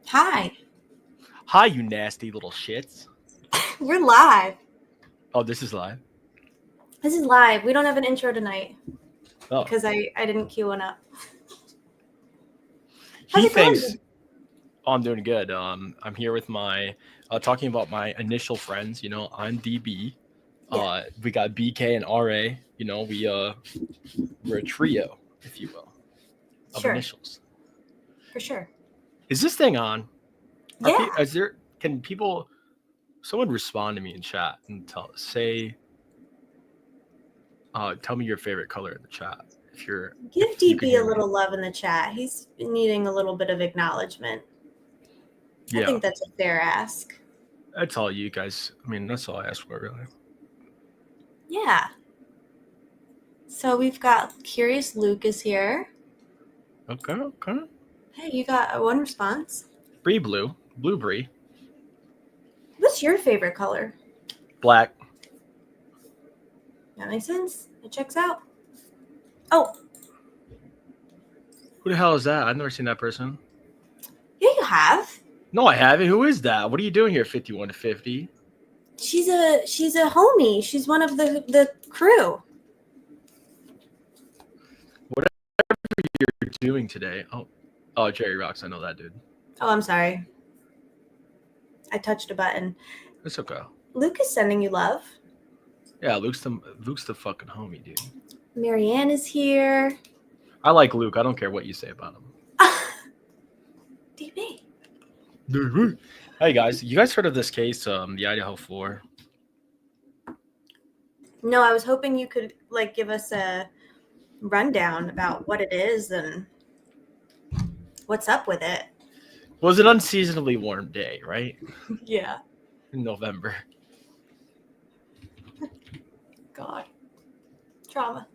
Hi. Hi, you nasty little shits. We're live. Oh, this is live? This is live. We don't have an intro tonight Oh. because I didn't cue one up. He thinks I'm doing good. I'm here with my talking about my initial friends. You know, I'm DB. Yeah. We got BK and RA. You know, we're a trio, if you will, of initials. For sure. Is this thing on? Yeah. Can people? Someone respond to me in chat and tell me your favorite color in the chat. Give DB a little love in the chat. He's needing a little bit of acknowledgement. Yeah. I think that's a fair ask. That's all you guys. I mean, that's all I ask for, really. Yeah. So we've got Curious Luke is here. Okay. Hey, you got one response. Blue Bree. What's your favorite color? Black. That makes sense. It checks out. Oh. Who the hell is that? I've never seen that person. Yeah, you have. No, I haven't. Who is that? What are you doing here, 51 to 50? She's a homie. She's one of the crew. Whatever you're doing today. Oh, Jerry Rocks. I know that dude. Oh, I'm sorry. I touched a button. It's okay. Luke is sending you love. Yeah, Luke's the fucking homie, dude. Marianne is here. I like Luke. I don't care what you say about him. DB. Hey guys, you guys heard of this case, the Idaho 4? No, I was hoping you could give us a rundown about what it is and what's up with it. It was an unseasonably warm day, right? Yeah. In November. God. Trauma.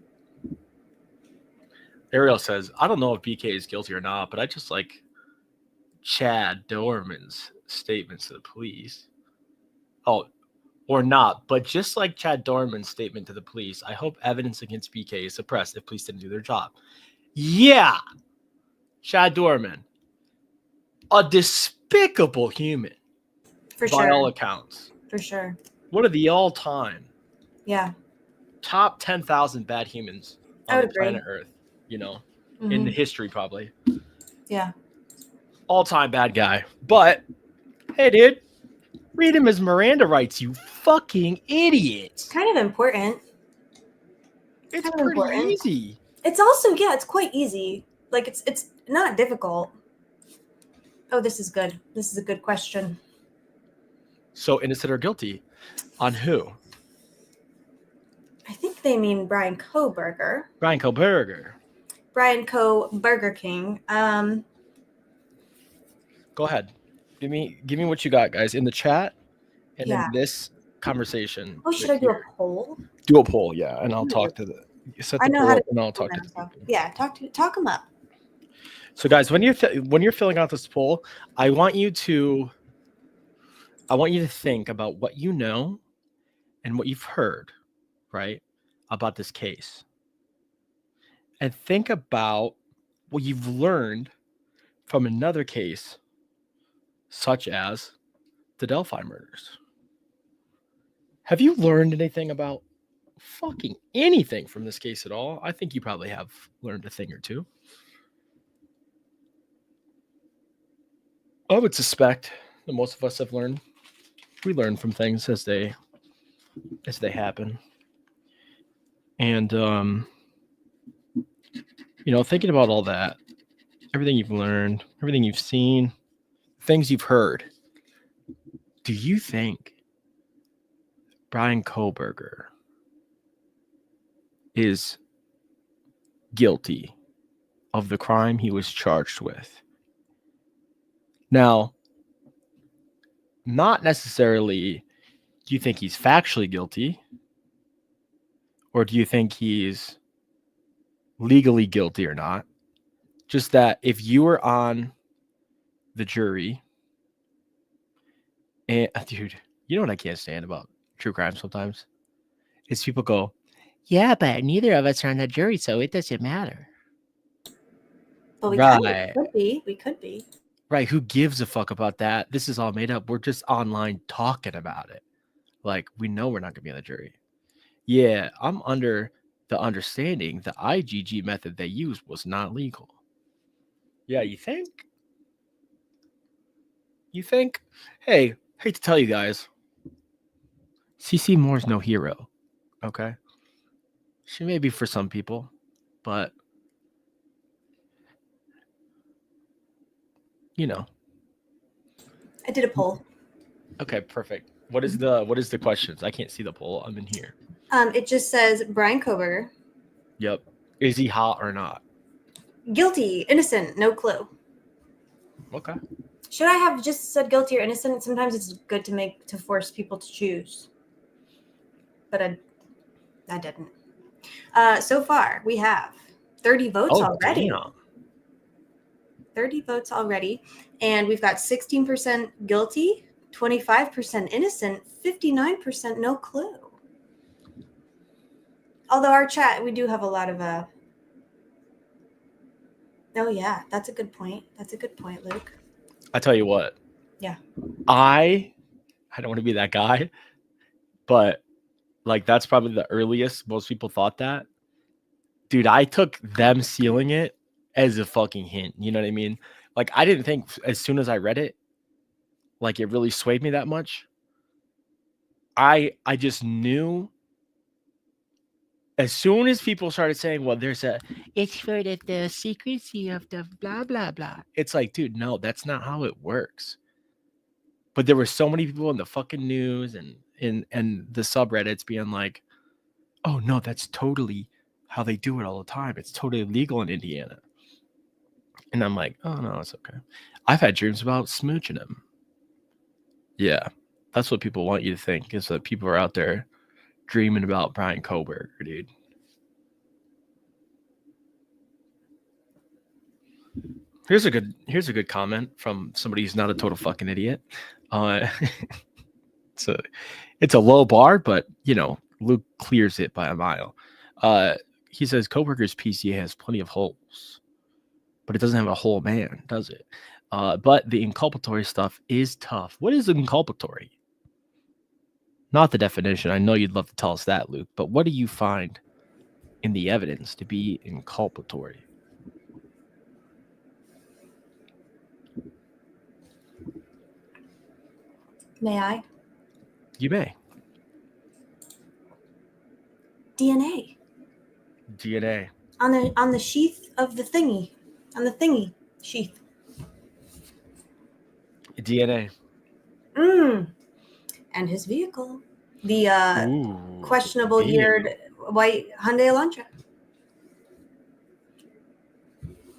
Ariel says, I don't know if BK is guilty or not, but I just like Chad Dorman's statements to the police. Oh, or not, but just like Chad Dorman's statement to the police, I hope evidence against BK is suppressed if police didn't do their job. Yeah. Chad Dorman. A despicable human. For sure. By all accounts. For sure. One of the all-time. Yeah. Top 10,000 bad humans on the planet Earth, you know, in the history probably. Yeah. All-time bad guy. But, hey, dude, read him his Miranda rights, you fucking idiots. Kind of important. It's pretty easy. It's also, it's quite easy. It's not difficult. Oh, this is good. This is a good question. So, innocent or guilty? On who? I think they mean Bryan KOHBERGER. Bryan KOHBERGER. Bryan Burger King. Go ahead. Give me what you got, guys, in the chat and in this conversation. Oh, should I do a poll? Do a poll, yeah, and I'll talk to I know how to. And I'll talk to the people. Yeah, talk them up. So, guys, when you're filling out this poll, I want you to think about what you know and what you've heard, right, about this case. And think about what you've learned from another case, such as the Delphi murders. Have you learned anything about fucking anything from this case at all? I think you probably have learned a thing or two. I would suspect that most of us have learned. We learn from things as they happen. And, thinking about all that, everything you've learned, everything you've seen, things you've heard, do you think Bryan KOHBERGER is guilty of the crime he was charged with? Now, not necessarily do you think he's factually guilty, or do you think he's legally guilty or not? Just that if you were on the jury, and dude, you know what I can't stand about true crime sometimes? Is people go, yeah, but neither of us are on the jury, so it doesn't matter. But we could be. We could be. Right? Who gives a fuck about that? This is all made up. We're just online talking about it. Like, we know we're not going to be on the jury. Yeah, I'm under the understanding the IGG method they used was not legal. Yeah, you think? You think? Hey, hate to tell you guys, CC Moore's no hero. Okay? She may be for some people, but you know. I did a poll. Okay, perfect. What is the questions? I can't see the poll. I'm in here. It just says Bryan Kohberger. Yep. Is he hot or not? Guilty, innocent, no clue. Okay. Should I have just said guilty or innocent? Sometimes it's good to force people to choose. But I didn't. So far, we have 30 votes already. Damn. 30 votes already. And we've got 16% guilty, 25% innocent, 59% no clue. Although our chat, we do have a lot of Oh yeah, that's a good point. That's a good point, Luke. I tell you what. Yeah. I don't want to be that guy, but like that's probably the earliest most people thought that. Dude, I took them sealing it as a fucking hint. You know what I mean? Like I didn't think as soon as I read it, like it really swayed me that much. I just knew as soon as people started saying, well, it's for the secrecy of the blah, blah, blah. It's like, dude, no, that's not how it works. But there were so many people in the fucking news and the subreddits being like, oh, no, that's totally how they do it all the time. It's totally legal in Indiana. And I'm like, oh, no, it's okay. I've had dreams about smooching him. Yeah, that's what people want you to think is that people are out there dreaming about Bryan Kohberger, dude. Here's a good comment from somebody who's not a total fucking idiot. It's a low bar, but you know, Luke clears it by a mile. He says Kohberger's PCA has plenty of holes, but it doesn't have a whole man, does it? But the inculpatory stuff is tough. What is inculpatory? Not the definition. I know you'd love to tell us that, Luke, but what do you find in the evidence to be inculpatory? May I? You may. DNA. DNA. On the sheath of the thingy. On the thingy sheath. DNA. And his vehicle. The questionable yeared white Hyundai Elantra.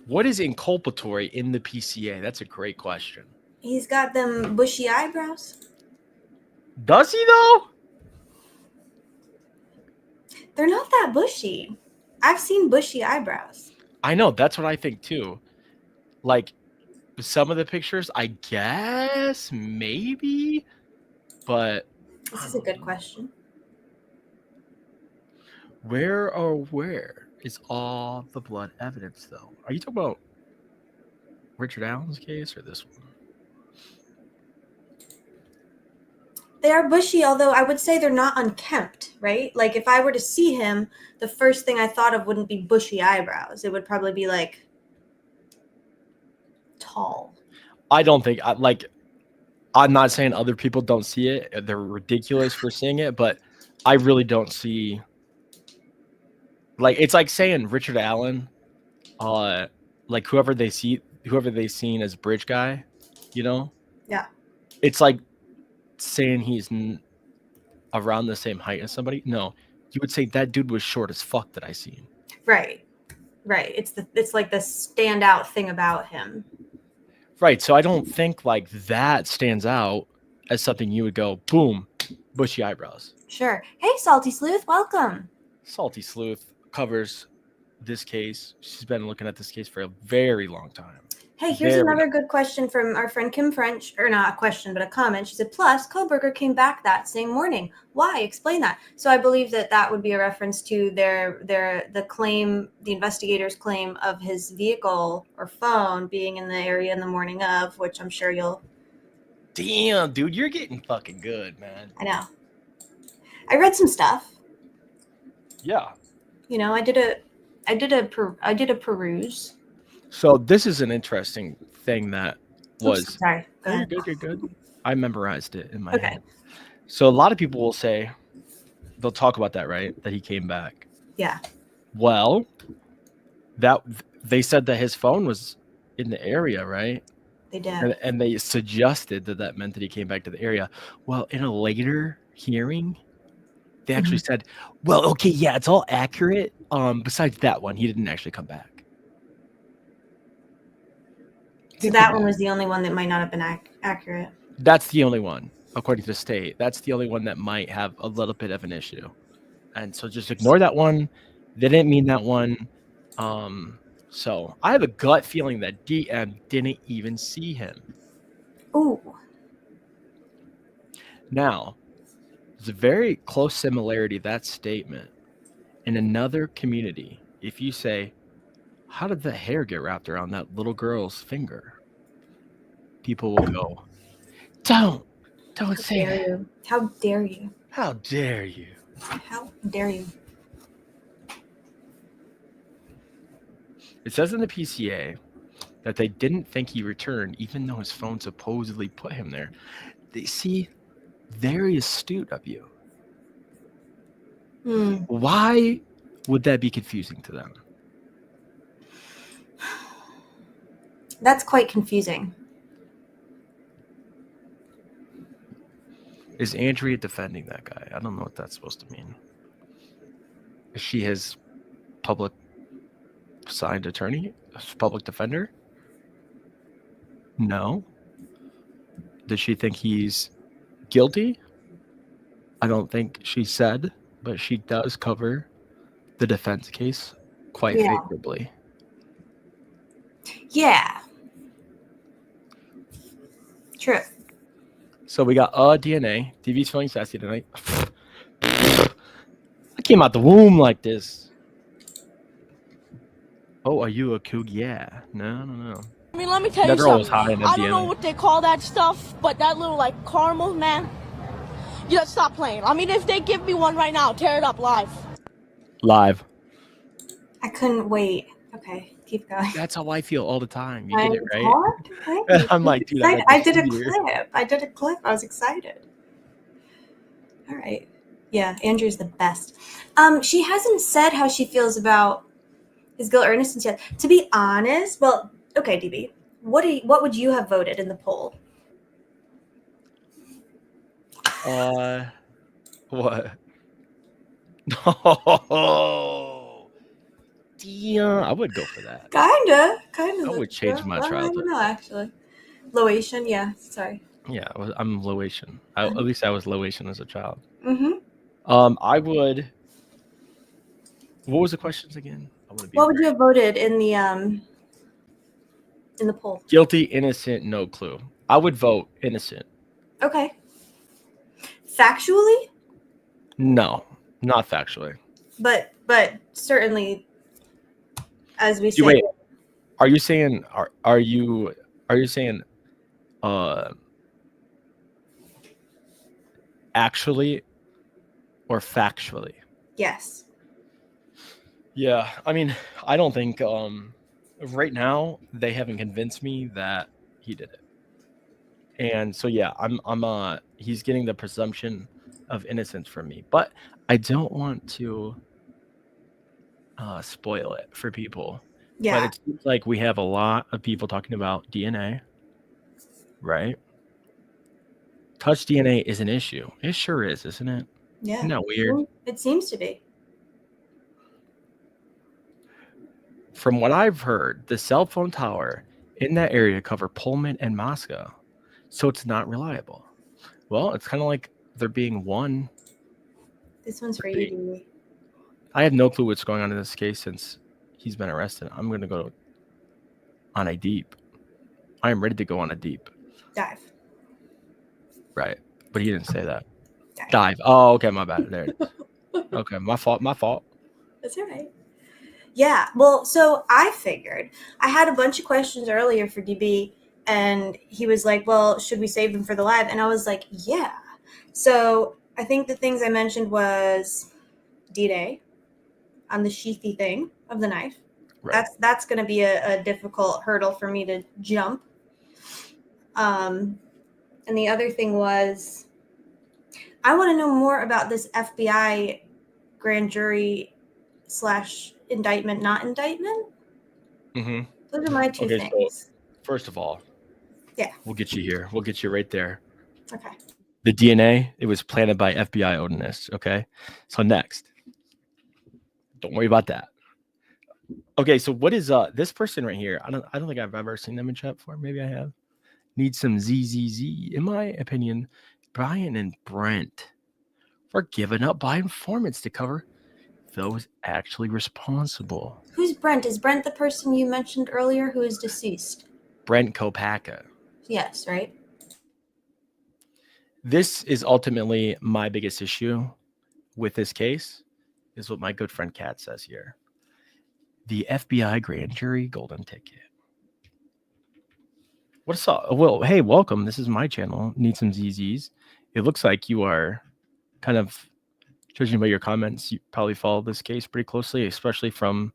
What is inculpatory in the PCA? That's a great question. He's got them bushy eyebrows. Does he though? They're not that bushy. I've seen bushy eyebrows. I know. That's what I think too. Like some of the pictures, I guess maybe, but this is a good question. Where is all the blood evidence though? Are you talking about Richard Allen's case or this one? They are bushy, although I would say they're not unkempt, right? Like if I were to see him, the first thing I thought of wouldn't be bushy eyebrows. It would probably be like tall. I don't think I'm not saying other people don't see it. They're ridiculous for seeing it, but I really don't see. Like it's like saying Richard Allen, like whoever they seen as bridge guy, you know? Yeah. It's like saying he's around the same height as somebody. No, you would say that dude was short as fuck that I seen. Right. It's like the standout thing about him. Right. So I don't think like that stands out as something you would go, boom, bushy eyebrows. Sure. Hey, Salty Sleuth, welcome. Salty Sleuth covers this case. She's been looking at this case for a very long time. Hey, here's There we another good question from our friend Kim French, or not a question, but a comment. She said, plus, KOHBERGER came back that same morning. Why? Explain that. So I believe that would be a reference to the claim, the investigator's claim of his vehicle or phone being in the area in the morning of, which I'm sure you'll. Damn, dude, you're getting fucking good, man. I know. I read some stuff. Yeah. You know, I did a peruse. So this is an interesting thing that was. Oops, sorry. Go ahead. You're good. I memorized it in my Okay. head. So a lot of people will say, they'll talk about that, right? That he came back. Yeah. Well, that they said that his phone was in the area, right? They did. And they suggested that meant that he came back to the area. Well, in a later hearing, they actually said, well, okay, yeah, it's all accurate. Besides that one, he didn't actually come back. So that one was the only one that might not have been accurate. That's the only one, according to the state. That's the only one that might have a little bit of an issue. And so just ignore that one. They didn't mean that one. So I have a gut feeling that DM didn't even see him. Ooh. Now, there's a very close similarity to that statement in another community. If you say, how did the hair get wrapped around that little girl's finger? People will go, don't say that. How dare you? How dare you? How dare you? It says in the PCA that they didn't think he returned, even though his phone supposedly put him there. They see, very astute of you. Why would that be confusing to them? That's quite confusing. Is Andrea defending that guy? I don't know what that's supposed to mean. Is she his public signed attorney? Public defender? No. Does she think he's guilty? I don't think she said, but she does cover the defense case quite favorably. Yeah. True. So we got DNA. DV's feeling sassy tonight. I came out the womb like this. Oh, are you a kook? Yeah. No. I mean, let me tell you something. I don't know what they call that stuff, but that little, like, caramel, man, you gotta stop playing. I mean, if they give me one right now, tear it up live. I couldn't wait. Okay, keep going. That's how I feel all the time. You get it, right? Hard? I'm like, dude, I did a clip. I was excited. All right. Yeah, Andrew's the best. She hasn't said how she feels about his guilt or innocence yet. To be honest, well, okay, DB, what would you have voted in the poll? What? Oh, yeah, I would go for that. Kinda. I would change my childhood. I don't know, actually. Low-Asian, yeah, sorry. Yeah, I'm low-Asian. At least I was low-Asian as a child. I would. What was the questions again? What would you have voted in the poll? Guilty, innocent, no clue. I would vote innocent. Okay. Factually? No, not factually. But certainly, as we say. Wait, are you saying actually or factually? Yes. Yeah, I mean, I don't think right now they haven't convinced me that he did it. And so yeah, I'm he's getting the presumption of innocence from me. But I don't want to spoil it for people. Yeah. But it seems like we have a lot of people talking about DNA, right? Touch DNA is an issue. It sure is, isn't it? Yeah. Isn't that weird? It seems to be. From what I've heard, the cell phone tower in that area cover Pullman and Moscow, so it's not reliable. Well, it's kind of like there being one. This one's for you, Dewey. I have no clue what's going on in this case since he's been arrested. I'm going to go on a deep. I am ready to go on a deep dive. Right. But he didn't say that. Dive. Dive. Oh, okay. My bad. There it is. Okay. My fault. That's all right. Yeah. Well, so I figured I had a bunch of questions earlier for DB, and he was like, well, should we save them for the live? And I was like, yeah. So I think the things I mentioned was D-Day on the sheathy thing of the knife. Right. That's going to be a difficult hurdle for me to jump. And the other thing was, I want to know more about this FBI grand jury / indictment, not indictment. Mm-hmm. Those are my two Okay, things. so first of all, yeah, we'll get you here. We'll get you right there. Okay. The DNA, it was planted by FBI Odinists. Okay. So next, don't worry about that. Okay, so what is this person right here? I don't think I've ever seen them in chat before. Maybe I have. Need some ZZZ. In my opinion, Brian and Brent were given up by informants to cover those actually responsible. Who's Brent? Is Brent the person you mentioned earlier who is deceased? Brent Kopaka. Yes, right? This is ultimately my biggest issue with this case, is what my good friend Kat says here. The FBI grand jury golden ticket. What's up? Well, hey, welcome. This is my channel. Need some ZZs. It looks like you are kind of, judging by your comments, you probably follow this case pretty closely, especially from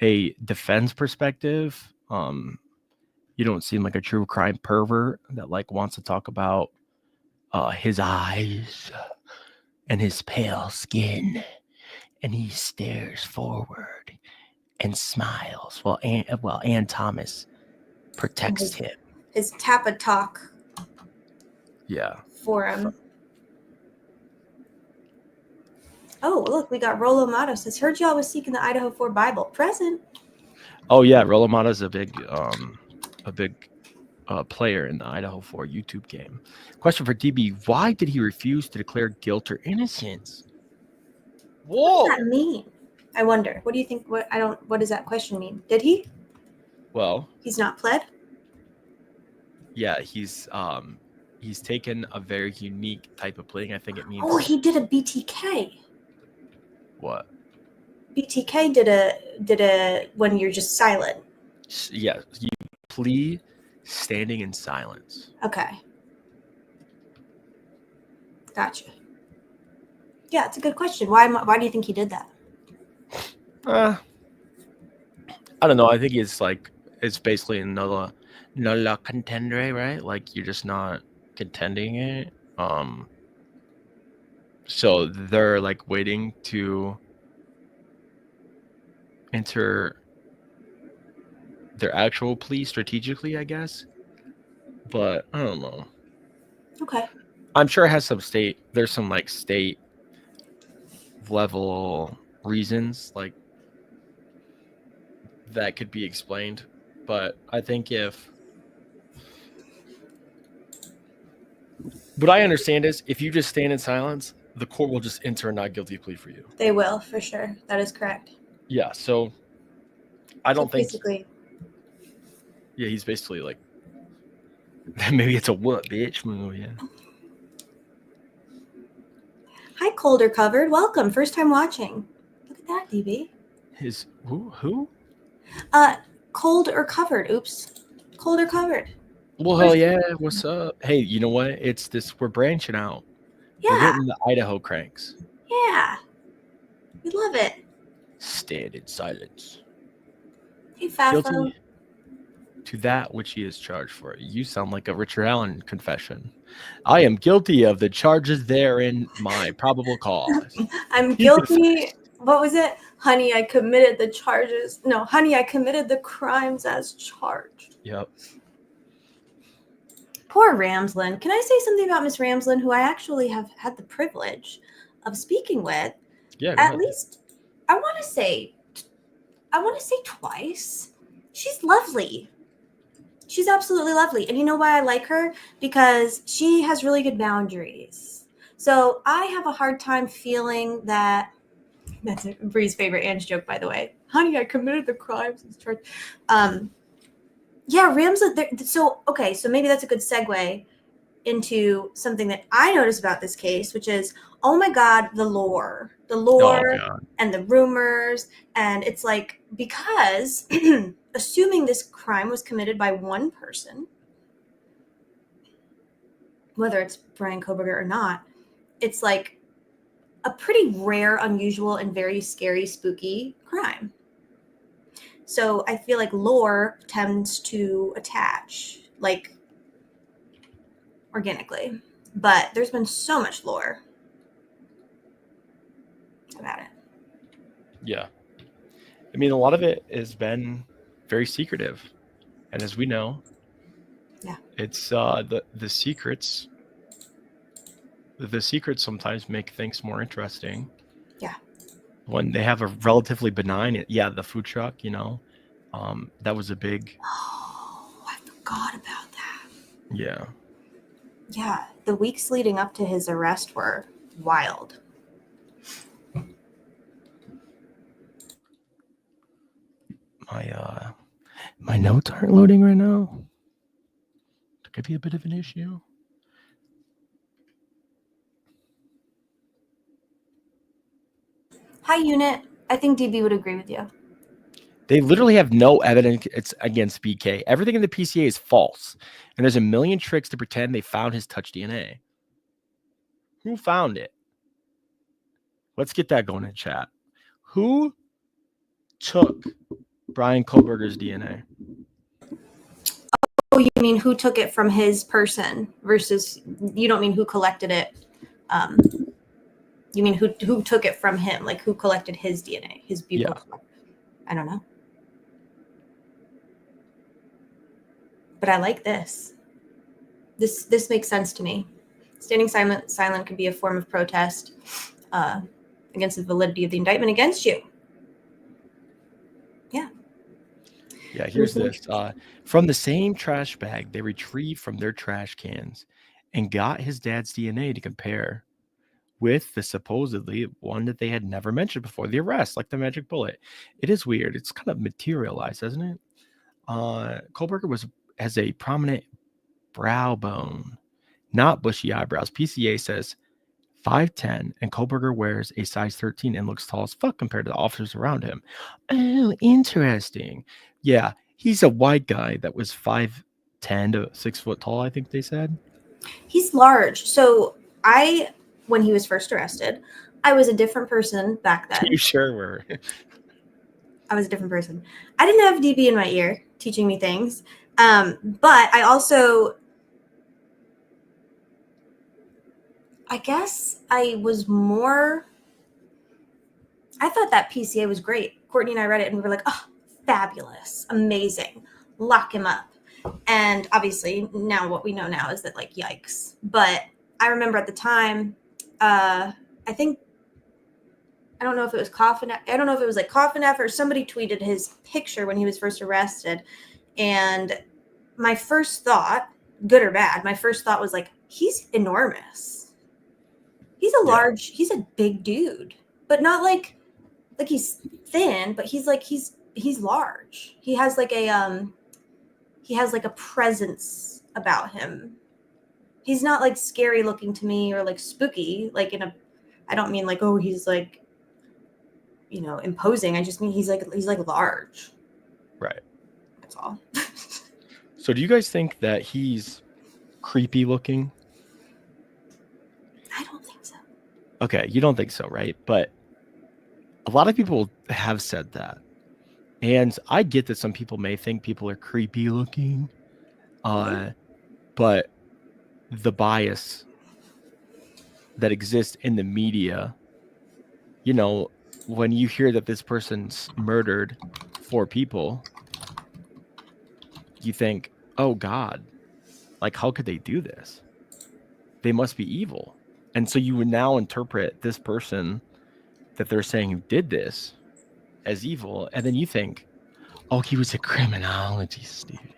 a defense perspective. You don't seem like a true crime pervert that like wants to talk about his eyes and his pale skin, and he stares forward and smiles while Ann Thomas protects him. His Tappa talk. Yeah. For him. Oh, look, we got Rolo Mato says, heard y'all was seeking the Idaho 4 Bible. Present. Oh yeah, Rolo Mata's a big player in the Idaho 4 YouTube game. Question for DB: why did he refuse to declare guilt or innocence? Whoa! What does that mean? I wonder. What do you think? What does that question mean? Did he? Well, he's not pled. Yeah, he's taken a very unique type of pleading. I think it means. Oh, he did a BTK. What? BTK did a when you're just silent. Yeah, you plead standing in silence. Okay. Gotcha. Yeah, it's a good question. Why do you think he did that? I don't know. I think it's basically another nulla contendere, right? Like you're just not contending it. So they're like waiting to enter their actual plea strategically, I guess. But I don't know. Okay. I'm sure it has there's some like state level reasons like that could be explained. But I think what I understand is if you just stand in silence, the court will just enter a not guilty plea for you. They will, for sure. That is correct. Yeah, so I don't think basically. Yeah, he's basically like maybe it's a what bitch movie. Yeah. Hi, Cold or Covered. Welcome. First time watching. Look at that, DB. His who? Cold or Covered. Oops. Cold or Covered. Well, hell yeah. What's up? Hey, you know what? It's this. We're branching out. Yeah. We're getting the Idaho cranks. Yeah. We love it. Stand in silence. Hey, Fafo. Guilty to that which he is charged for. You sound like a Richard Allen confession. I am guilty of the charges therein my probable cause. I'm guilty. What was it? Honey, I committed the charges. No, honey, I committed the crimes as charged. Yep. Poor Ramslin. Can I say something about Miss Ramslin, who I actually have had the privilege of speaking with? Yeah. At least, I want to say twice. She's lovely. She's absolutely lovely. And you know why I like her? Because she has really good boundaries. So I have a hard time feeling that. That's Bree's favorite Ange joke, by the way. Honey, I committed the crimes as charged. Yeah, Ramsey. So maybe that's a good segue into something that I noticed about this case, which is, oh my God, the lore Oh God. and the rumors. And it's like, because assuming this crime was committed by one person, whether it's Bryan Kohberger or not, it's like a pretty rare, unusual, and very scary, spooky crime. So I feel like lore tends to attach, like, organically. But there's been so much lore about it. Yeah. I mean, a lot of it has been very secretive. And as we know, Yeah, it's the secrets. The secrets sometimes make things more interesting. yeah. When they have a relatively benign, the food truck, that was a big. Oh, I forgot about that. Yeah. Yeah, the weeks leading up to his arrest were wild. My notes aren't loading right now. That could be a bit of an issue. Hi, unit. I think DB would agree with you. They literally have no evidence against BK. Everything in the PCA is false. And there's a million tricks to pretend they found his touch DNA. Who found it? Let's get that going in chat. Who took Bryan Kohberger's DNA? Oh, you mean who took it from his person versus, you don't mean who collected it. You mean who took it from him, like who collected his DNA, his buccal. Yeah. I don't know. But I like this. This makes sense to me. Standing silent could be a form of protest against the validity of the indictment against you. Yeah. Yeah, here's this. From the same trash bag they retrieved from their trash cans and got his dad's DNA to compare with the supposedly one that they had never mentioned before the arrest, like the magic bullet. It is weird. It's kind of materialized, isn't it? Kohberger has a prominent brow bone, not bushy eyebrows. PCA says 5'10", and Kohberger wears a size 13 and looks tall as fuck compared to the officers around him. Oh, interesting. Yeah, he's a white guy that was 5'10" to 6 foot tall, I think they said. He's large. So when he was first arrested, I was a different person back then. You sure were. I was a different person. I didn't have DB in my ear teaching me things. But I also, I guess I thought that PCA was great. Courtney and I read it and we were like, oh, fabulous, amazing, lock him up. And obviously now what we know now is that, like, yikes. But I remember at the time, I don't know if it was like Coffin F or somebody tweeted his picture when he was first arrested. And my first thought, good or bad, was like, he's enormous. He's he's a big dude, but not like he's thin, but he's large. He has like a presence about him. He's not like scary looking to me or like spooky, like I don't mean like, oh, he's like, imposing. I just mean he's like large. Right. That's all. So do you guys think that he's creepy looking? I don't think so. Okay, you don't think so, right? But a lot of people have said that. And I get that some people may think people are creepy looking. But the bias that exists in the media, when you hear that this person's murdered 4 people, you think, oh God, like, how could they do this? They must be evil. And so you would now interpret this person that they're saying who did this as evil. And then you think, oh, he was a criminology student.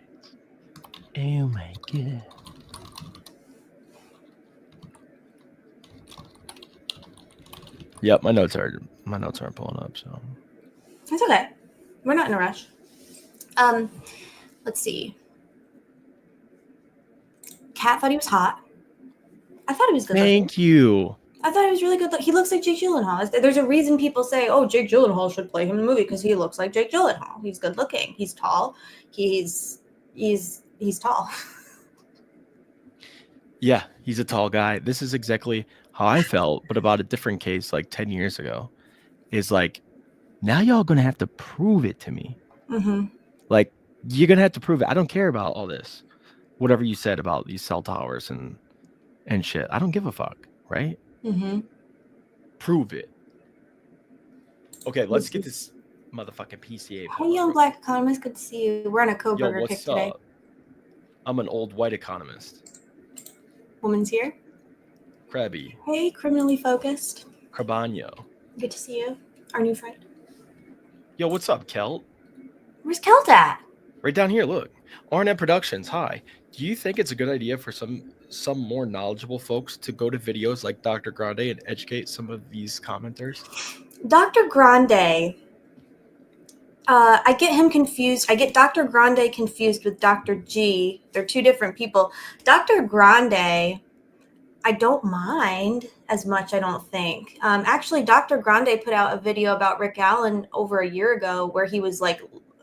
Oh my God. Yep, my notes aren't pulling up, so It's okay. We're not in a rush. Let's see. Kat thought he was hot. I thought he was good Thank looking. you. I thought he was really good. He looks like Jake Gyllenhaal. There's a reason people say, "Oh, Jake Gyllenhaal should play him in the movie," because he looks like Jake Gyllenhaal. He's good looking. He's tall. He's tall. Yeah, he's a tall guy. This is exactly how I felt, but about a different case like 10 years ago. Is like, now y'all gonna have to prove it to me. Mm-hmm. Like, you're gonna have to prove it. I don't care about all this. Whatever you said about these cell towers and shit. I don't give a fuck, right? Mm-hmm. Prove it. Okay, let's get this motherfucking PCA. Hey, young black economist, good to see you. We're on a Yo, KOHBERGER kick what's today. up? I'm an old white economist. Woman's here. Krabby. Hey, criminally focused. Crabano. Good to see you, our new friend. Yo, what's up, Kelt? Where's Kelt at? Right down here, look. RNM Productions, hi. Do you think it's a good idea for some more knowledgeable folks to go to videos like Dr. Grande and educate some of these commenters? Dr. Grande. I get him confused. I get Dr. Grande confused with Dr. G. They're two different people. Dr. Grande, I don't mind as much, I don't think. Actually, Dr. Grande put out a video about Rick Allen over a year ago where he was like,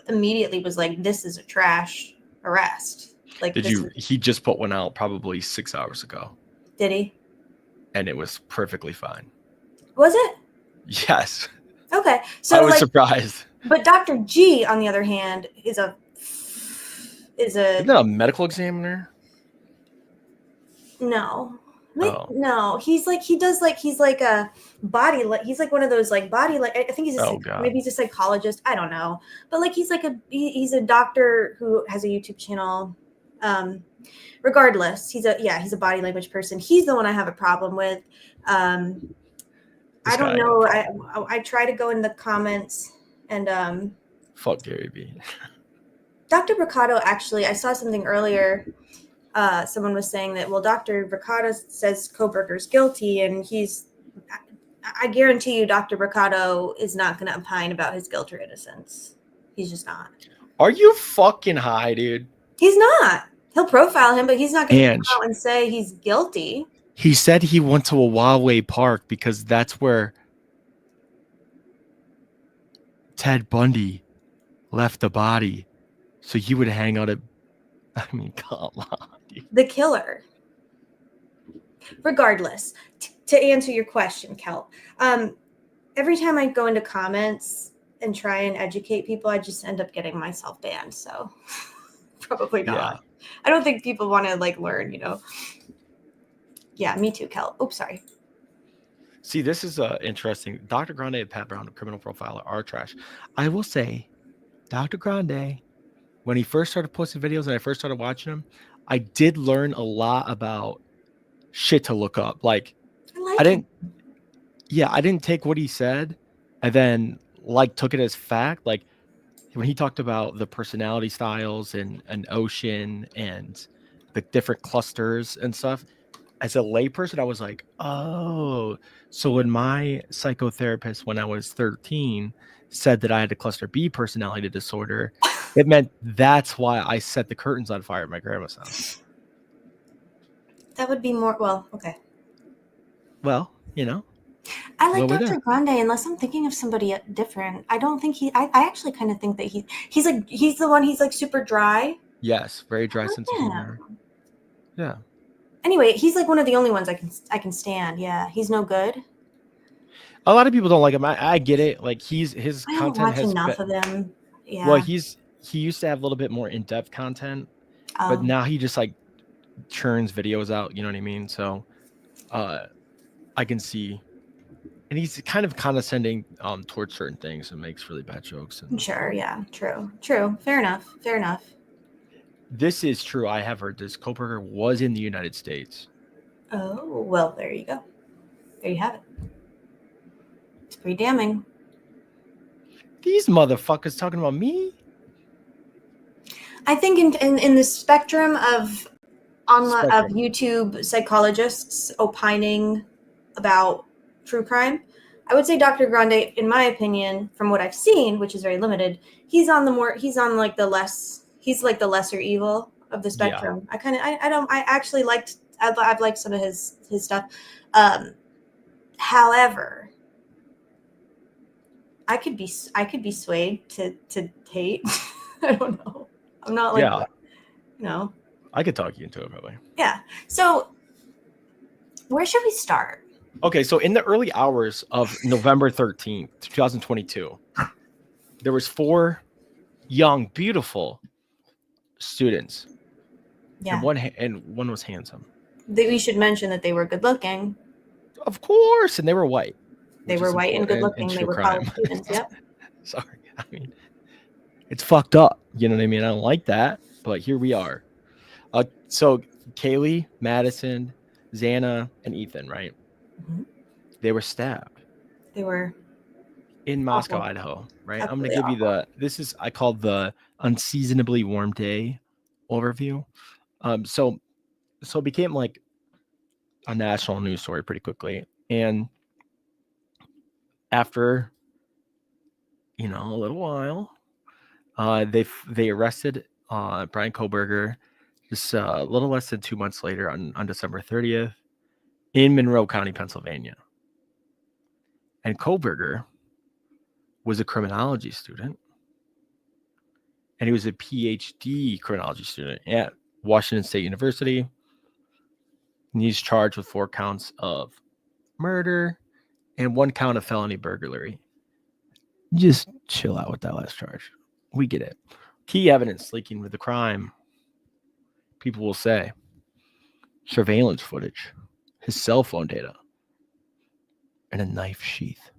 immediately was like, this is a trash arrest. Like, He just put one out probably 6 hours ago. Did he? And it was perfectly fine. Was it? Yes. Okay. So I was surprised. But Dr. G, on the other hand, is Isn't that a medical examiner? No. Oh. No, he's like a body, he's like one of those like body, like I think he's maybe he's a psychologist, I don't know, but like he's a doctor who has a YouTube channel. Regardless, he's a body language person. He's the one I have a problem with. I don't know. I try to go in the comments and fuck Gary B. Dr. Bricado, actually, I saw something earlier. Someone was saying that, well, Dr. Bricado says KOHBERGER's guilty, and I guarantee you Dr. Bricado is not going to opine about his guilt or innocence. He's just not. Are you fucking high, dude? He's not. He'll profile him, but he's not going to come out and say he's guilty. He said he went to a Huawei park because that's where Ted Bundy left the body. So you would hang out at, I mean, come on. Dude. The killer. Regardless, to answer your question, Kel, every time I go into comments and try and educate people, I just end up getting myself banned. So probably not. Yeah. I don't think people want to like learn, you know. Yeah, me too, Kel. Oops, sorry. See, this is interesting. Dr. Grande and Pat Brown, the criminal profiler, are trash. I will say, Dr. Grande, when he first started posting videos and I first started watching him, I did learn a lot about shit to look up. Like, I didn't take what he said and then like took it as fact. Like when he talked about the personality styles and an ocean and the different clusters and stuff, as a layperson, I was like, oh, so when my psychotherapist, when I was 13, said that I had a cluster B personality disorder, it meant that's why I set the curtains on fire at my grandma's house. That would be more, well, okay. Well, you know. I like Dr. Grande, unless I'm thinking of somebody different. I don't think I actually kind of think that he's the one, he's like super dry. Yes, very dry sense of humor. Yeah. Anyway, he's like one of the only ones I can stand. Yeah, he's no good. A lot of people don't like him. I get it. Like his I content don't watch has enough of him. Yeah. Well, he used to have a little bit more in-depth content, but now he just like churns videos out. You know what I mean? So, I can see, and he's kind of condescending towards certain things and makes really bad jokes. Sure. Yeah. True. Fair enough. This is true. I have heard this. KOHBERGER was in the United States. Oh, well, there you go. There you have it. It's pretty damning. These motherfuckers talking about me? I think in the spectrum of YouTube psychologists opining about true crime, I would say Dr. Grande, in my opinion, from what I've seen, which is very limited, he's like the lesser evil of the spectrum. I've liked some of his stuff. However, I could be swayed to hate. I don't know. I'm not like, I could talk you into it probably. Yeah. So where should we start? Okay, so in the early hours of November 13th, 2022, there was 4 young, beautiful students. Yeah. And one was handsome. We should mention that they were good looking. Of course, and they were white. They were white and good looking. They were college students. Yep. Sorry, I mean, it's fucked up. You know what I mean? I don't like that, but here we are. So Kaylee, Madison, Xana, and Ethan, right? Mm-hmm. They were stabbed. They were in Moscow, Idaho, right? Absolutely I'm going to give you I call the unseasonably warm day overview. So it became like a national news story pretty quickly. And after, a little while, they arrested Bryan KOHBERGER just a little less than 2 months later on December 30th in Monroe County, Pennsylvania. And KOHBERGER was a criminology student, and he was a PhD criminology student at Washington State University. And he's charged with 4 counts of murder and 1 count of felony burglary. Just chill out with that last charge. We get it. Key evidence linking with the crime, people will say. Surveillance footage, his cell phone data, and a knife sheath.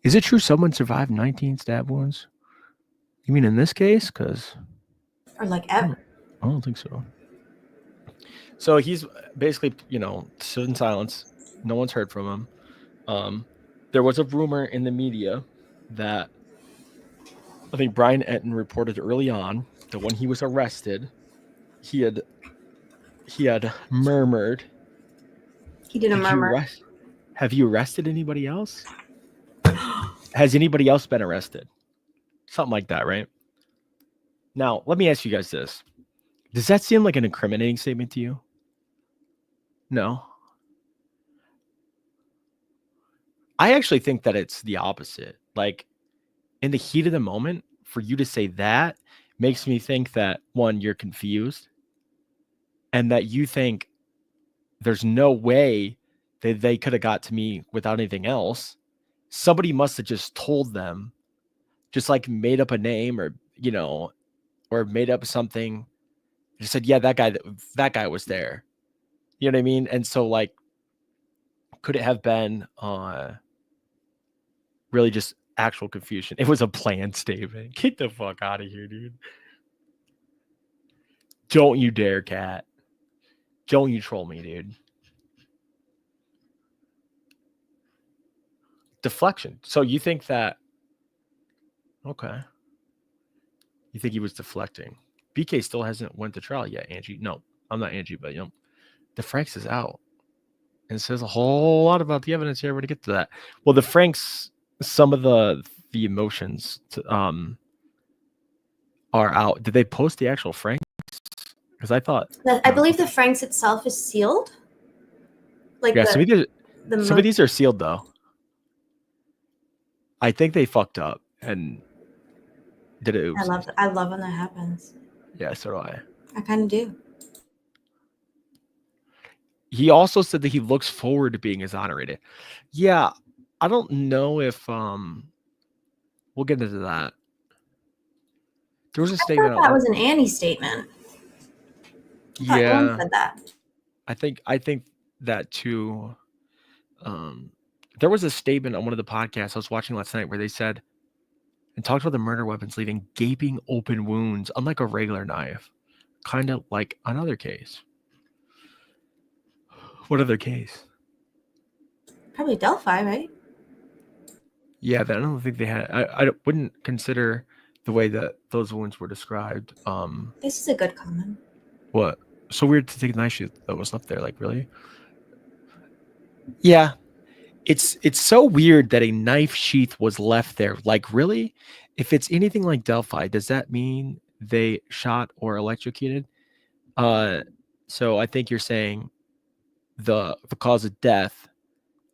Is it true someone survived 19 stab wounds? You mean in this case? Or like ever? I don't think so. So he's basically, stood in silence. No one's heard from him. There was a rumor in the media that I think Brian Etten reported early on that when he was arrested, he had murmured. He did a murmur. Have you arrested anybody else? Has anybody else been arrested? Something like that, right? Now, let me ask you guys this. Does that seem like an incriminating statement to you? No. I actually think that it's the opposite. Like, in the heat of the moment, for you to say that makes me think that, one, you're confused, and that you think there's no way that they could have got to me without anything else. Somebody must have just told them, just like made up a name or made up something. Just said, yeah, that guy was there. You know what I mean? And so, like, could it have been really just actual confusion? It was a planned statement. Get the fuck out of here, dude. Don't you dare, Kat. Don't you troll me, dude. Deflection. So you think that... Okay. You think he was deflecting. BK still hasn't went to trial yet, Angie. No, I'm not Angie, but the Franks is out. And it says a whole lot about the evidence here. We're going to get to that. Well, the Franks, some of the emotions are out. Did they post the actual Franks? Because I thought... I believe the Franks itself is sealed. Like some of these are sealed, though. I think they fucked up and did it. I love when that happens. Yeah, so do I. I kind of do. He also said that he looks forward to being exonerated. Yeah, I don't know if we'll get into that. There was a statement. That was an Annie statement. Yeah, said that. I think that too. There was a statement on one of the podcasts I was watching last night where they said and talked about the murder weapons leaving gaping open wounds, unlike a regular knife, kind of like another case. What other case? Probably Delphi, right? Yeah, I don't think they had. I wouldn't consider the way that those wounds were described. This is a good comment. What? So weird to take a knife sheath that was left there. Like, really? Yeah. It's so weird that a knife sheath was left there. Like, really? If it's anything like Delphi, does that mean they shot or electrocuted. So I think you're saying the cause of death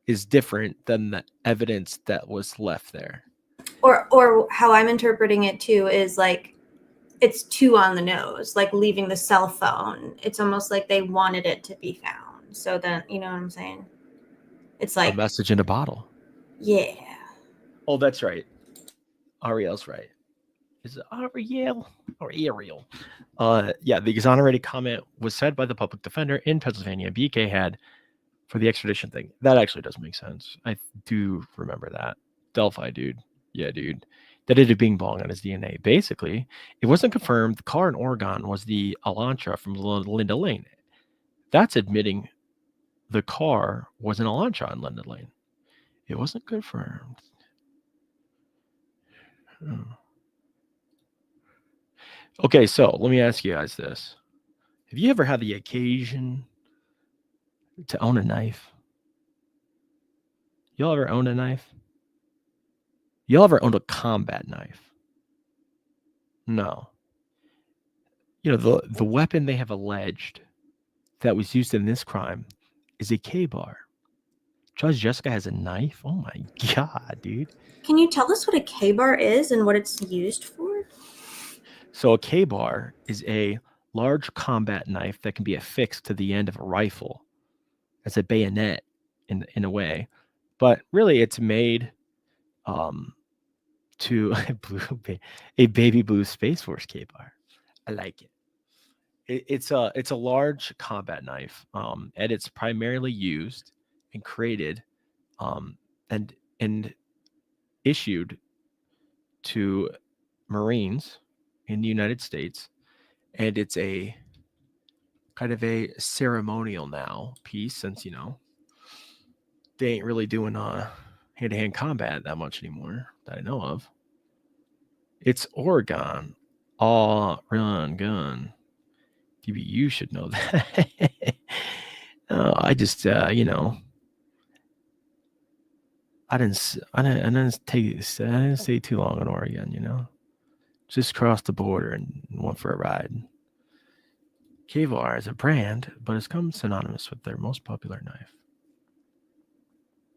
is different than the evidence that was left there. Or how I'm interpreting it too is like it's too on the nose, like leaving the cell phone. It's almost like they wanted it to be found. So then, you know what I'm saying? It's A like, message in a bottle. yeah. Oh, that's right. Ariel's right. Is it Ariel or Ariel? Yeah, the exonerated comment was said by the public defender in Pennsylvania. BK had for the extradition thing. That actually does make sense. I do remember that. Delphi, dude. Yeah, dude. That did a bing bong on his DNA. Basically, it wasn't confirmed the car in Oregon was the Elantra from Linda Lane. That's admitting the car was an Elantra on Linda Lane. It wasn't confirmed. Okay, so let me ask you guys this. Have you ever had the occasion to own a knife? Y'all ever owned a knife? Y'all ever owned a combat knife? No. You know, the weapon they have alleged that was used in this crime is a K-bar. Judge Jessica has a knife? Oh my God, dude. Can you tell us what a K-bar is and what it's used for? So a K-bar is a large combat knife that can be affixed to the end of a rifle as a bayonet in a way. But really it's made to a baby blue Space Force K-bar. I like it. It's a large combat knife, and it's primarily used and created and issued to Marines in the United States, and it's a kind of a ceremonial now piece since they ain't really doing hand-to-hand combat that much anymore that I know of. It's Oregon, all run gun. You should know that. I just I didn't stay too long in Oregon, just crossed the border and went for a ride. KOHBERGER is a brand, but it's come synonymous with their most popular knife.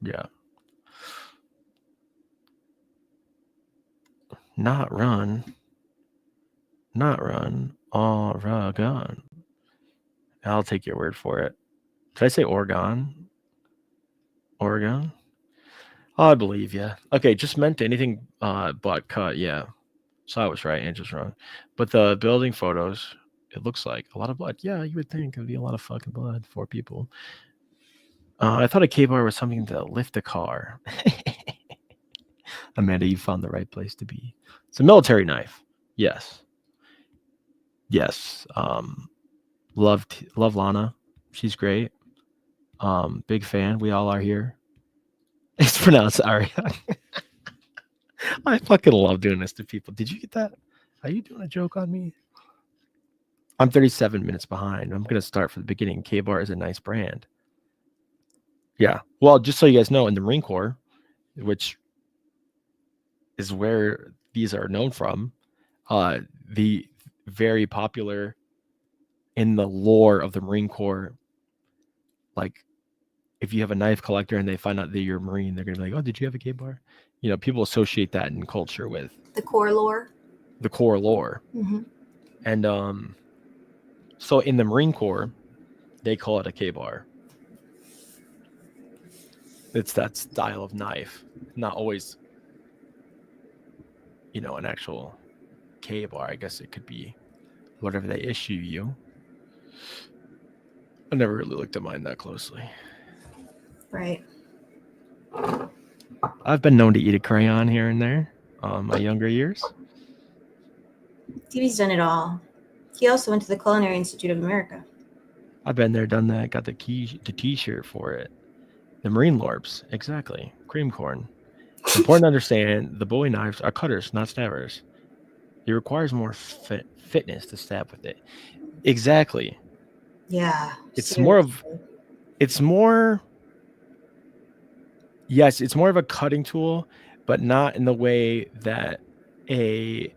Yeah. Not run, Oregon. I'll take your word for it. Did I say Oregon? Oregon? I believe you. Okay, just meant anything but cut, yeah. So I was right and just wrong. But the building photos, it looks like a lot of blood. Yeah, you would think it'd be a lot of fucking blood for people. I thought a K-bar was something to lift a car. Amanda, you found the right place to be. It's a military knife. Yes. Yes. Love Lana. She's great. Big fan. We all are here. It's pronounced Aria. I fucking love doing this to people. Did you get that? Are you doing a joke on me? I'm 37 minutes behind. I'm going to start from the beginning. K-bar is a nice brand. Yeah. Well, just so you guys know, in the Marine Corps, which is where these are known from, the very popular in the lore of the Marine Corps, like if you have a knife collector and they find out that you're a Marine, they're going to be like, oh, did you have a K-bar? People associate that in culture with The Corps lore. The Corps lore. Mm-hmm. And so in the Marine Corps, they call it a K-bar. It's that style of knife, not always, an actual K-bar. I guess it could be whatever they issue you. I never really looked at mine that closely. Right. I've been known to eat a crayon here and there my younger years. TV's done it all. He also went to the Culinary Institute of America. I've been there, done that, got the t-shirt for it. The Marine Lorps, exactly. Cream corn. It's important to understand the Bowie knives are cutters, not stabbers. It requires more fitness to stab with it. Exactly. Yeah. It's more of a cutting tool, but not in the way that a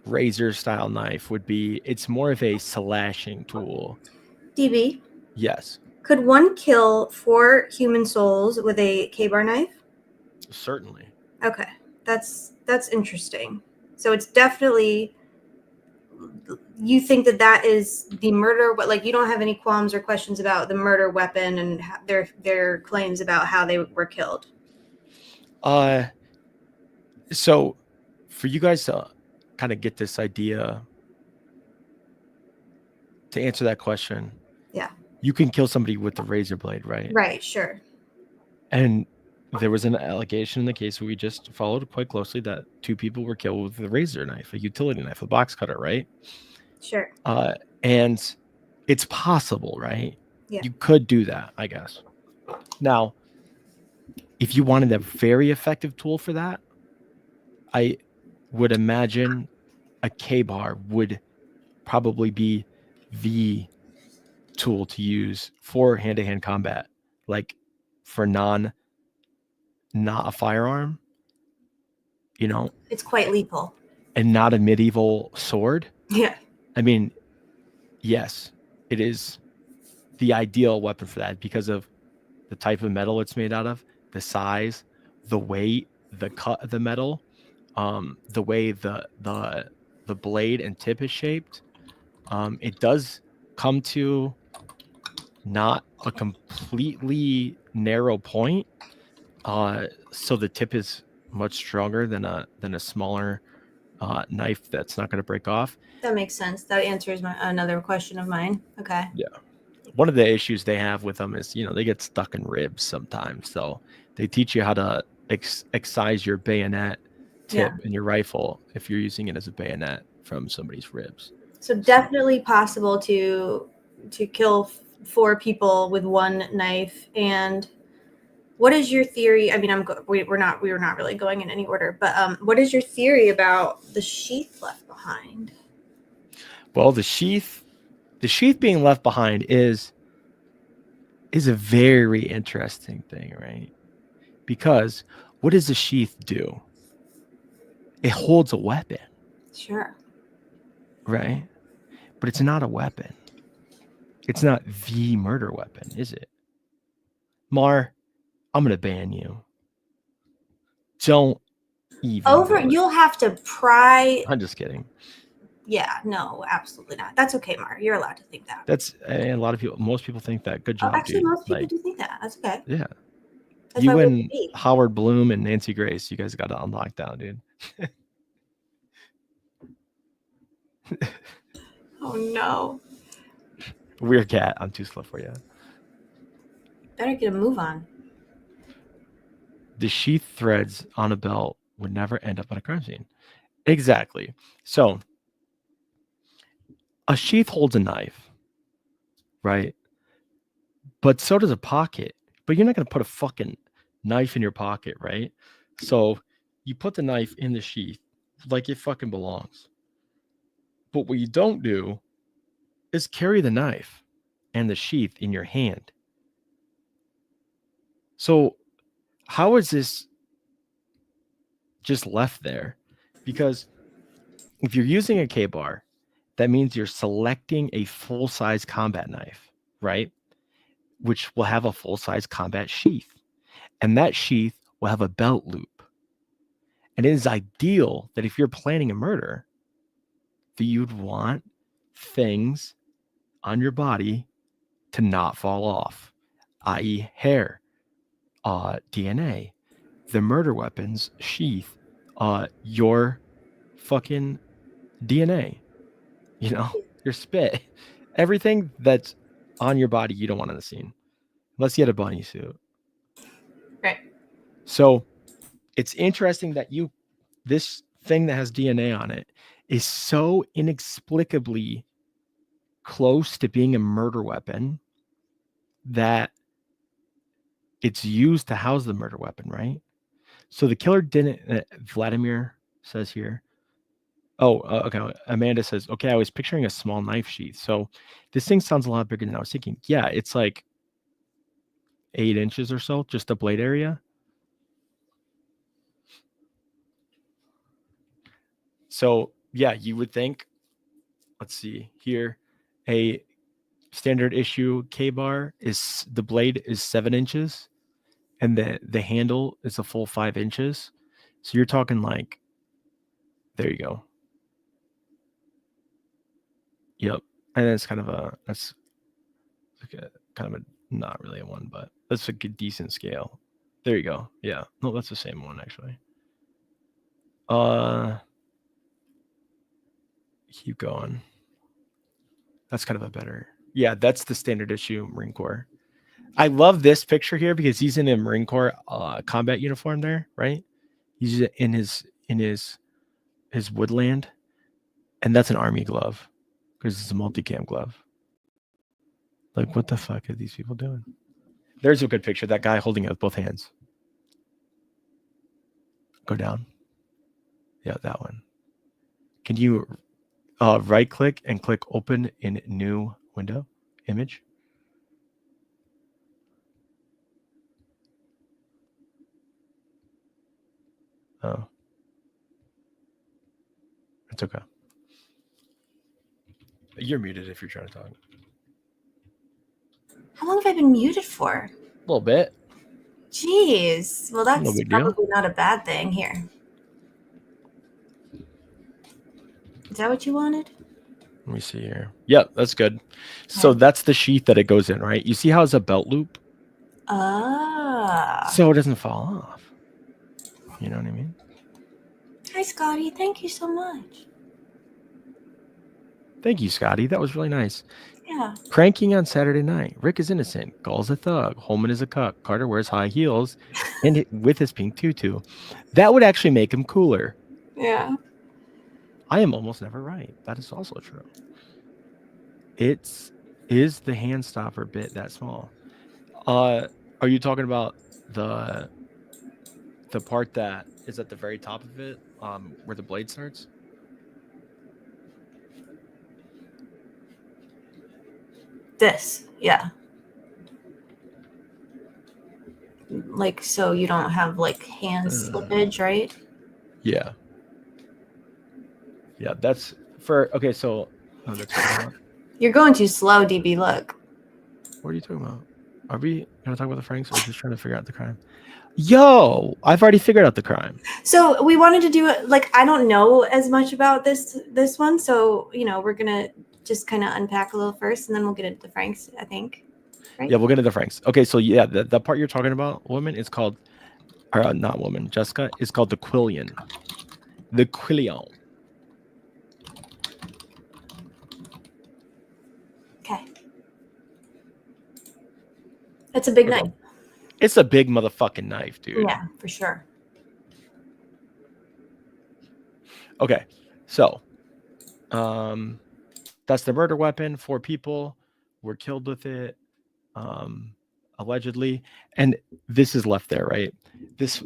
razor style knife would be, it's more of a slashing tool. DB, Yes, could one kill 4 human souls with a K-bar knife? certainly. Okay, that's interesting. So it's definitely, you think that is the murder, but like you don't have any qualms or questions about the murder weapon and their claims about how they were killed. So for you guys to kind of get this idea, to answer that question, Yeah. you can kill somebody with the razor blade, right? Right, sure. And there was an allegation in the case we just followed quite closely that 2 people were killed with a razor knife, a utility knife, a box cutter, right? Sure. And it's possible, right? Yeah. You could do that, I guess. Now, if you wanted a very effective tool for that, I would imagine a K-bar would probably be the tool to use for hand-to-hand combat, like for not a firearm, you know, It's quite lethal. and not a medieval sword. Yeah. I mean, yes, it is the ideal weapon for that because of the type of metal it's made out of, the size, the weight, the cut of the metal, the way the blade and tip is shaped. It does come to not a completely narrow point, so the tip is much stronger than a smaller knife that's not going to break off. That makes sense. That answers another question of mine. Okay. Yeah. One of the issues they have with them is, they get stuck in ribs sometimes. So they teach you how to excise your bayonet tip in your rifle if you're using it as a bayonet from somebody's ribs. So definitely possible to kill 4 people with one knife. And what is your theory? I mean, we were not really going in any order, but what is your theory about the sheath left behind? Well, the sheath being left behind is a very interesting thing, right? Because what does the sheath do? It holds a weapon. Sure. Right? But it's not a weapon. It's not the murder weapon, is it? Mar, I'm going to ban you. Don't even You'll have to pry. I'm just kidding. Yeah, no, absolutely not. That's okay, Mar. You're allowed to think that. That's a lot of people. Most people think that. Good job, actually, dude. most people do think that. That's okay. Yeah. That's You and Howard Bloom and Nancy Grace, you guys got it on lockdown, dude. Oh no. Weird cat. I'm too slow for you. Better get a move on. The sheath threads on a belt would never end up on a crime scene. Exactly. So a sheath holds a knife, right? But so does a pocket. But you're not going to put a fucking knife in your pocket, right? So you put the knife in the sheath like it fucking belongs. But what you don't do is carry the knife and the sheath in your hand. So how is this just left there? Because if you're using a K-bar, that means you're selecting a full-size combat knife, right? Which will have a full-size combat sheath. And that sheath will have a belt loop. And it is ideal that if you're planning a murder, that you'd want things on your body to not fall off, i.e. hair, DNA, the murder weapons sheath, your fucking DNA, your spit, everything that's on your body you don't want on the scene, unless you had a bunny suit. Right. So it's interesting that this thing that has DNA on it is so inexplicably close to being a murder weapon that it's used to house the murder weapon, right? So the killer didn't, Vladimir says here. Oh, okay. Amanda says, okay, I was picturing a small knife sheath. So this thing sounds a lot bigger than I was thinking. Yeah, it's like 8 inches or so, just the blade area. So yeah, you would think, let's see here, a standard issue K-bar is, the blade is 7 inches and the handle is a full 5 inches. So you're talking like, there you go. Yep. And it's kind of that's like a kind of a, not really a one, but that's a good, decent scale. There you go. Yeah. No, that's the same one actually. Keep going. That's kind of a better. Yeah, that's the standard issue Marine Corps. I love this picture here because he's in a Marine Corps combat uniform there, right? He's in his woodland, and that's an Army glove because it's a multicam glove. Like, what the fuck are these people doing? There's a good picture. That guy holding it with both hands. Go down. Yeah, that one. Can you right click and click open in new window image? Oh, it's okay. You're muted if you're trying to talk. How long have I been muted for? A little bit. Jeez. Well, that's No big deal. probably not a bad thing. Here. Is that what you wanted? Let me see here. Yep, that's good. So that's the sheath that it goes in, right? You see how it's a belt loop? Ah. So it doesn't fall off. You know what I mean? Hi, Scotty. Thank you so much. Thank you, Scotty. That was really nice. Yeah. Pranking on Saturday night. Rick is innocent. Gall's a thug. Holman is a cuck. Carter wears high heels and with his pink tutu. That would actually make him cooler. Yeah. I am almost never right. That is also true. Is the hand stopper bit that small? Are you talking about the part that is at the very top of it, where the blade starts? This, yeah. Like, so you don't have like hand slippage, right? Yeah. Yeah, that's for, okay, so that's You're going too slow, DB. Look. what are you talking about? Are we gonna talk about the Franks or just trying to figure out the crime? Yo, I've already figured out the crime. So we wanted to do it, like, I don't know as much about this one, so we're gonna just kind of unpack a little first, and then we'll get into the Franks, I think. Right? Yeah, we'll get into the Franks. Okay, so yeah, the part you're talking about, woman, is called, or not woman, Jessica, is called the quillion. The quillion. Okay. It's a big knife. It's a big motherfucking knife, dude. Yeah, for sure. Okay, so that's the murder weapon. 4 people were killed with it, allegedly, and this is left there, right? This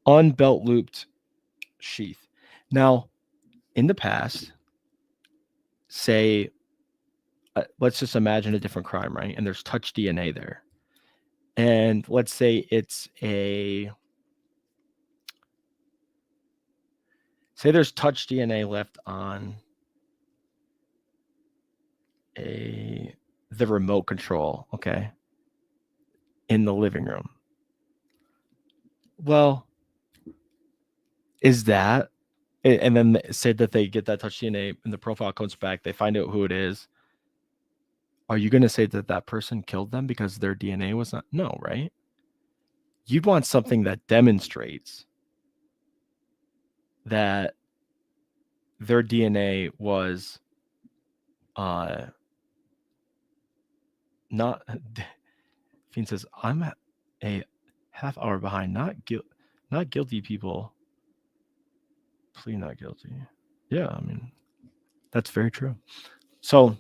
unbelt looped sheath. Now, in the past, say, let's just imagine a different crime, right? And there's touch DNA there, and let's say it's there's touch DNA left on the remote control, okay, in the living room. Well, is that, and then say that they get that touch DNA and the profile comes back, they find out who it is. Are you going to say that that person killed them because their DNA was not? No, right? You'd want something that demonstrates that their DNA was not. Fiend says, I'm a half hour behind. Not guilty people. Plea not guilty. Yeah, I mean, that's very true. So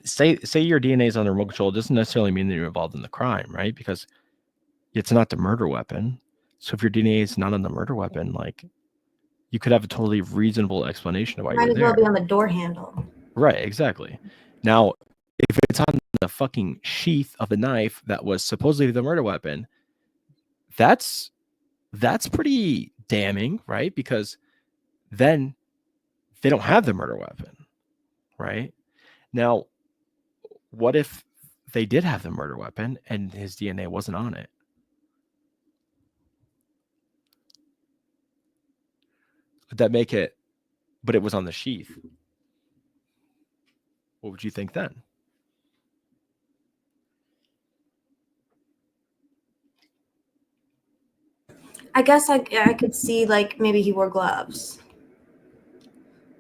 say your DNA is on the remote control, it doesn't necessarily mean that you're involved in the crime, right? Because it's not the murder weapon. So if your DNA is not on the murder weapon, like, you could have a totally reasonable explanation of why Might you're as well there. be on the door handle. Right, exactly. Now, if it's on the fucking sheath of the knife that was supposedly the murder weapon, that's pretty damning, right? Because then they don't have the murder weapon, right? Now, what if they did have the murder weapon and his DNA wasn't on it? Would that make it, but it was on the sheath? What would you think then? I guess I could see like maybe he wore gloves.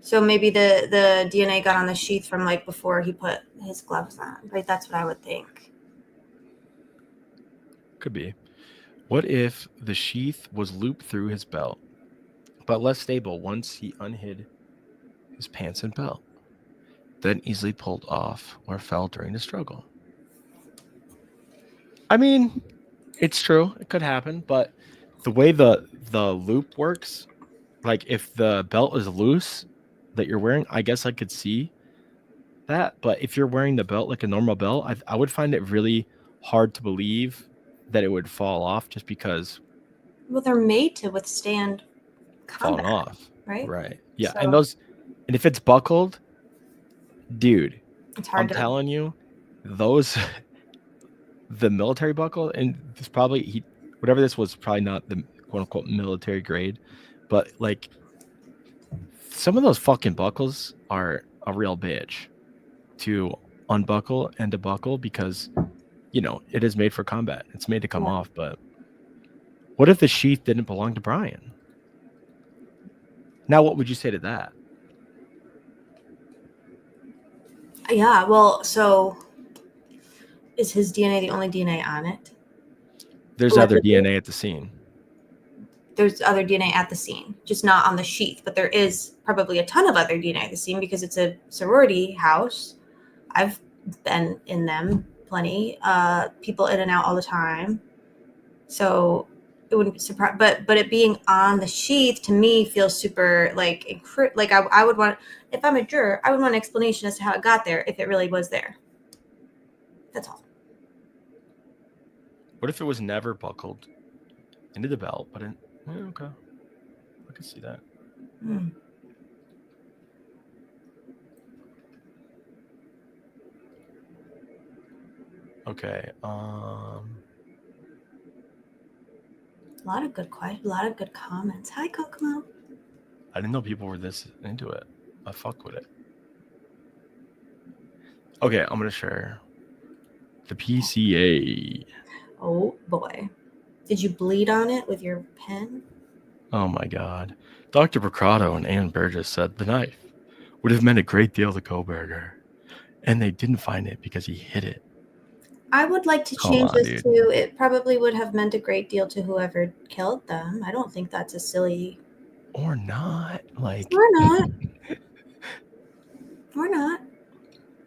So maybe the DNA got on the sheath from like before he put his gloves on, right? That's what I would think. Could be. What if the sheath was looped through his belt, but less stable once he unhid his pants and belt, then easily pulled off or fell during the struggle? I mean, it's true. It could happen, but the way the loop works, like if the belt is loose that you're wearing, I guess I could see that. But if you're wearing the belt like a normal belt, I would find it really hard to believe that it would fall off just because Well, they're made to withstand combat, falling off. right? Right. Yeah. So- And if it's buckled, dude, It's hard I'm to telling you, those the military buckle, and this probably whatever this was, probably not the quote unquote military grade, but like some of those fucking buckles are a real bitch to unbuckle and to buckle because it is made for combat. It's made to come off. But what if the sheath didn't belong to Bryan? Now, what would you say to that? Yeah, well, so is his DNA the only DNA on it? There's other DNA at the scene. There's other DNA at the scene, just not on the sheath, but there is probably a ton of other DNA at the scene because it's a sorority house. I've been in them plenty, people in and out all the time. So it wouldn't surprise, but it being on the sheath to me feels super like I would want, if I'm a juror, I would want an explanation as to how it got there if it really was there. That's all. What if it was never buckled into the belt, but okay, I can see that. Okay. A lot of good questions, a lot of good comments. Hi, Kokomo. I didn't know people were this into it. I fuck with it. Okay, I'm gonna share the PCA. Oh boy, did you bleed on it with your pen? Oh my God. Dr. Procrato and Ann Burgess said the knife would have meant a great deal to KOHBERGER, and they didn't find it because he hid it. I would like to change this to it probably would have meant a great deal to whoever killed them. I don't think that's a silly. Or not. Like. We're not. We're not.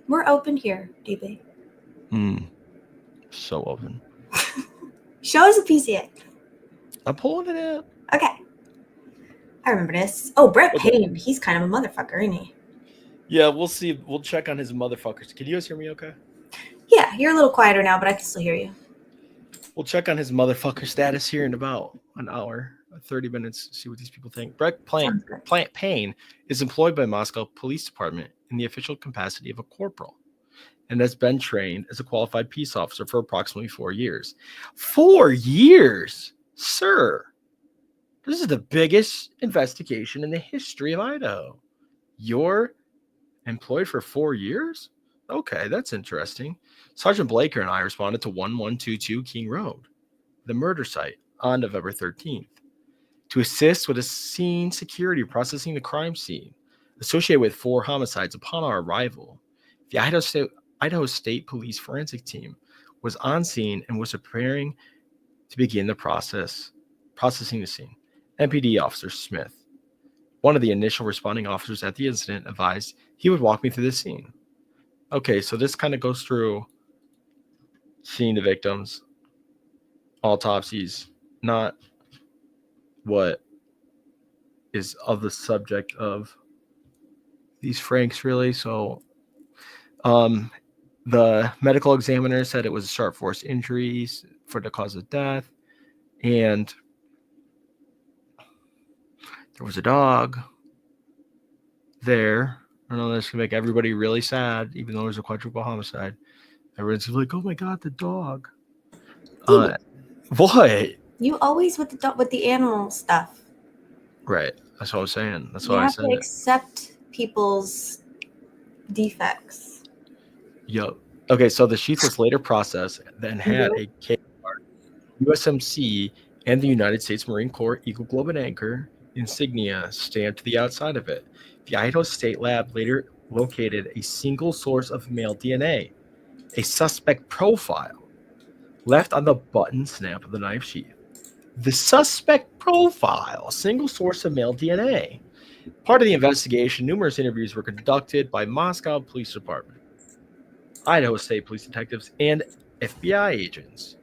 We're open here, DB. So open. Show us the PCA. I'm pulling it out. Okay. I remember this. Oh, Brett Payne. He's kind of a motherfucker, isn't he? Yeah, we'll see. We'll check on his motherfuckers. Can you guys hear me okay? Yeah, you're a little quieter now, but I can still hear you. We'll check on his motherfucker status here in about an hour, 30 minutes, see what these people think. Brett Payne is employed by Moscow Police Department in the official capacity of a corporal and has been trained as a qualified peace officer for approximately 4 years. 4 years, sir. This is the biggest investigation in the history of Idaho. You're employed for 4 years? Okay, that's interesting. Sergeant Blaker and I responded to 1122 King Road, the murder site, on November 13th, to assist with a scene security processing the crime scene associated with 4 homicides. Upon our arrival, the Idaho State Police forensic team was on scene and was preparing to begin the processing the scene. MPD Officer Smith, one of the initial responding officers at the incident, advised he would walk me through the scene. Okay, so this kind of goes through seeing the victims, autopsies, not what is of the subject of these Franks, really. So the medical examiner said it was a sharp force injuries for the cause of death, and there was a dog, there. I know this can make everybody really sad, even though there's a quadruple homicide. Everyone's like, "Oh my god, the dog." What? You always with the animal stuff. Right. That's what I was saying. That's You why I have said to it. accept people's defects. Yep. Okay, so the sheath was later processed, then had a KOHBERGER, USMC, and the United States Marine Corps Eagle Globe and Anchor insignia stamped to the outside of it. The Idaho State Lab later located a single source of male DNA, a suspect profile, left on the button snap of the knife sheath. The suspect profile, single source of male DNA. Part of the investigation, numerous interviews were conducted by Moscow Police Department, Idaho State Police detectives, and FBI agents.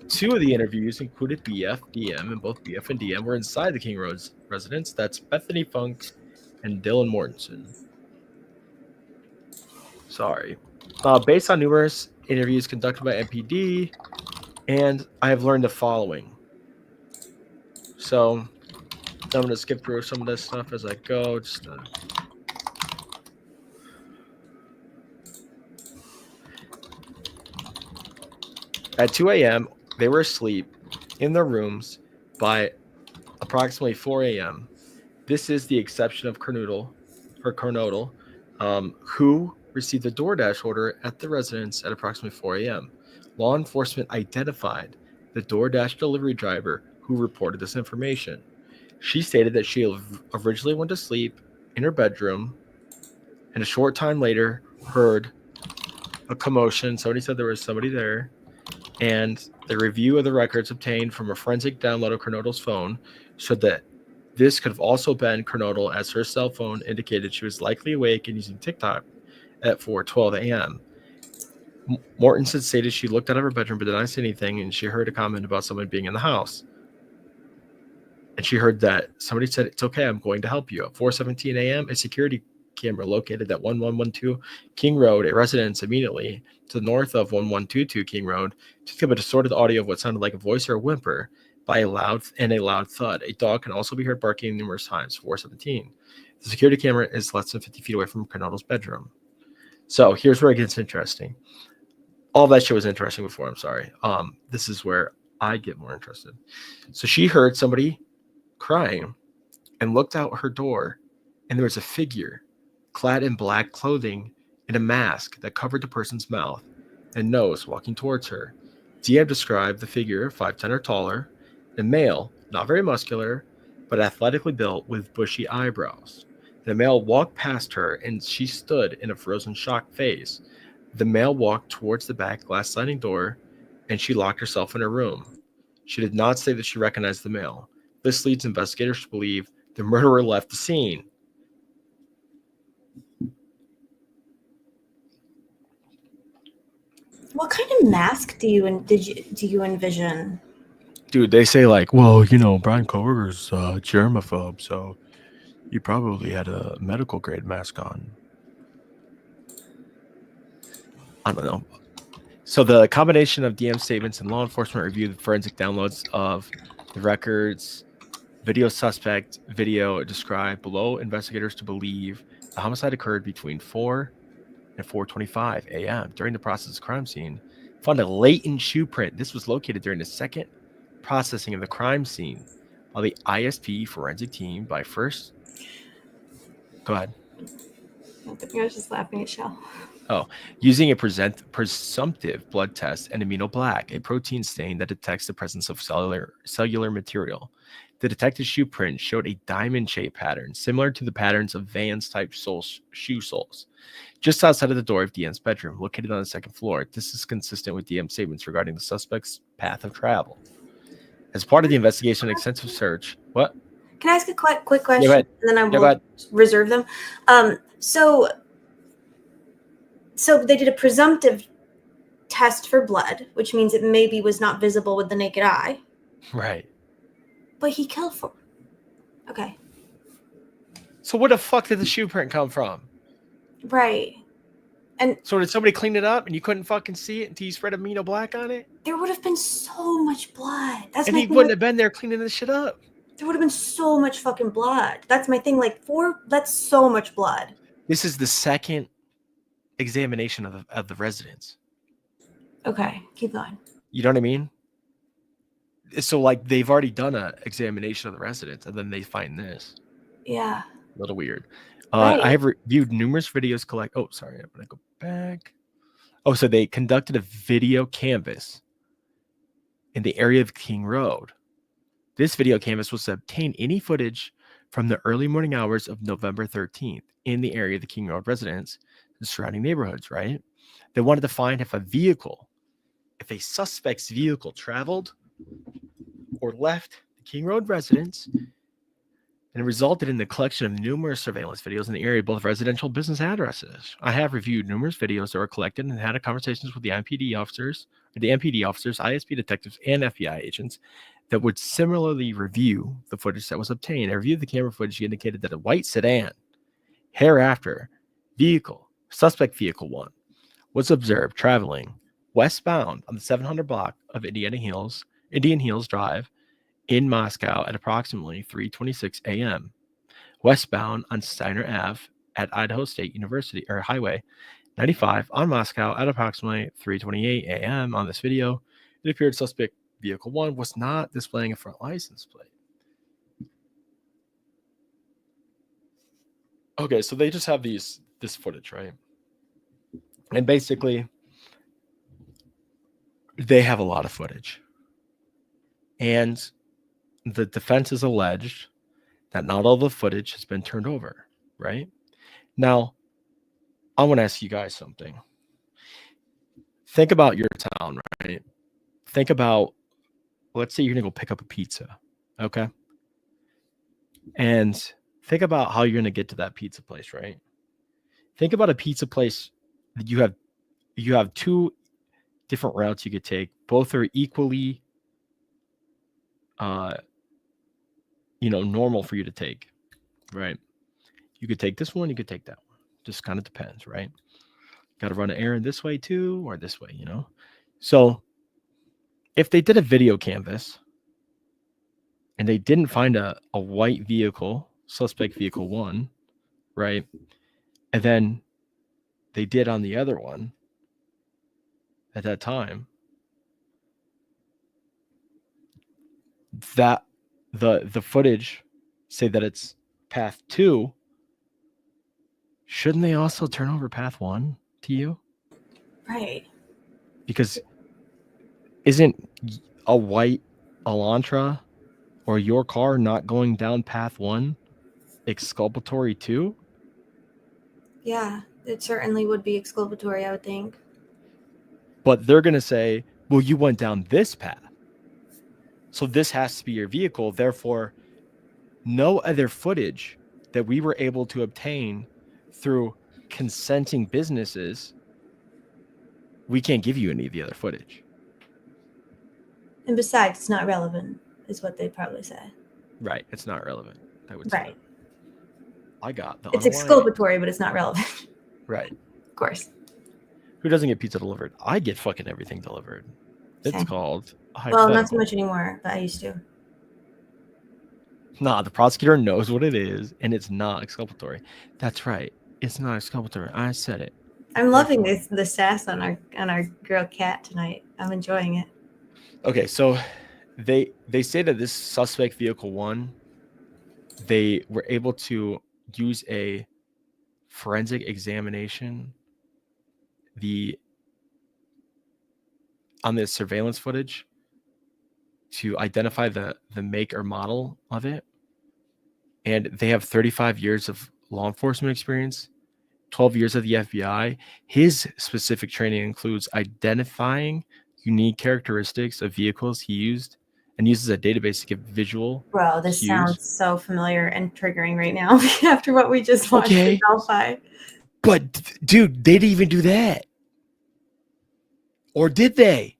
2 of the interviews included BF, DM, and both BF and DM were inside the King Road's residence. That's Bethany Funk and Dylan Mortensen. Sorry. Based on numerous interviews conducted by MPD, and I have learned the following. So I'm going to skip through some of this stuff as I go. Just at 2 a.m., they were asleep in their rooms by approximately 4 a.m. This is the exception of Kernodle, who received a DoorDash order at the residence at approximately 4 a.m. Law enforcement identified the DoorDash delivery driver who reported this information. She stated that she originally went to sleep in her bedroom and a short time later heard a commotion. Somebody said there was somebody there. And the review of the records obtained from a forensic download of Kernodle's phone showed that this could have also been Kernodle, as her cell phone indicated she was likely awake and using TikTok at 4:12 a.m. Mortensen stated she looked out of her bedroom but did not see anything, and she heard a comment about someone being in the house. And she heard that somebody said, "It's okay, I'm going to help you." At 4:17 a.m., a security camera located at 1112 King Road, a residence immediately to the north of 1122 King Road, took up a distorted audio of what sounded like a voice or a whimper by a loud thud. A dog can also be heard barking numerous times. 417. The security camera is less than 50 feet away from Kernodle's bedroom. So here's where it gets interesting. All that shit was interesting before. I'm sorry. This is where I get more interested. So she heard somebody crying and looked out her door, and there was a figure clad in black clothing and a mask that covered the person's mouth and nose walking towards her. DM described the figure 5'10" or taller, a male, not very muscular, but athletically built with bushy eyebrows. The male walked past her and she stood in a frozen shock phase. The male walked towards the back glass sliding door and she locked herself in her room. She did not say that she recognized the male. This leads investigators to believe the murderer left the scene. What kind of mask do you envision? Dude, they say like, well, Bryan Kohberger's germaphobe, so he probably had a medical grade mask on. I don't know. So the combination of DM statements and law enforcement review the forensic downloads of the records, video suspect video described below, investigators to believe the homicide occurred between 4 and 4:25 a.m. During the process of the crime scene, found a latent shoe print. This was located during the second processing of the crime scene while the ISP forensic team by first. Go ahead. I was just laughing at Shell. Using a presumptive blood test and aminoblack, a protein stain that detects the presence of cellular material. The detected shoe print showed a diamond-shaped pattern similar to the patterns of Vans-type shoe soles, just outside of the door of DM's bedroom, located on the second floor. This is consistent with DM's statements regarding the suspect's path of travel. As part of the investigation, extensive search. What? Can I ask a quick question? Yeah, and then I will reserve them. So they did a presumptive test for blood, which means it maybe was not visible with the naked eye. Right. But he killed for. Okay. So where the fuck did the shoe print come from? Right. And so did somebody clean it up and you couldn't fucking see it until you spread aminoblack on it? There would have been so much blood. And he wouldn't have been there cleaning this shit up. There would have been so much fucking blood. That's my thing. Like that's so much blood. This is the second examination of the residence. Okay, keep going. You know what I mean? So like they've already done an examination of the residence, and then they find this. Yeah. A little weird. Right. I have reviewed numerous videos. Oh, sorry. I'm gonna go back. Oh, so they conducted a video canvass in the area of King Road. This video canvass was to obtain any footage from the early morning hours of November 13th in the area of the King Road residence and surrounding neighborhoods, right? They wanted to find if a suspect's vehicle traveled or left the King Road residence, and it resulted in the collection of numerous surveillance videos in the area of both residential and business addresses. I have reviewed numerous videos that were collected and had conversations with the MPD officers, ISP detectives, and FBI agents that would similarly review the footage that was obtained. I reviewed the camera footage indicated that a white sedan, hereafter suspect vehicle 1, was observed traveling westbound on the 700 block of Indian Hills Drive in Moscow at approximately 3:26 a.m. westbound on Steiner Ave at Idaho State University or Highway 95 on Moscow at approximately 3:28 a.m. On this video, it appeared suspect vehicle 1 was not displaying a front license plate. Okay, so they just have this footage, right? And basically, they have a lot of footage. And the defense has alleged that not all the footage has been turned over, right? Now, I want to ask you guys something. Think about your town, right? Think about, let's say you're going to go pick up a pizza, okay? And think about how you're going to get to that pizza place, right? Think about a pizza place that you have two different routes you could take. Both are equally normal for you to take, right? You could take this one, you could take that one. Just kind of depends, right? Got to run an errand this way too, or this way, So if they did a video canvas and they didn't find a white vehicle, suspect vehicle 1, right? And then they did on the other one at that time, that the footage say that it's path 2, shouldn't they also turn over path 1 to you? Right. Because isn't a white Elantra or your car not going down path 1 exculpatory too? Yeah, it certainly would be exculpatory, I would think. But they're going to say, well, you went down this path, so this has to be your vehicle. Therefore, no other footage that we were able to obtain through consenting businesses, we can't give you any of the other footage. And besides, it's not relevant, is what they'd probably say. Right. It's not relevant. I would say. Right. I got the It's exculpatory, but it's not relevant. Right. Of course. Who doesn't get pizza delivered? I get fucking everything delivered. It's Same. called Well, not so much anymore, but I used to. Nah, the prosecutor knows what it is, and it's not exculpatory. That's right. It's not exculpatory. I said it. I'm loving the sass on our girl Cat tonight. I'm enjoying it. Okay, so they say that this suspect vehicle 1, they were able to use a forensic examination on the surveillance footage to identify the make or model of it. And they have 35 years of law enforcement experience, 12 years of the FBI. His specific training includes identifying unique characteristics of vehicles he used and uses a database to give visual Bro, this cues. sounds so familiar and triggering right now after what we just watched in Delphi. But, dude, they didn't even do that. Or did they?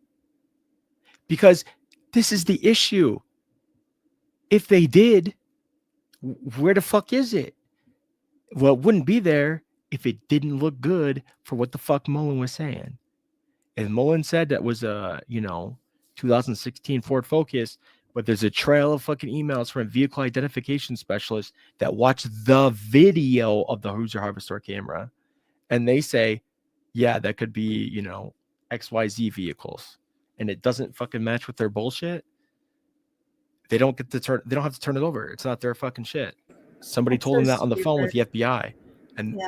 Because this is the issue. If they did, where the fuck is it? Well, it wouldn't be there if it didn't look good for what the fuck Mullen was saying. And Mullen said that was a, 2016 Ford Focus But there's a trail of fucking emails from a vehicle identification specialist that watched the video of the Hoosier Hardware Store camera. And they say, yeah, that could be, XYZ vehicles. And it doesn't fucking match with their bullshit. They don't have to turn it over. It's not their fucking shit. Somebody That's told so them that on the phone with the stupid. FBI. And,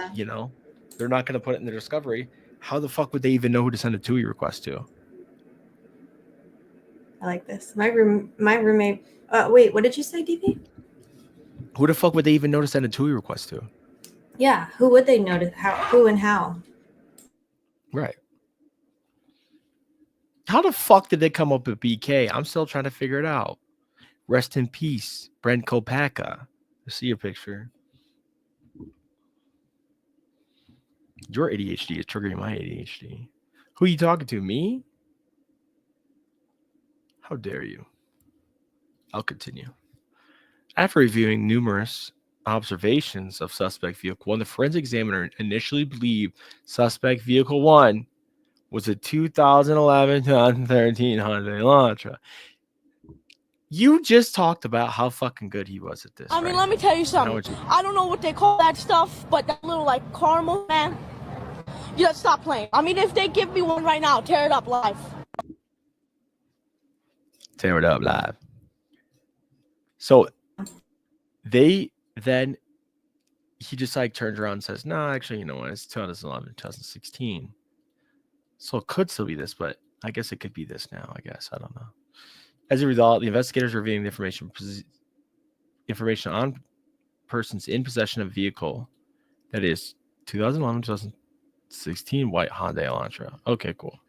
they're not going to put it in the discovery. How the fuck would they even know who to send a TUI request to? I like this. My roommate. Wait, what did you say, DP? Who the fuck would they even know to send a TUI request to? Yeah, who would they notice? Who and how? Right. How the fuck did they come up with BK? I'm still trying to figure it out. Rest in peace, Brent Kopaka. I see your picture. Your ADHD is triggering my ADHD. Who are you talking to? Me? How dare you? I'll continue. After reviewing numerous observations of suspect vehicle 1, the forensic examiner initially believed suspect vehicle 1 was a 2011-2013 Hyundai Elantra. You just talked about how fucking good he was at this. I mean, right? let me tell you something. I don't know what they call that stuff, but that little like caramel, man. You just stop playing. I mean, if they give me one right now, tear it up live. Tear it up live. So he just like turns around and says, no, actually, you know what? It's 2011, 2016. So it could still be this, but I guess it could be this now. I guess. I don't know. As a result, the investigators are reviewing the information on persons in possession of vehicle that is 2011, 2016 white Hyundai Elantra. Okay, cool.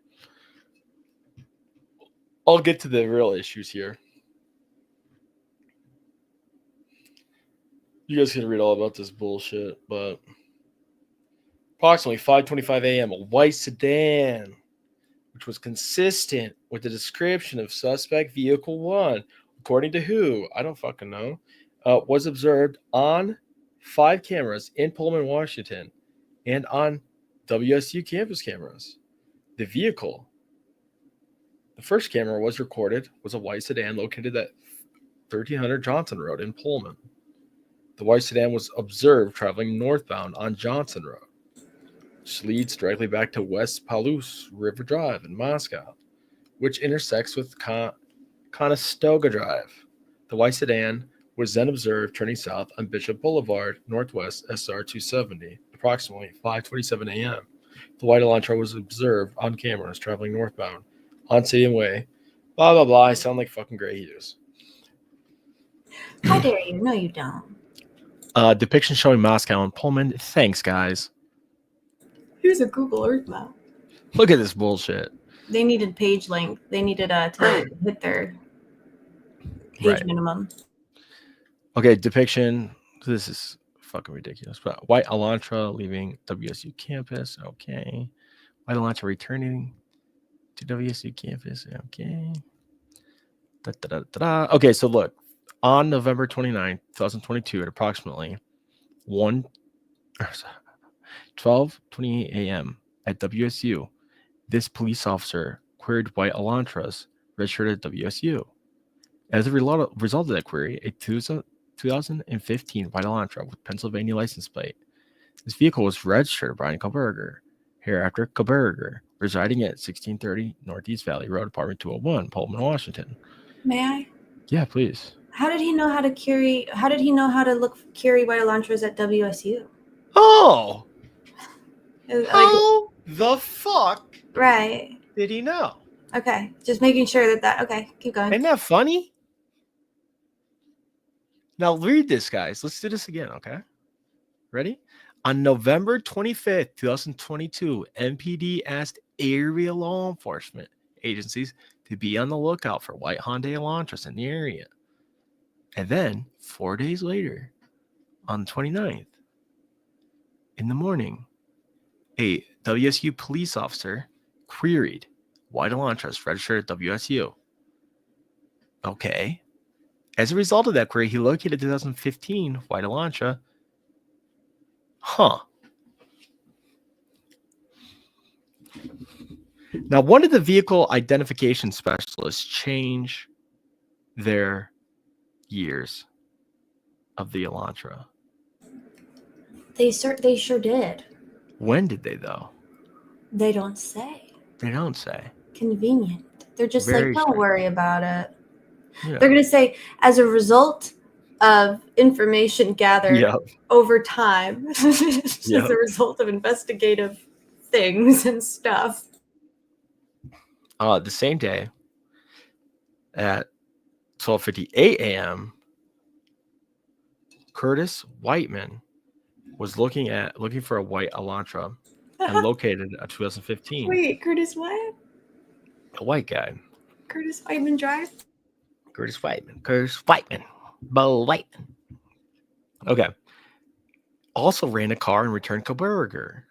I'll get to the real issues here. You guys can read all about this bullshit, but approximately 5:25 a.m., a white sedan, which was consistent with the description of suspect vehicle 1, according to who? I don't fucking know, was observed on 5 cameras in Pullman, Washington, and on WSU campus cameras. The vehicle, the first camera was recorded, was a white sedan located at 1300 Johnson Road in Pullman. The white sedan was observed traveling northbound on Johnson Road, which leads directly back to West Palouse River Drive in Moscow, which intersects with Conestoga Drive. The white sedan was then observed turning south on Bishop Boulevard, Northwest SR 270, approximately 5:27 a.m. The white Elantra was observed on cameras traveling northbound on Stadium Way. Blah, blah, blah. I sound like fucking Gray Hughes. How dare you? No, you don't. Depiction showing Moscow and Pullman. Thanks, guys. Here's a Google Earth map. Look at this bullshit. They needed page length. They needed to hit their page minimum. Okay, depiction. This is fucking ridiculous. But white Elantra leaving WSU campus. Okay. White Elantra returning to WSU campus. Okay. Okay, so look. On November 29, 2022, at approximately 12:28 a.m. at WSU, this police officer queried white Elantras registered at WSU. As a result of that query, a 2015 white Elantra with Pennsylvania license plate. This vehicle was registered to Bryan KOHBERGER, hereafter KOHBERGER, residing at 1630 Northeast Valley Road, Apartment 201, Pullman, Washington. May I? Yeah, please. How did he know how to carry? How did he know how to carry white Elantras at WSU? Oh, how the fuck? Right. Did he know? Okay, just making sure that. Okay, keep going. Isn't that funny? Now read this, guys. Let's do this again, okay? Ready? On November 25th, 2022, MPD asked area law enforcement agencies to be on the lookout for white Hyundai Elantras in the area. And then 4 days later, on the 29th, in the morning, a WSU police officer queried white Elantras registered at WSU. Okay. As a result of that query, he located 2015 white Elantra. Huh. Now, one of the vehicle identification specialists change their years of the Elantra? They sure did. When did they, though? They don't say. They don't say. Convenient. They're just Very like, don't strange. worry about it. Yeah. They're going to say, as a result of information gathered Yep. over time, as Yep. a result of investigative things and stuff. The same day at 12:58 a.m., Curtis Whiteman was looking for a white Elantra and located a 2015. Wait, Curtis what? A white guy. Curtis Whiteman Drive? Curtis Whiteman. Bo Whiteman. Okay. Also ran a car and returned KOHBERGER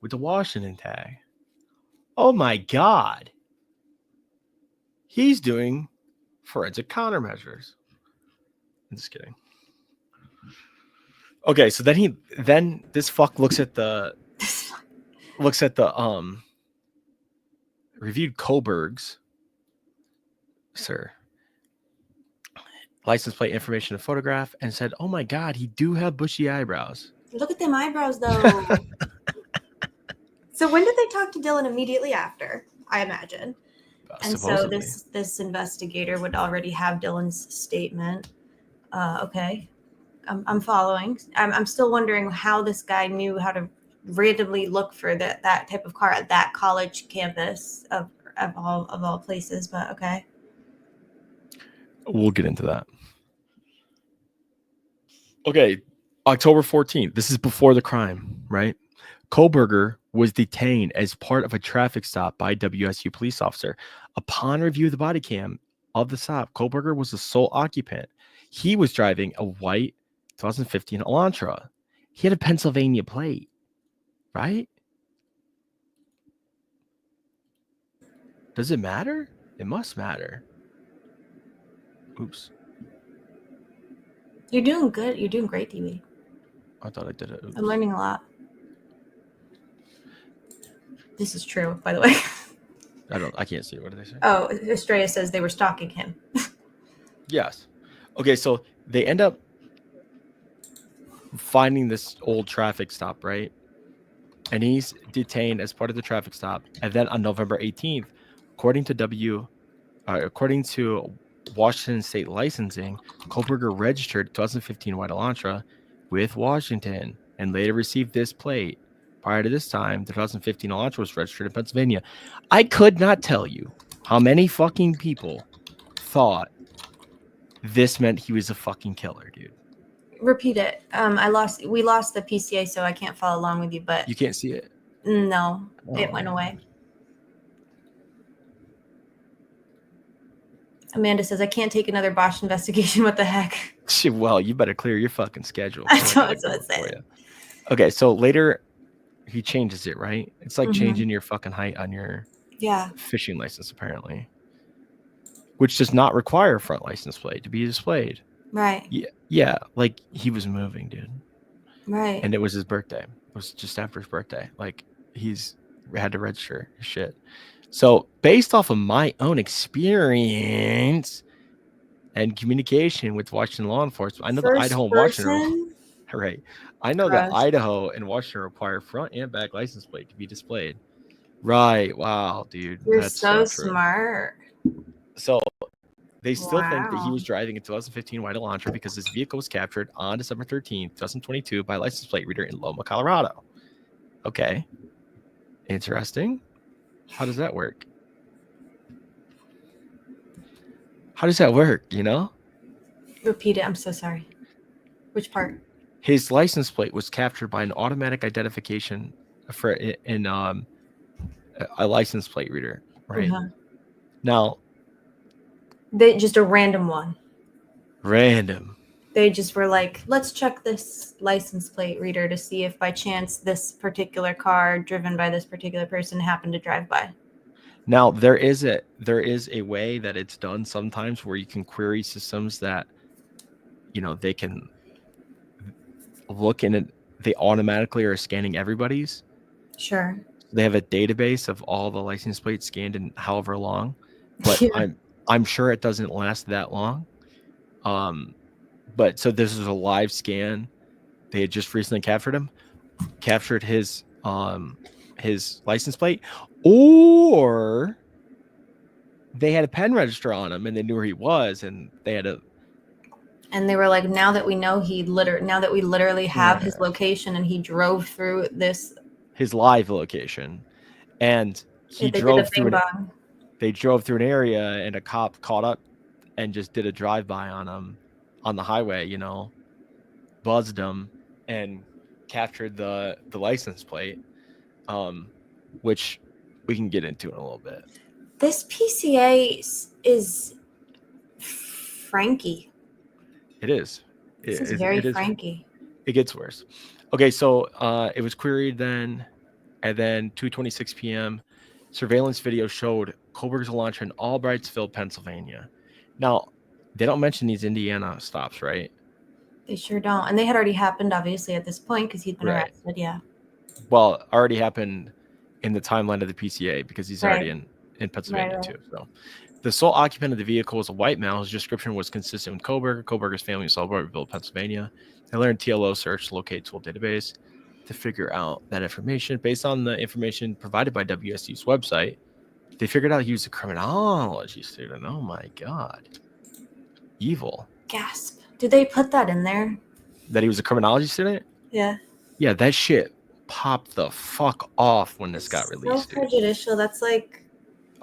with the Washington tag. Oh my God. He's doing forensic countermeasures. I'm just kidding. Okay, so then this fuck looks at the reviewed Kohlberg's, sir, license plate information and photograph, and said, "Oh my God, he do have bushy eyebrows." Look at them eyebrows, though. So when did they talk to Dylan? Immediately after, I imagine. And Supposedly. so this investigator would already have Dylan's statement. Okay, I'm following. I'm still wondering how this guy knew how to randomly look for that type of car at that college campus of all places. But okay. We'll get into that. Okay, October 14th. This is before the crime, right? KOHBERGER was detained as part of a traffic stop by a WSU police officer. Upon review of the body cam of the stop, KOHBERGER was the sole occupant. He was driving a white 2015 Elantra. He had a Pennsylvania plate, right? Does it matter? It must matter. Oops. You're doing good. You're doing great, DB. I thought I did it. Oops. I'm learning a lot. This is true, by the way. I can't see it. What did they say? Oh, Estrella says they were stalking him. Yes. Okay, so they end up finding this old traffic stop, right? And he's detained as part of the traffic stop. And then on November 18th, according to Washington State Licensing, KOHBERGER registered 2015 white Elantra with Washington and later received this plate. Prior to this time, the 2015 Elantra was registered in Pennsylvania. I could not tell you how many fucking people thought this meant he was a fucking killer, dude. Repeat it. We lost the PCA, so I can't follow along with you, but You can't see it? no, it Oh. went away. Amanda says, I can't take another Bosch investigation. What the heck? Well, you better clear your fucking schedule. That's what it said. Okay, so later he changes it, right? It's like Mhm. changing your fucking height on your Yeah. fishing license, apparently, which does not require a front license plate to be displayed. Right. Yeah, like he was moving, dude. Right. And it was his birthday. It was just after his birthday. Like he's had to register his shit. So based off of my own experience and communication with Washington law enforcement, I know that Idaho and Washington, right? I know that Idaho and Washington require front and back license plate to be displayed. Right? Wow, dude, You're that's so true. smart. So they still think that he Wow. was driving a 2015 white Elantra because his vehicle was captured on December 13th, 2022 by a license plate reader in Loma, Colorado. Okay. Interesting. How does that work? How does that work, you know? Repeat it. I'm so sorry. Which part? His license plate was captured by an automatic identification for in a license plate reader, right? Uh-huh. Now, Just a random one. random. They just were like, let's check this license plate reader to see if by chance this particular car driven by this particular person happened to drive by. Now, there is a way that it's done sometimes where you can query systems that, you know, they can look in it. They automatically are scanning everybody's. Sure. They have a database of all the license plates scanned in however long, but Yeah. I'm sure it doesn't last that long. But so this is a live scan. They had just recently captured his license plate, or they had a pen register on him and they knew where he was, and they had a. And they were like, now that we know now that we literally have his location, and he drove through his live location, and they drove through an area, and a cop caught up and just did a drive-by on him on the highway, you know, buzzed him and captured the license plate, which we can get into in a little bit. This PCA is Frankie. It is. This is very Frankie. It gets worse. Okay, so it was queried then, and then 2:26 p.m. surveillance video showed Kohberger's launch in Albrightsville, Pennsylvania. Now, they don't mention these Indiana stops, right? They sure don't. And they had already happened, obviously, at this point, because he'd been arrested, yeah. Well, already happened in the timeline of the PCA, because he's already in Pennsylvania, too. So, the sole occupant of the vehicle was a white male whose description was consistent with Kohberger. Kohberger's family was Albrightsville, Pennsylvania. They learned TLO search to locate tool database to figure out that information. Based on the information provided by WSU's website, they figured out he was a criminology student. Oh, my God. Evil. Gasp. Did they put that in there? That he was a criminology student? Yeah. Yeah, that shit popped the fuck off when this got released. So prejudicial. That's like...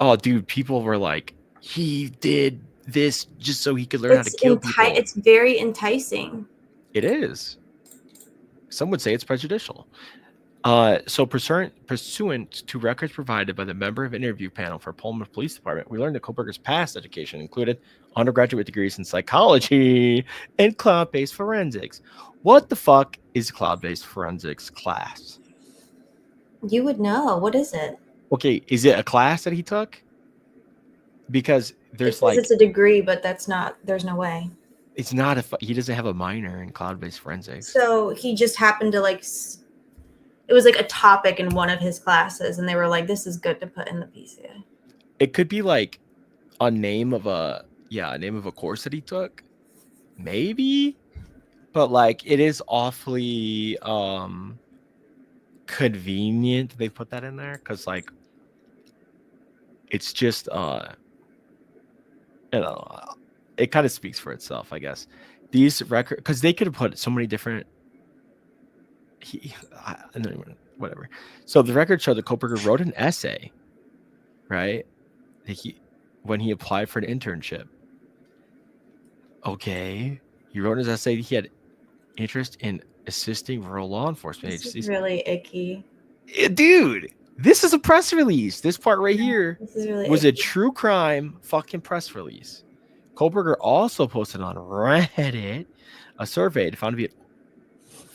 Oh, dude, people were like, he did this just so he could learn how to kill people. It's very enticing. It is. Some would say it's prejudicial. So pursuant to records provided by the member of interview panel for Pullman Police Department, we learned that Kohberger's past education included undergraduate degrees in psychology and cloud-based forensics. What the fuck is cloud-based forensics class? You would know. What is it? Okay, is it a class that he took? Because there's it's a degree, but there's no way. It's not he doesn't have a minor in cloud-based forensics. So he just happened to it was like a topic in one of his classes, and they were like, this is good to put in the PCA. It could be like a name of a course that he took. Maybe. But like it is awfully convenient they put that in there, because like it's just it kind of speaks for itself, I guess. These records, because they could have put so many different whatever. So the record showed that Kohberger wrote an essay, right? When he applied for an internship. Okay. He wrote his essay. He had interest in assisting rural law enforcement agencies. This is really icky. Dude, this is a press release. This part right here was icky. A true crime fucking press release. Kohberger also posted on Reddit a survey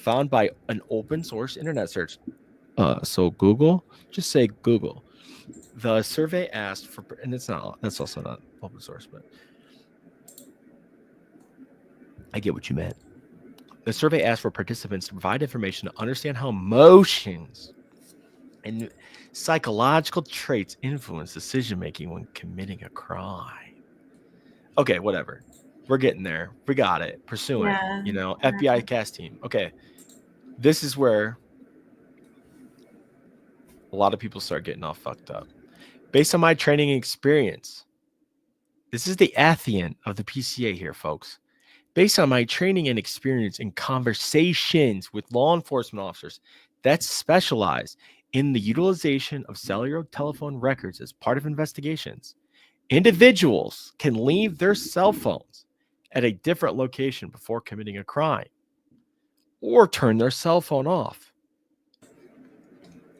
found by an open source internet search. So Google, just say Google. The survey asked for, and that's also not open source, but I get what you meant. The survey asked for participants to provide information to understand how emotions and psychological traits influence decision making when committing a crime. Okay, whatever. We're getting there. We got it. Pursuant, FBI cast team. Okay. This is where a lot of people start getting all fucked up. Based on my training and experience, this is the Athian of the PCA here, folks. Based on my training and experience in conversations with law enforcement officers that specialize in the utilization of cellular telephone records as part of investigations, individuals can leave their cell phones at a different location before committing a crime or turn their cell phone off.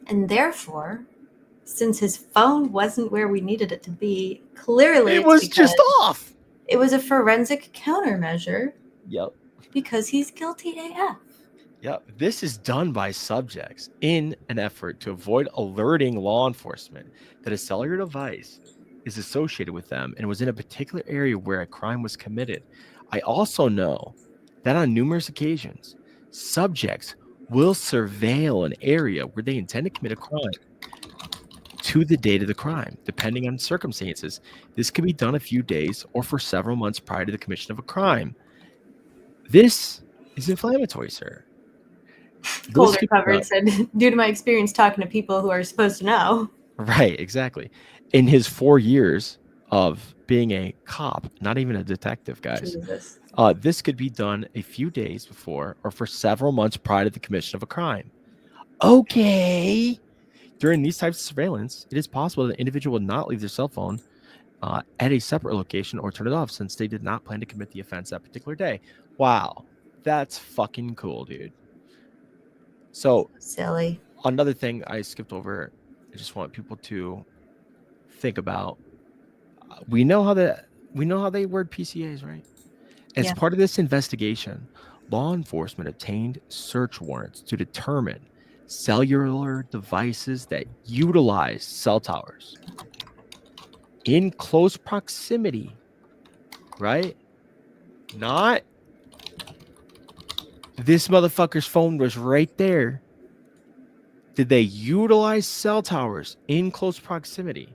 And therefore, since his phone wasn't where we needed it to be, clearly it was just off. It was a forensic countermeasure. Yep. Because he's guilty AF. Yep. This is done by subjects in an effort to avoid alerting law enforcement that a cellular device is associated with them and was in a particular area where a crime was committed. I also know that on numerous occasions, subjects will surveil an area where they intend to commit a crime to the date of the crime. Depending on circumstances, this could be done a few days or for several months prior to the commission of a crime. This is inflammatory, sir. This Colder could be covered done- said, due to my experience talking to people who are supposed to know. Right, exactly. In his 4 years of being a cop, not even a detective, guys, Jesus. this could be done a few days before or for several months prior to the commission of a crime. Okay. During these types of surveillance, it is possible that an individual will not leave their cell phone at a separate location or turn it off since they did not plan to commit the offense that particular day. Wow. That's fucking cool, dude. So Silly. another thing I skipped over, I just want people to think about. We know how they word PCAs, right? As Yeah. part of this investigation, law enforcement obtained search warrants to determine cellular devices that utilize cell towers in close proximity, right? Not this motherfucker's phone was right there. Did they utilize cell towers in close proximity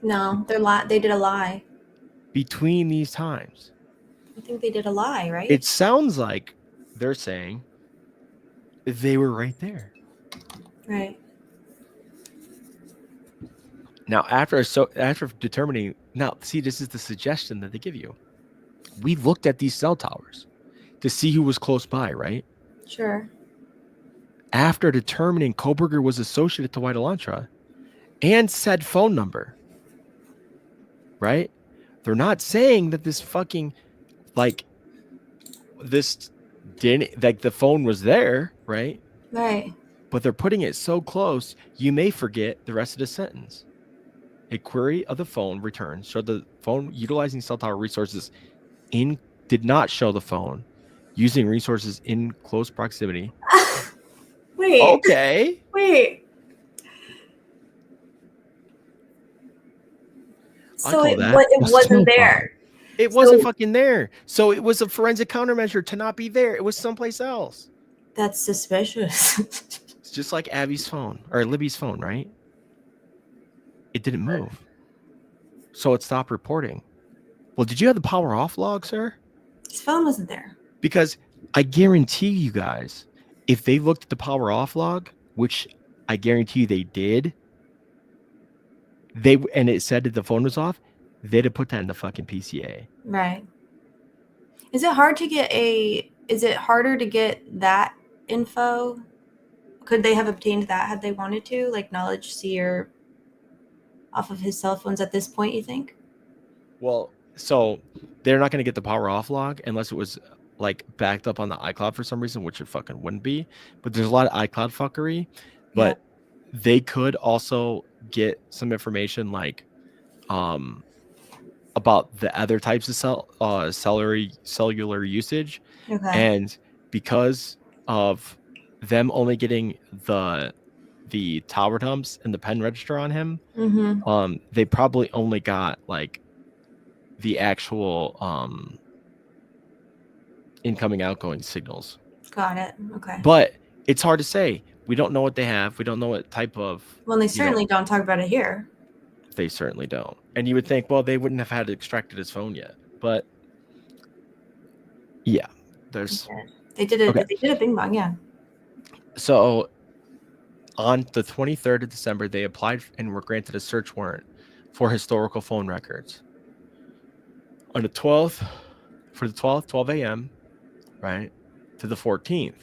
No, they did a lie. between these times? I think they did a lie, right? It sounds like they're saying they were right there. right. Now, after determining, now see, this is the suggestion that they give you. We looked at these cell towers to see who was close by, right? Sure. After determining Kohberger was associated to White Elantra and said phone number, right? They're not saying that this fucking, like, this didn't, like, the phone was there, right? Right. But they're putting it so close, you may forget the rest of the sentence. A query of the phone returns showed the phone utilizing cell tower resources did not show the phone using resources in close proximity. Wait. Okay. Wait. I So call it that a wasn't snowball. there. It wasn't So- fucking there. So it was a forensic countermeasure to not be there. It was someplace else. That's suspicious. It's just like Abby's phone or Libby's phone, right? It didn't move. So it stopped reporting. Well, did you have the power off log, sir? His phone wasn't there. Because I guarantee you guys, if they looked at the power off log, which I guarantee you they did, and it said that the phone was off, they'd have put that in the fucking PCA. Right. Is it harder to get that info? Could they have obtained that had they wanted to? Like knowledge seer off of his cell phones at this point, you think? Well, so they're not going to get the power off log unless it was like backed up on the iCloud for some reason, which it fucking wouldn't be. But there's a lot of iCloud fuckery. But they could also get some information like about the other types of cellular usage. Okay. And because of them only getting the tower dumps and the pen register on him, Mm-hmm. they probably only got like the actual incoming outgoing signals. Got it. Okay. But it's hard to say. We don't know what they have. We don't know what type of. Well, they certainly don't talk about it here. They certainly don't. And you would think, well, they wouldn't have had extracted his phone yet. But yeah, there's. Okay. They did it. Okay. They did a bing bong. Yeah. So on the 23rd of December, they applied and were granted a search warrant for historical phone records. On the 12th, 12 a.m., right, to the 14th.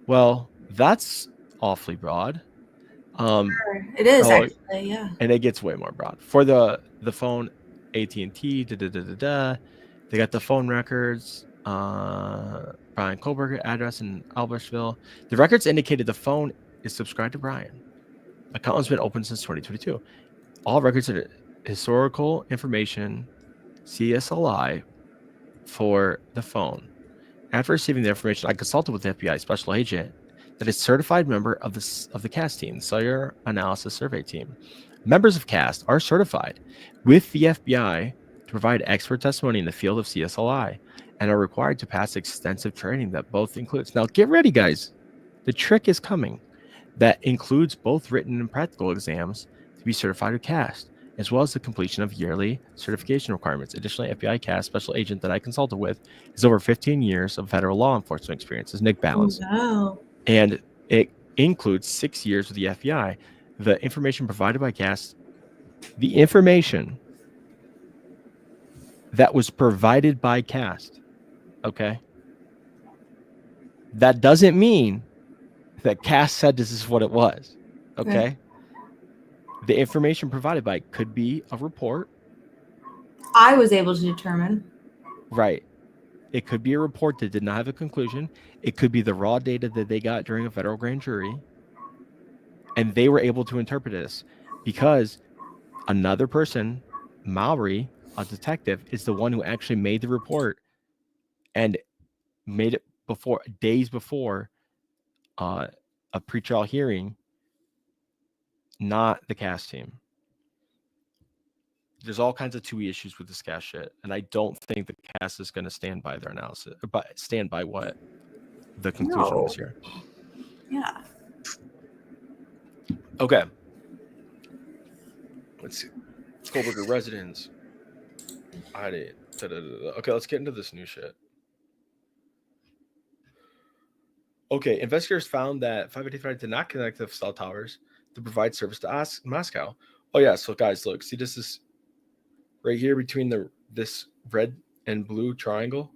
Well, that's awfully broad. Sure. It is Oh, actually. Yeah. and it gets way more broad. For the phone, AT&T, they got the phone records, Bryan KOHBERGER address in Albersville. The records indicated the phone is subscribed to Bryan. Account has been open since 2022. All records are historical information, CSLI, for the phone. After receiving the information, I consulted with the FBI special agent that is certified member of the CAST team, Cellular Analysis Survey Team. Members of CAST are certified with the FBI to provide expert testimony in the field of CSLI and are required to pass extensive training that both includes. Now, get ready, guys. The trick is coming. that includes both written and practical exams to be certified or CAST, as well as the completion of yearly certification requirements. Additionally, FBI CAST special agent that I consulted with has over 15 years of federal law enforcement experience, as Nick Balance. No. And it includes 6 years with the FBI. The information provided by CAST, the information that was provided by CAST, okay? That doesn't mean that CAST said this is what it was, okay? Right. The information provided by it could be a report. I was able to determine. Right. It could be a report that did not have a conclusion. It could be the raw data that they got during a federal grand jury. And they were able to interpret this because another person, Mowry, a detective, is the one who actually made the report and made it days before a pretrial hearing, not the CAST team. There's all kinds of TUI issues with this CAST shit, and I don't think the CAST is going to stand by their analysis, but stand by what the conclusion was here. Yeah. Okay. Let's see. Kohlberger residence. I did. Okay, let's get into this new shit. Okay, investigators found that 585 did not connect the cell towers to provide service to Moscow. Oh yeah, so guys, look, see this is right here between this red and blue triangle.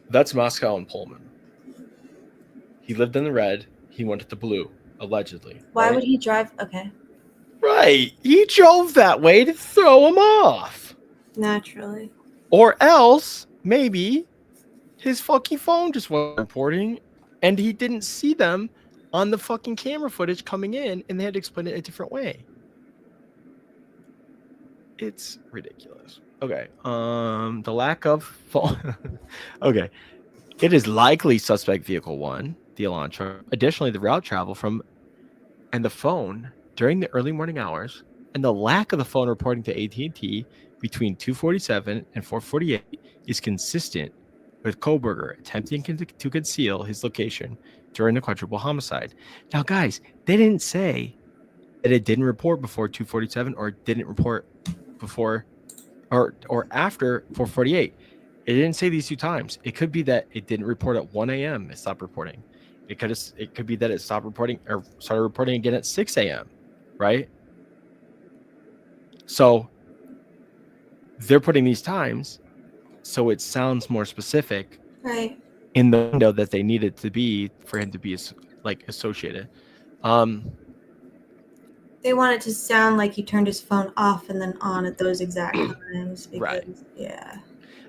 That's Moscow and Pullman. He lived in the red. He went to the blue, allegedly. Why right? would he drive? Okay. Right. He drove that way to throw him off. Naturally. Or else, maybe, his fucking phone just wasn't reporting and he didn't see them on the fucking camera footage coming in and they had to explain it a different way. It's ridiculous. Okay. The lack of phone. Okay. It is likely suspect vehicle 1, the Elantra. Additionally, the route travel from and the phone during the early morning hours and the lack of the phone reporting to AT&T between 2:47 and 4:48 is consistent with Kohlberger attempting to conceal his location during the quadruple homicide. Now, guys, they didn't say that it didn't report before 2:47 or didn't report before or after 4:48. It didn't say these two times. It could be that it didn't report at 1 a.m. It stopped reporting. It could be that it stopped reporting or started reporting again at 6 a.m. Right? So they're putting these times so it sounds more specific, right, in the window that they needed to be for him to be like associated. They want it to sound like he turned his phone off and then on at those exact times. Because, Right. Yeah.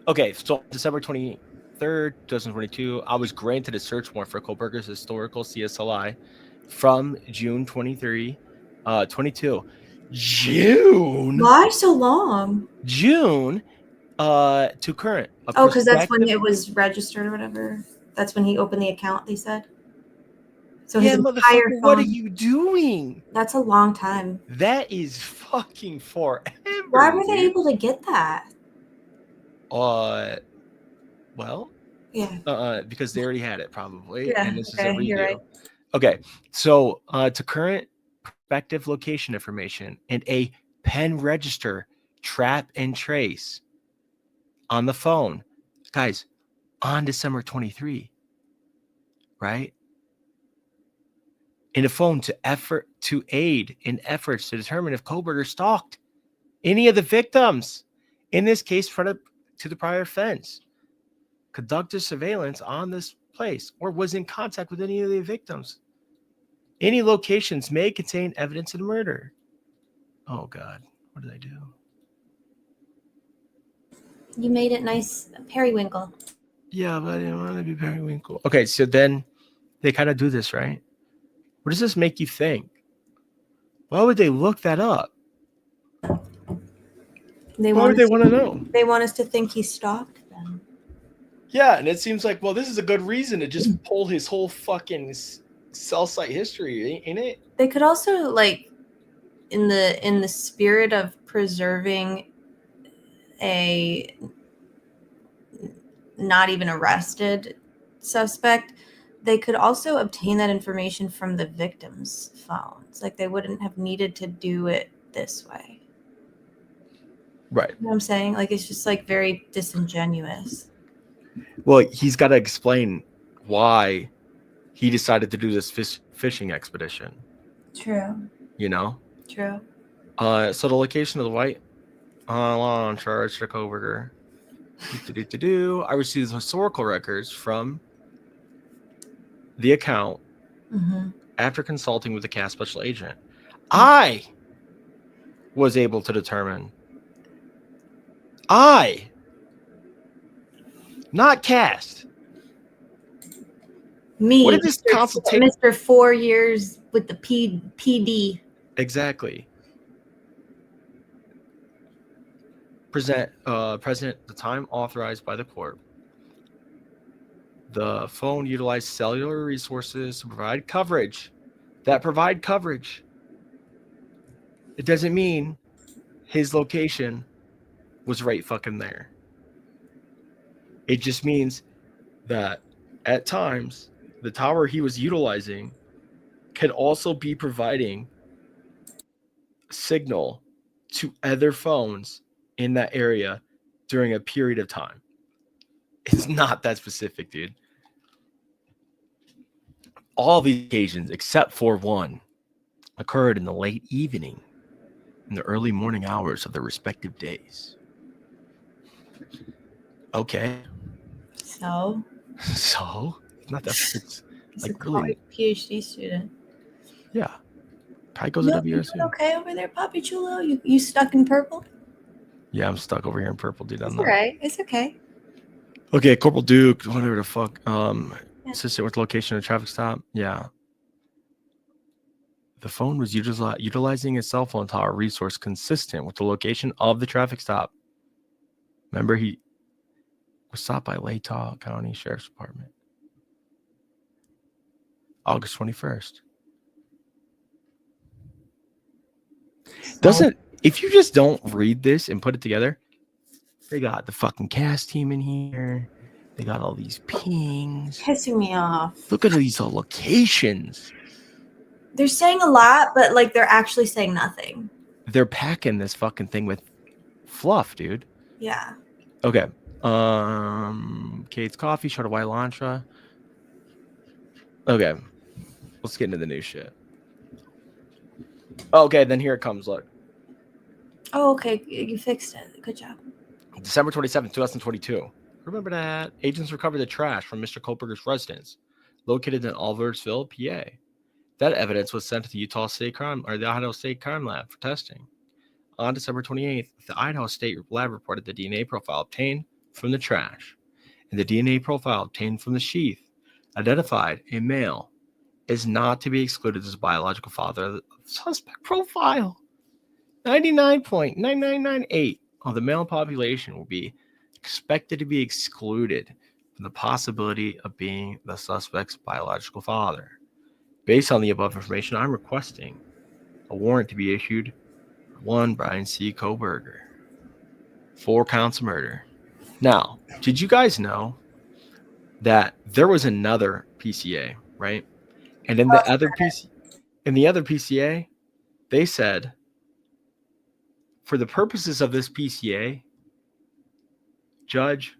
Okay, so December 23rd, 2022, I was granted a search warrant for Kohlberger's historical CSLI from June 22. June Why so long? to current. Oh, because that's when it was registered or whatever. That's when he opened the account, they said. So yeah, his entire motherfucker, phone. what are you doing? That's a long time. That is fucking forever. Why were they dude. able to get that? Well, Yeah. because they already had it probably, Yeah, and this is okay, a redo. you're right. Okay, so to current prospective location information and a pen register trap and trace on the phone, guys, on December 23, right? In a phone to aid in efforts to determine if Kohlberger stalked any of the victims, in this case, to the prior offense, conducted surveillance on this place, or was in contact with any of the victims. Any locations may contain evidence of murder. Oh, God. What did I do? You made it nice, periwinkle. Yeah, but I didn't want to be periwinkle. Okay, so then they kind of do this, right? What does this make you think? Why would they look that up? Why would they want to know? They want us to think he stalked them. Yeah, and it seems like, well, this is a good reason to just pull his whole fucking cell site history, ain't it? They could also, like, in the spirit of preserving a not even arrested suspect, they could also obtain that information from the victim's phones. Like they wouldn't have needed to do it this way. Right. You know what I'm saying? Like it's just like very disingenuous. Well, he's got to explain why he decided to do this fishing expedition. True. You know? True. So the location of the white on charge to KOHBERGER. I received historical records from the account after consulting with the CAS special agent. I was able to determine. Not CAS. Me, What did this consultation? Mr. 4 years with the PD. Exactly. Present the time authorized by the court. The phone utilized cellular resources to provide coverage. It doesn't mean his location was right fucking there. It just means that at times the tower he was utilizing could also be providing signal to other phones in that area during a period of time. It's not that specific, dude. All these occasions, except for one, occurred in the late evening and the early morning hours of their respective days. Okay. So? Not that it's like a really PhD student. Yeah. Probably goes to You WSU. doing okay over there, Poppy Chulo? You stuck in purple? Yeah, I'm stuck over here in purple, dude. It's all right. It's okay. Okay, Corporal Duke, whatever the fuck. Assistant with location of traffic stop. Yeah. The phone was utilizing a cell phone tower resource consistent with the location of the traffic stop. Remember, he was stopped by Latah County Sheriff's Department. August 21st. If you just don't read this and put it together, they got the fucking cast team in here. They got all these pings. Pissing me off. Look at these locations. They're saying a lot, but like they're actually saying nothing. They're packing this fucking thing with fluff, dude. Yeah. Okay. Kate's Coffee, Shot of White Lantra. Okay. Let's get into the new shit. Okay, then here it comes. Look. Oh, okay. You fixed it. Good job. December 27th, 2022. Remember that? Agents recovered the trash from Mr. KOHBERGER's residence, located in Alvarezville, PA. That evidence was sent to the Idaho State Crime Lab for testing. On December 28th, the Idaho State Lab reported the DNA profile obtained from the trash, and the DNA profile obtained from the sheath identified a male is not to be excluded as a biological father of the suspect profile. 99.9998 of the male population will be expected to be excluded from the possibility of being the suspect's biological father. Based on the above information, I'm requesting a warrant to be issued for one Bryan C. KOHBERGER. 4 counts of murder. Now, did you guys know that there was another PCA, right? And in the other PCA, they said, for the purposes of this PCA, Judge,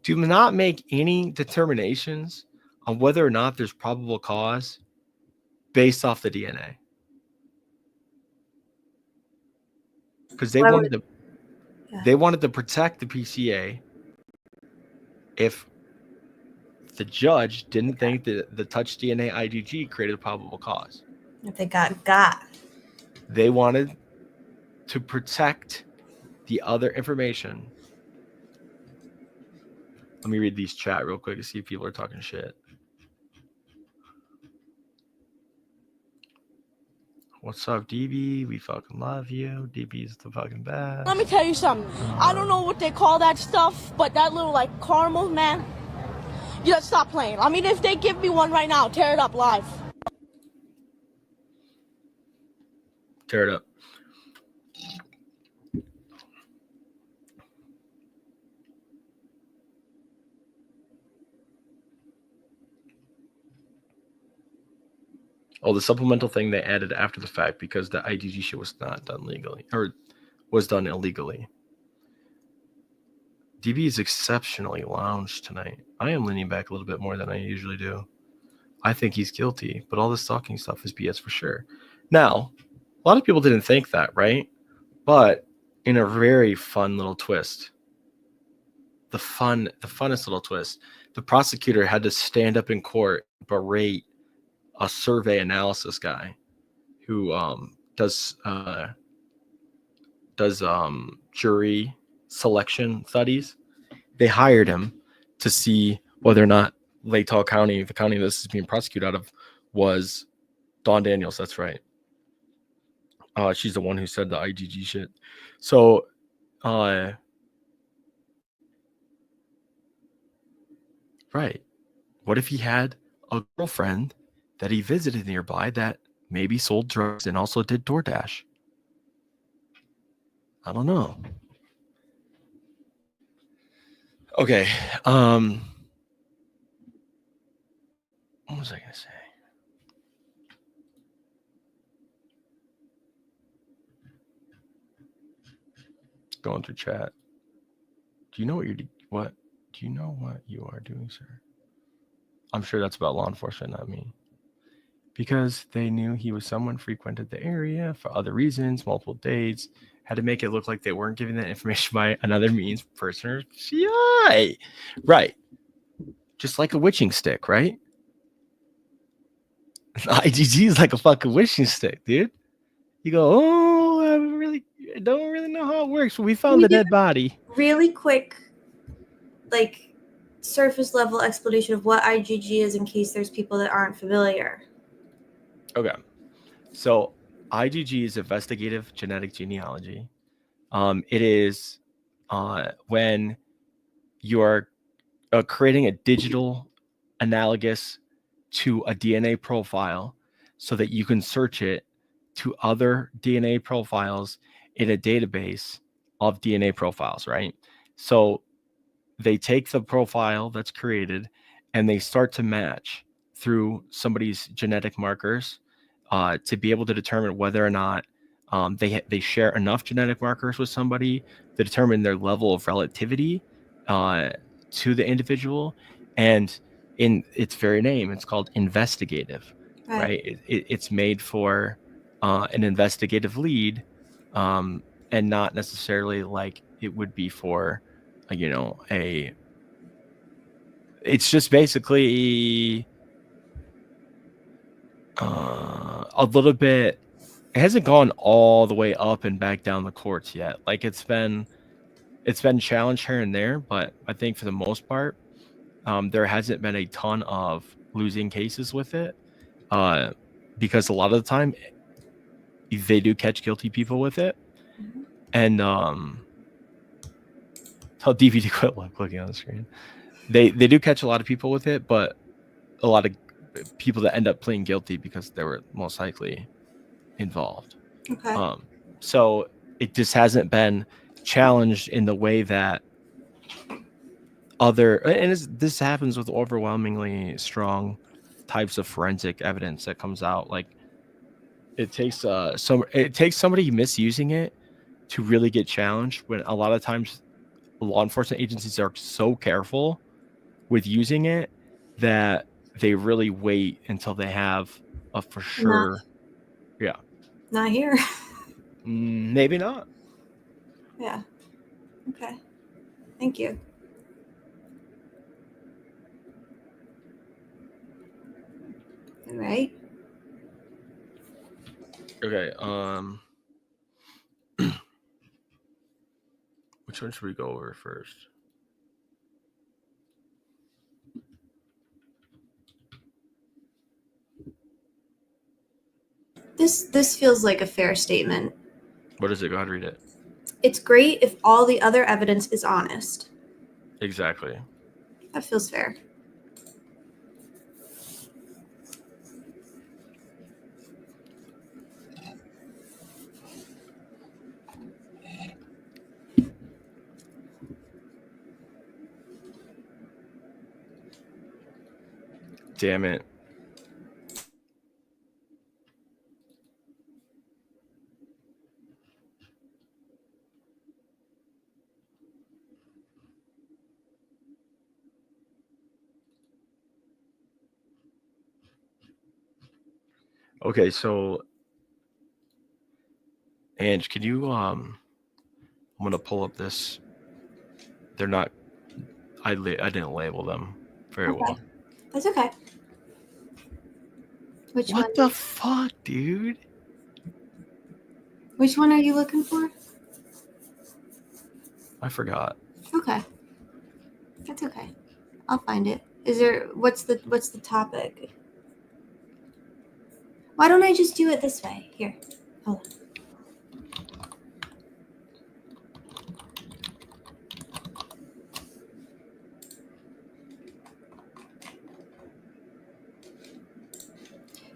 do not make any determinations on whether or not there's probable cause based off the DNA. Because they wanted to protect the PCA if the judge didn't think that the touch DNA IgG created a probable cause. If they got. They wanted to protect the other information. Let me read these chat real quick to see if people are talking shit. What's up, DB? We fucking love you. DB's the fucking best. Let me tell you something. I don't know what they call that stuff, but that little like caramel, man. You gotta stop playing. I mean, if they give me one right now, tear it up live. Tear it up. Oh, the supplemental thing they added after the fact because the IDG shit was not done legally, or was done illegally. DB is exceptionally lounged tonight. I am leaning back a little bit more than I usually do. I think he's guilty, but all this stalking stuff is BS for sure. Now, a lot of people didn't think that, right? But in a very fun little twist, the funnest little twist, the prosecutor had to stand up in court, berate a survey analysis guy who does jury selection studies. They hired him to see whether or not Lake Tahoe County, the county this is being prosecuted out of, was Dawn Daniels. That's right. She's the one who said the IGG shit. So, right. What if he had a girlfriend that he visited nearby that maybe sold drugs and also did DoorDash? I don't know. Okay. What was I going to say? Going through chat. Do you know what you're what? Do you know what you are doing, sir? I'm sure that's about law enforcement, not me. Because they knew he was someone frequented the area for other reasons, multiple dates, had to make it look like they weren't giving that information by another means, person or CI. Right. Just like a witching stick, right? IGG is like a fucking witching stick, dude. You go, oh, I don't really know how it works. But we found the dead body. Really quick, like surface level explanation of what IGG is in case there's people that aren't familiar. Okay. So IGG is investigative genetic genealogy. It is when you are creating a digital analogous to a DNA profile so that you can search it to other DNA profiles in a database of DNA profiles, right? So they take the profile that's created and they start to match through somebody's genetic markers to be able to determine whether or not they share enough genetic markers with somebody to determine their level of relativity to the individual. And in its very name, it's called investigative, right? It's made for an investigative lead and not necessarily like it would be for, it's just basically a little bit. It hasn't gone all the way up and back down the courts yet. Like it's been challenged here and there, but I think for the most part, there hasn't been a ton of losing cases with it, because a lot of the time they do catch guilty people with it, and tell DVD quit looking on the screen. They do catch a lot of people with it, but a lot of people that end up pleading guilty because they were most likely involved. Okay. So it just hasn't been challenged in the way that this happens with overwhelmingly strong types of forensic evidence that comes out. Like it takes somebody misusing it to really get challenged, when a lot of times law enforcement agencies are so careful with using it that they really wait until they have a for sure. Not here. Maybe not. Yeah. Okay. Thank you. All right. Okay. Which one should we go over first? This feels like a fair statement. What is it? Go ahead and read it. It's great if all the other evidence is honest. Exactly. That feels fair. Damn it. Okay, so Ange, can you I'm gonna pull up this. They're not. I didn't label them very Okay. well. That's okay. Which What one? the fuck, dude? Which one are you looking for? I forgot. Okay. That's okay. I'll find it. Is there what's the topic? Why don't I just do it this way? Here. Hold on.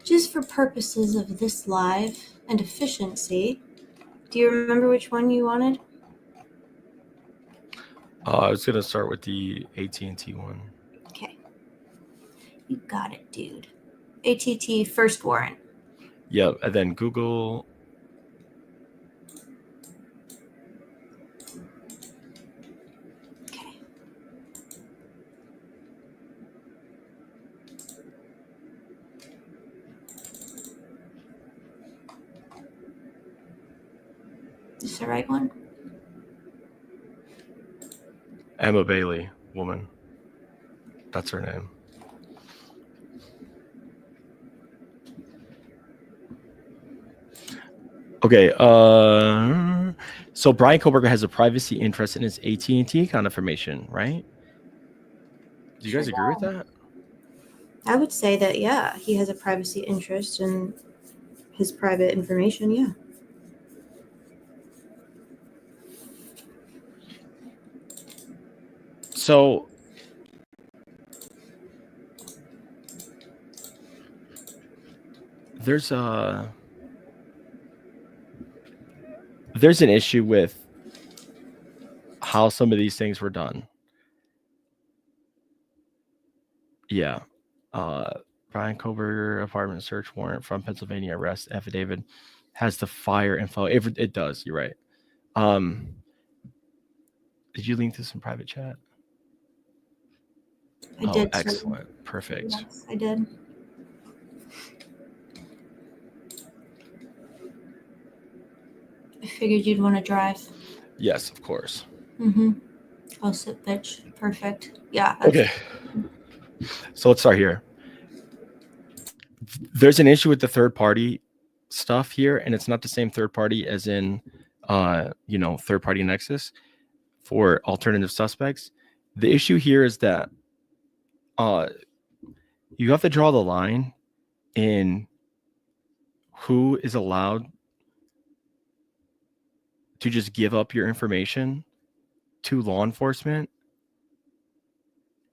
Just for purposes of this live and efficiency, do you remember which one you wanted? I was gonna start with the AT&T one. Okay. You got it, dude. ATT first warrant. Yep, and then Google. Okay. Is this the right one? Emma Bailey, woman. That's her name. Okay. So Bryan Kohberger has a privacy interest in his AT&T account information, right? Do you guys agree with that? I would say that, yeah, he has a privacy interest in his private information, yeah. So there's an issue with how some of these things were done. Yeah. Bryan Kohberger apartment search warrant from Pennsylvania arrest affidavit has the fire info. It does. You're right. Did you link this in private chat? I did. Excellent. Sir. Perfect. Yes, I did. I figured you'd want to drive. Yes, of course. Mm-hmm. I'll sit, bitch. Perfect. Yeah. Okay. So let's start here. There's an issue with the third party stuff here, and it's not the same third party as in third party nexus for alternative suspects. The issue here is that you have to draw the line in who is allowed to just give up your information to law enforcement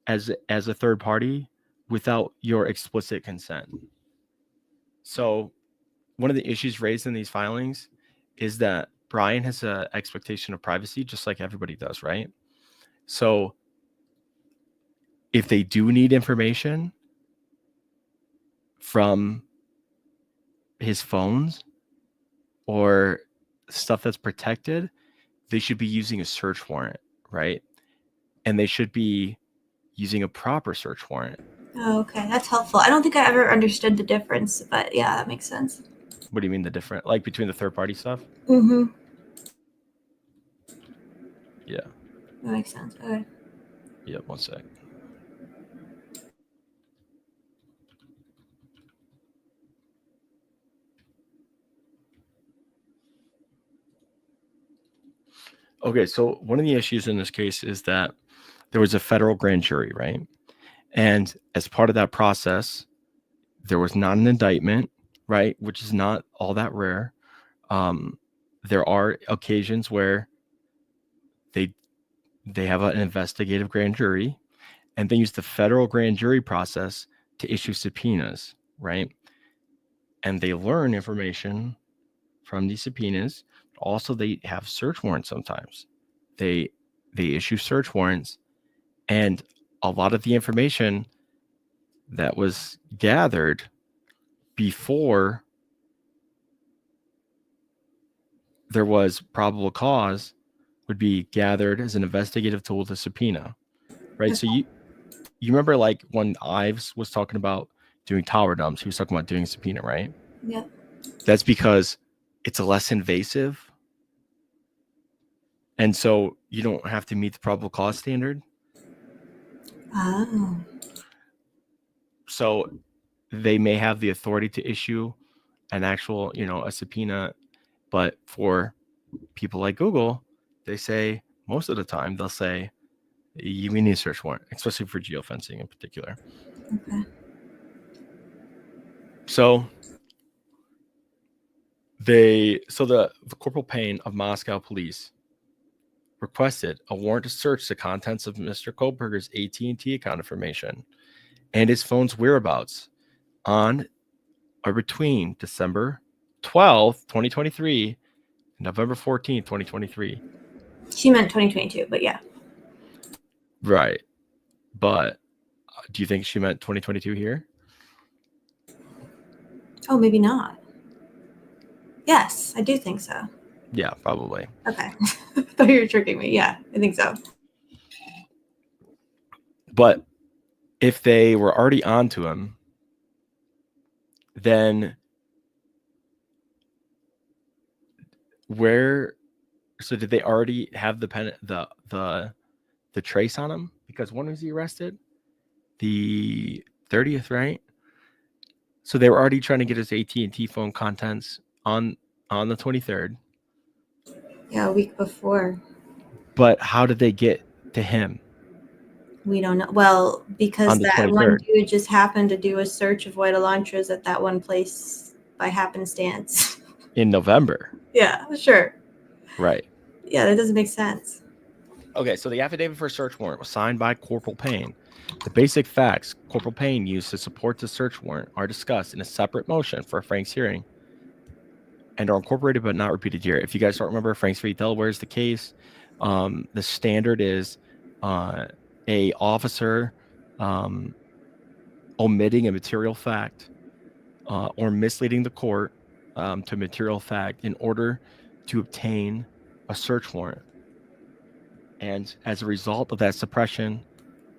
as a third party without your explicit consent. So one of the issues raised in these filings is that Bryan has an expectation of privacy, just like everybody does, right? So if they do need information from his phones or stuff that's protected, they should be using a search warrant, right? And they should be using a proper search warrant. Oh, okay. That's helpful. I don't think I ever understood the difference, but yeah, that makes sense. What do you mean the different, like between the third party stuff? Mm-hmm. Yeah. That makes sense. Okay. Yeah, one sec. Okay, so one of the issues in this case is that there was a federal grand jury, right? And as part of that process, there was not an indictment, right? Which is not all that rare. There are occasions where they have an investigative grand jury and they use the federal grand jury process to issue subpoenas, right? And they learn information from these subpoenas. Also, they have search warrants sometimes. They issue search warrants, and a lot of the information that was gathered before there was probable cause would be gathered as an investigative tool to subpoena, right? So you remember like when Ives was talking about doing tower dumps, he was talking about doing subpoena, right? Yeah. That's because it's less invasive. And so you don't have to meet the probable cause standard. Oh. So they may have the authority to issue an actual, a subpoena. But for people like Google, they say most of the time, they'll say, you need a search warrant, especially for geofencing in particular. Okay. So the Corporal Payne of Moscow police requested a warrant to search the contents of Mr. KOHBERGER's AT&T account information and his phone's whereabouts on or between December 12th, 2023 and November 14th, 2023. She meant 2022, but yeah. Right. But do you think she meant 2022 here? Oh, maybe not. Yes, I do think so. Yeah, probably. Okay. I thought you were tricking me. Yeah, I think so. But if they were already on to him, then so did they already have the trace on him? Because when was he arrested? The 30th, right? So they were already trying to get his AT&T phone contents on the 23rd. Yeah, a week before. But how did they get to him? We don't know. Well, because On the that one 23rd. dude just happened to do a search of white elantras at that one place by happenstance. In November. Yeah, sure. Right. Yeah, that doesn't make sense. Okay, so the affidavit for a search warrant was signed by Corporal Payne. The basic facts Corporal Payne used to support the search warrant are discussed in a separate motion for Frank's hearing and are incorporated but not repeated here. If you guys don't remember, Frank's v. Delaware is the case. The standard is a officer omitting a material fact or misleading the court to material fact in order to obtain a search warrant. And as a result of that suppression,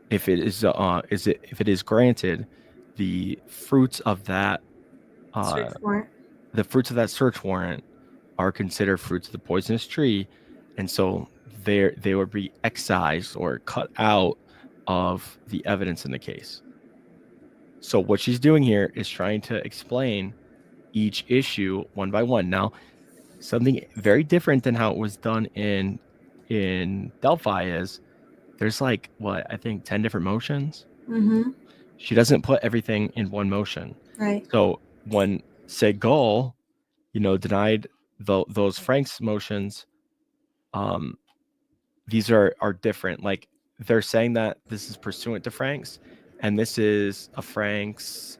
if it is granted, the fruits of that Search warrant. the fruits of that search warrant are considered fruits of the poisonous tree, and so they would be excised or cut out of the evidence in the case. So what she's doing here is trying to explain each issue one by one. Now, something very different than how it was done in Delphi is there's like I think 10 different motions. Mm-hmm. She doesn't put everything in one motion. Right. So when Segal, denied those Frank's motions, these are different. Like they're saying that this is pursuant to Frank's, and this is a Frank's.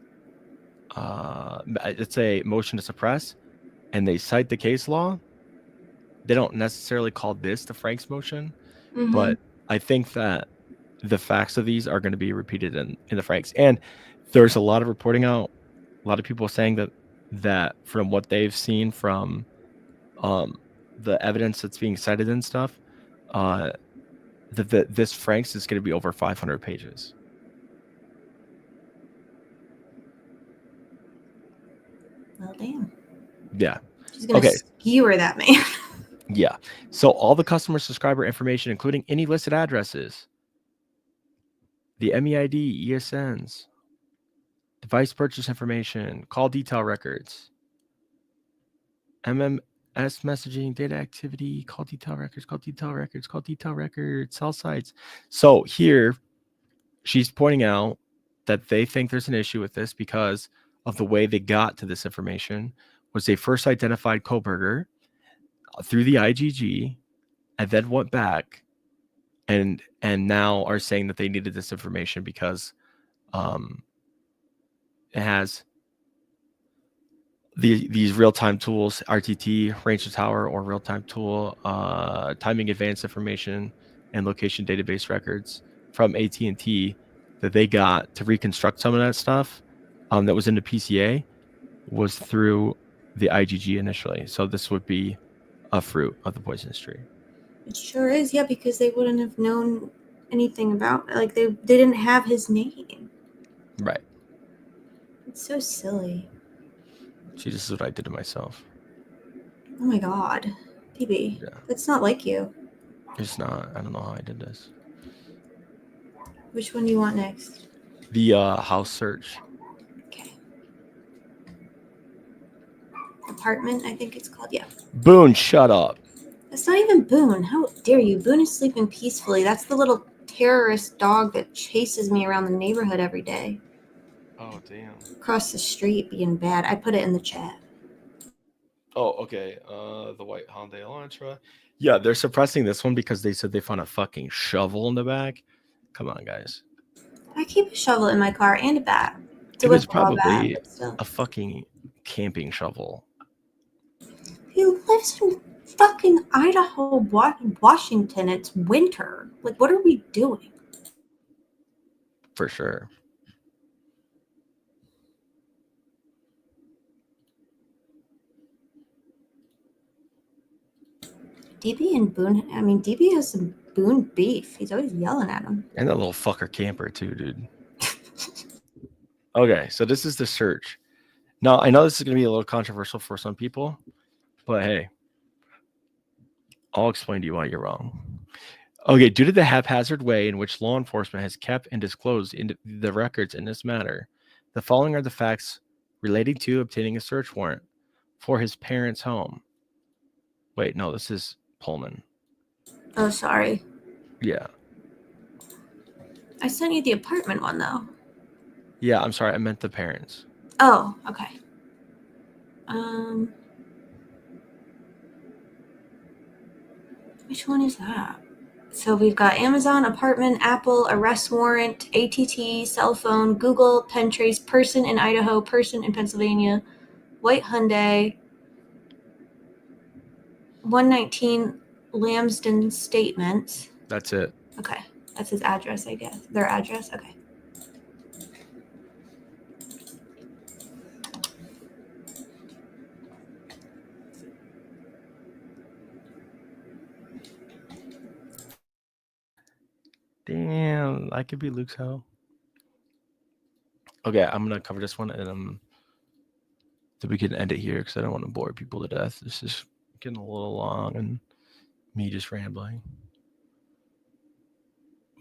It's a motion to suppress, and they cite the case law. They don't necessarily call this the Frank's motion, Mm-hmm. but I think that the facts of these are going to be repeated in the Franks. And there's a lot of reporting out, a lot of people saying that from what they've seen from the evidence that's being cited and stuff, that this Franks is going to be over 500 pages. Well, damn. Yeah. She's going to skewer that man. Yeah. So all the customer subscriber information, including any listed addresses, the MEID, ESNs, device purchase information, call detail records, MMS messaging, data activity, call detail records, cell sites. So here she's pointing out that they think there's an issue with this because of the way they got to this information was they first identified KOHBERGER through the IGG and then went back and now are saying that they needed this information because it has these real-time tools, RTT, range to tower, or real-time tool, timing advanced information and location database records from AT&T that they got to reconstruct some of that stuff that was in the PCA was through the IGG initially. So this would be a fruit of the poisonous tree. It sure is, yeah, because they wouldn't have known anything about it. Like they didn't have his name. Right. It's so silly. See, this is what I did to myself. Oh my god. DB. Yeah. That's not like you. It's not. I don't know how I did this. Which one do you want next? The house search. Okay. Apartment, I think it's called. Yeah. Boone, shut up. That's not even Boone. How dare you? Boone is sleeping peacefully. That's the little terrorist dog that chases me around the neighborhood every day. Oh, damn. Across the street being bad. I put it in the chat. Oh, okay. The white Hyundai Elantra. Yeah, they're suppressing this one because they said they found a fucking shovel in the back. Come on, guys. I keep a shovel in my car and a bat. It was probably but still. a fucking camping shovel. He lives in fucking Idaho, Washington. It's winter. Like, what are we doing? For sure. DB and Boone. I mean, DB has some Boone beef. He's always yelling at him. And that little fucker camper too, dude. Okay, so this is the search. Now, I know this is going to be a little controversial for some people, but hey, I'll explain to you why you're wrong. Okay, due to the haphazard way in which law enforcement has kept and disclosed in the records in this matter, the following are the facts relating to obtaining a search warrant for his parents' home. Wait, no, this is Pullman. Oh, sorry. Yeah. I sent you the apartment one, though. Yeah, I'm sorry. I meant the parents. Oh, okay. Which one is that? So we've got Amazon, apartment, Apple, arrest warrant, ATT, cell phone, Google, pen trace, person in Idaho, person in Pennsylvania, white Hyundai, 119 Lambsden statements. That's it. Okay. That's his address, I guess. Their address? Okay. Damn, I could be Luke's hoe. Okay, I'm gonna cover this one, and then we can end it here because I don't want to bore people to death. This is getting a little long, and me just rambling.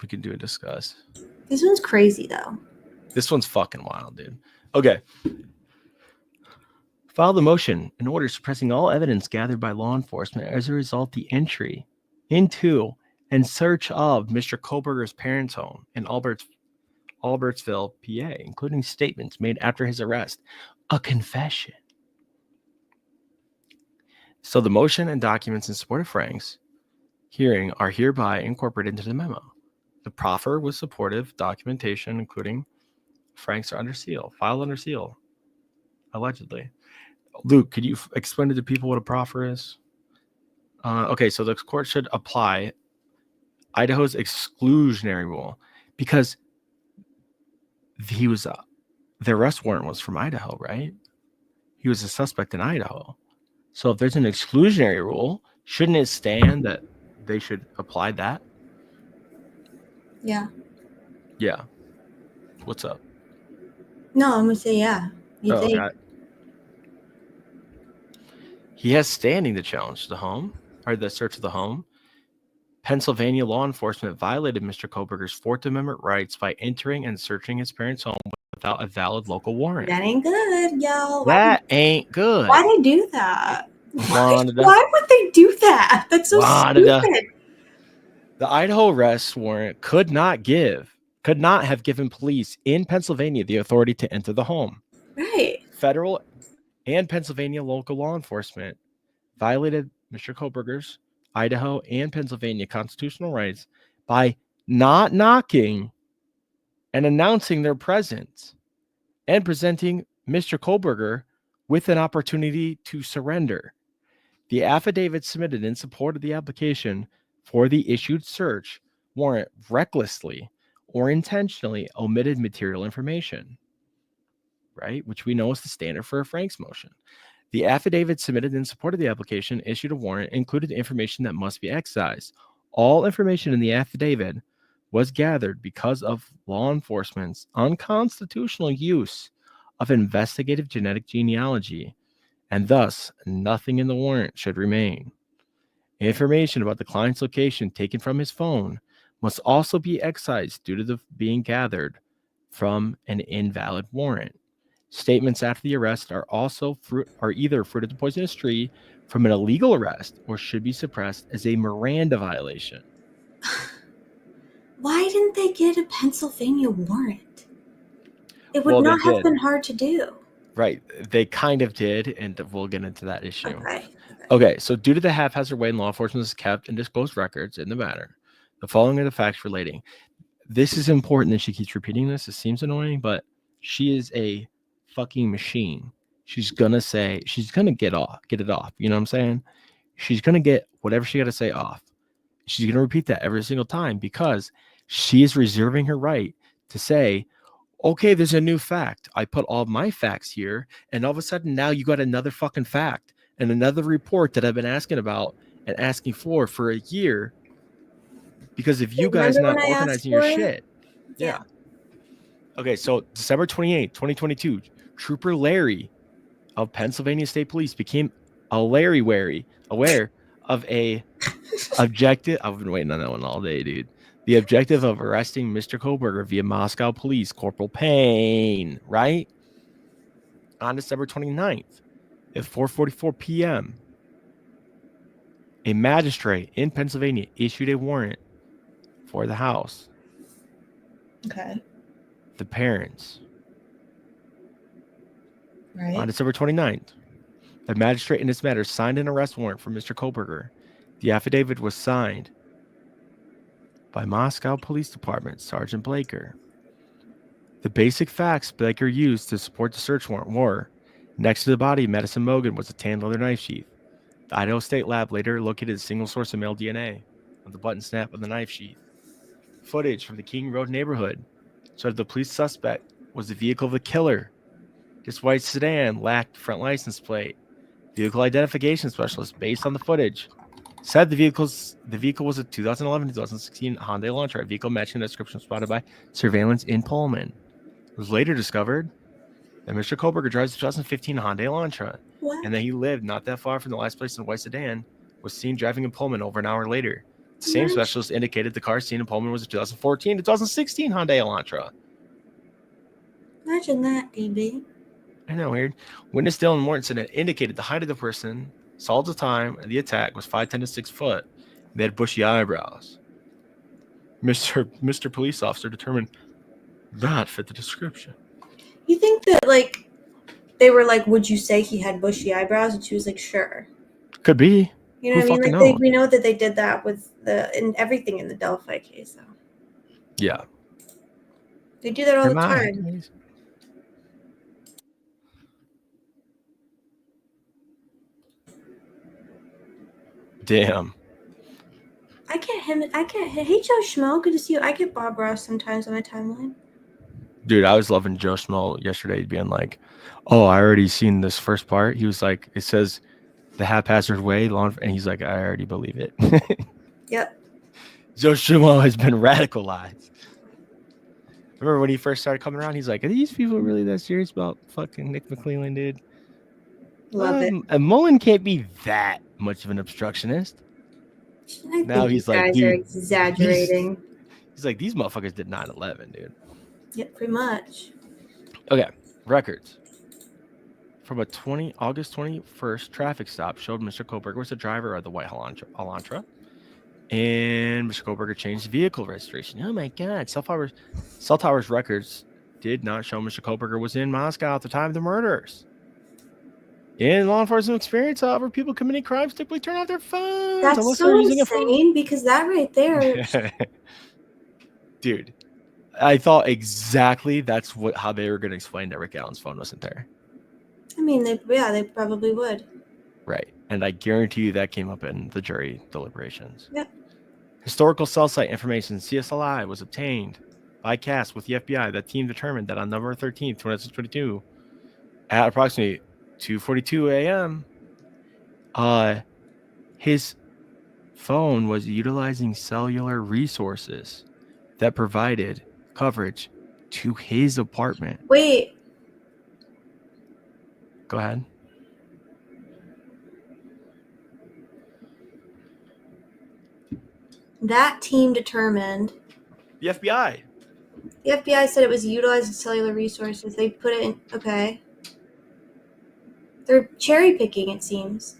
We can do a discuss. This one's crazy, though. This one's fucking wild, dude. Okay. Filed a motion in order suppressing all evidence gathered by law enforcement as a result the entry into and search of Mr. KOHBERGER's parents' home in Albertsville, PA, including statements made after his arrest, a confession. So the motion and documents in support of Frank's hearing are hereby incorporated into the memo. The proffer with supportive documentation, including Frank's, are under seal, filed under seal, allegedly. Luke, could you explain to the people what a proffer is? Okay, so the court should apply Idaho's exclusionary rule because he was the arrest warrant was from Idaho, right? He was a suspect in Idaho. So if there's an exclusionary rule, shouldn't it stand that they should apply that? Yeah. Yeah. What's up? No, I'm going to say yeah. You think. Okay. He has standing to challenge the home or the search of the home. Pennsylvania law enforcement violated Mr. KOHBERGER's Fourth Amendment rights by entering and searching his parents' home without a valid local warrant. That ain't good, y'all. That ain't good. Why they do that? Why Wanda. would they do that? That's so Wanda. stupid. The Idaho arrest warrant could not have given police in Pennsylvania the authority to enter the home. Right. Federal and Pennsylvania local law enforcement violated Mr. KOHBERGER's Idaho and Pennsylvania constitutional rights by not knocking and announcing their presence and presenting Mr. KOHBERGER with an opportunity to surrender. The affidavit submitted in support of the application for the issued search warrant recklessly or intentionally omitted material information, right? Which we know is the standard for a Frank's motion. The affidavit submitted in support of the application issued a warrant included information that must be excised. All information in the affidavit was gathered because of law enforcement's unconstitutional use of investigative genetic genealogy and thus nothing in the warrant should remain. Information about the client's location taken from his phone must also be excised due to the being gathered from an invalid warrant. Statements after the arrest are either fruit of the poisonous tree from an illegal arrest or should be suppressed as a Miranda violation. Why didn't they get a Pennsylvania warrant? It would Well, not they have did. been hard to do. Right. They kind of did, and we'll get into that issue. Okay. Okay, so due to the haphazard way law enforcement has kept and disclosed records in the matter, the following are the facts relating. This is important that she keeps repeating this. It seems annoying, but she is a fucking machine. She's gonna get it off. You know what I'm saying? She's gonna get whatever she got to say off. She's gonna repeat that every single time because she is reserving her right to say, okay, there's a new fact. I put all my facts here, and all of a sudden now you got another fucking fact and another report that I've been asking about and asking for a year because of you guys Remember not when I asked organizing your for it? shit. Yeah. Okay, so December 28, 2022, Trooper Larry of Pennsylvania State Police became aware of a objective. I've been waiting on that one all day, dude. The objective of arresting Mr. KOHBERGER via Moscow Police Corporal Payne, right? On December 29th at 4:44 p.m., a magistrate in Pennsylvania issued a warrant for the house, Okay. the parents. Right. On December 29th, the magistrate in this matter signed an arrest warrant for Mr. KOHBERGER. The affidavit was signed by Moscow Police Department Sergeant Blaker. The basic facts Blaker used to support the search warrant were: next to the body of Madison Mogan was a tan leather knife sheath. The Idaho State Lab later located a single source of male DNA on the button snap of the knife sheath. Footage from the King Road neighborhood showed the police suspect was the vehicle of the killer. This white sedan lacked front license plate. Vehicle identification specialist, based on the footage, said the vehicle was a 2011-2016 Hyundai Elantra, a vehicle matching the description spotted by surveillance in Pullman. It was later discovered that Mr. KOHBERGER drives a 2015 Hyundai Elantra, What? and that he lived not that far from the last place in the white sedan was seen driving in Pullman over an hour later. The same Nice. specialist indicated the car seen in Pullman was a 2014-2016 Hyundai Elantra. Imagine that, DB. I know, weird. Witness Dylan Mortensen had indicated the height of the person saw at the time of the attack was 5'10" to 6 foot. They had bushy eyebrows. Mr. Police Officer determined that fit the description. You think that, like, they were like, would you say he had bushy eyebrows? And she was like, sure. Could be. You know Who what I mean? fucking Like, knows? we know that they did that with everything in the Delphi case, though. Yeah. They do that all the Am I? time. Damn. Hey, Joe Schmo, good to see you. I get Bob Ross sometimes on my timeline. Dude, I was loving Joe Schmo yesterday being like, oh, I already seen this first part. He was like, it says the haphazard way, and he's like, I already believe it. Yep. Joe Schmo has been radicalized. Remember when he first started coming around, he's like, are these people really that serious about fucking Nick McClellan, dude? Love it. And Mullen can't be that much of an obstructionist. I Now think he's you like, guys dude, are exaggerating. He's like, these motherfuckers did 9/11, dude. Yeah, pretty much. Okay, records. From a August 21st traffic stop showed Mr. KOHBERGER was the driver of the white Elantra. And Mr. KOHBERGER changed the vehicle registration. Oh my God. Cell Tower's records did not show Mr. KOHBERGER was in Moscow at the time of the murders. In law enforcement experience, however, people committing crimes typically turn off their phones. That's unless so they're using a phone. insane because that right there. Dude, I thought exactly that's how they were going to explain that Rick Allen's phone wasn't there. I mean, they probably would. Right. And I guarantee you that came up in the jury deliberations. Yep. Historical cell site information, CSLI, was obtained by CAS with the FBI. That team determined that on November 13th, 2022, at approximately 2:42 a.m., his phone was utilizing cellular resources that provided coverage to his apartment. Wait, Go ahead. That team determined. The FBI. The FBI said it was utilizing cellular resources. They put it in. Okay. They're cherry picking, it seems.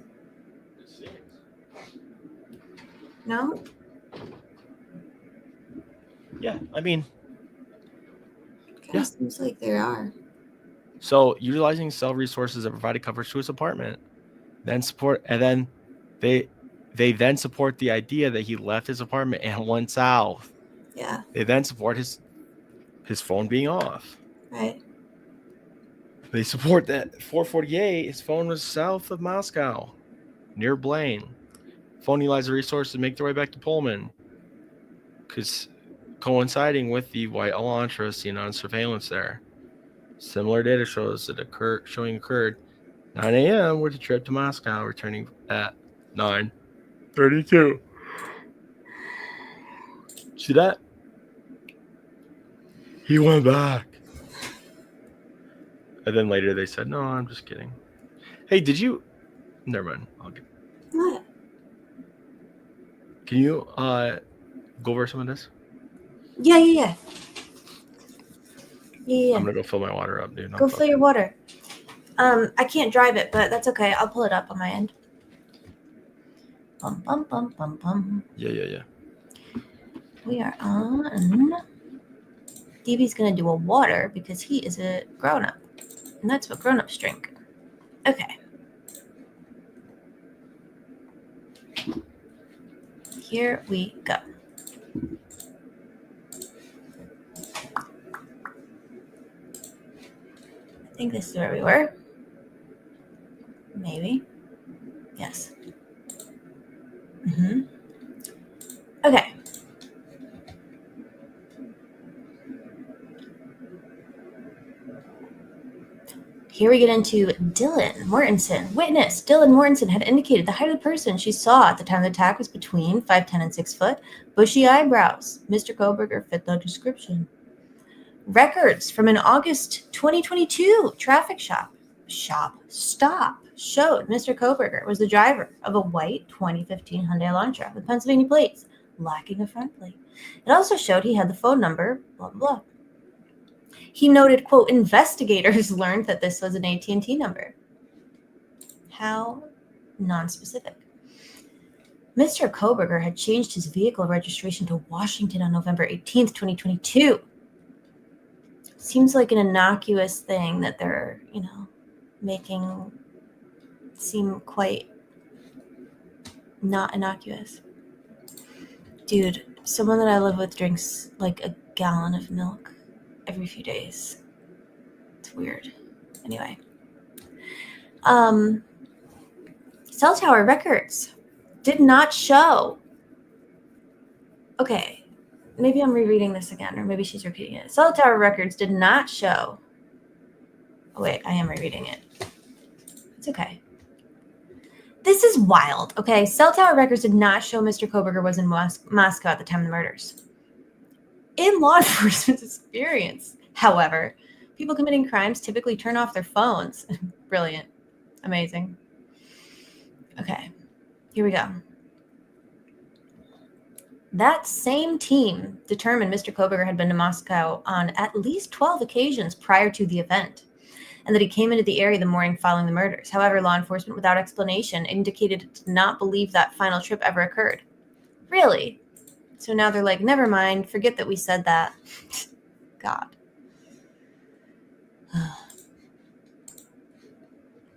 No? Yeah, I mean, Kind of seems like they are. so utilizing cell resources that provided coverage to his apartment, then they then support the idea that he left his apartment and went south. Yeah. They then support his phone being off. Right. They support that 448, his phone was south of Moscow, near Blaine. Phone utilized the resources to make their way back to Pullman, because coinciding with the white Elantra seen on surveillance there. Similar data shows that occurred 9 a.m. with a trip to Moscow, returning at 9:32. See that? He went back. And then later they said, no, I'm just kidding. Hey, did you... Never mind. What? Can you go over some of this? Yeah. I'm going to go fill my water up, dude. Go fill your water. I can't drive it, but that's okay. I'll pull it up on my end. Bum, bum, bum, bum, bum. Yeah. We are on... DB's going to do a water because he is a grown-up. And that's what grown-ups drink. Okay. Here we go. I think this is where we were. Maybe. Yes. Okay. Here we get into Dylan Mortensen. Witness, Dylan Mortensen had indicated the height of the person she saw at the time of the attack was between 5'10" and 6 foot. Bushy eyebrows. Mr. Kohlberger fit the description. Records from an August 2022 traffic stop showed Mr. Kohlberger was the driver of a white 2015 Hyundai Elantra with Pennsylvania plates, lacking a front plate. It also showed he had the phone number, blah, blah, blah. He noted, quote, investigators learned that this was an AT&T number. How non-specific. Mr. Kohlberger had changed his vehicle registration to Washington on November 18th, 2022. Seems like an innocuous thing that they're, making seem quite not innocuous. Dude, someone that I live with drinks like a gallon of milk every few days. It's weird. Anyway. Cell tower records did not show. Okay. Maybe I'm rereading this again, or maybe she's repeating it. Cell tower records did not show. Oh, wait, I am rereading it. It's okay. This is wild, okay? Cell tower records did not show Mr. Kohlberger was in Moscow at the time of the murders. In law enforcement's experience, however, people committing crimes typically turn off their phones. Brilliant. Amazing. Okay, here we go. That same team determined Mr. Kohlberger had been to Moscow on at least 12 occasions prior to the event, and that he came into the area the morning following the murders. However, law enforcement, without explanation, indicated it did not believe that final trip ever occurred. Really? So now they're like, never mind, forget that we said that. God.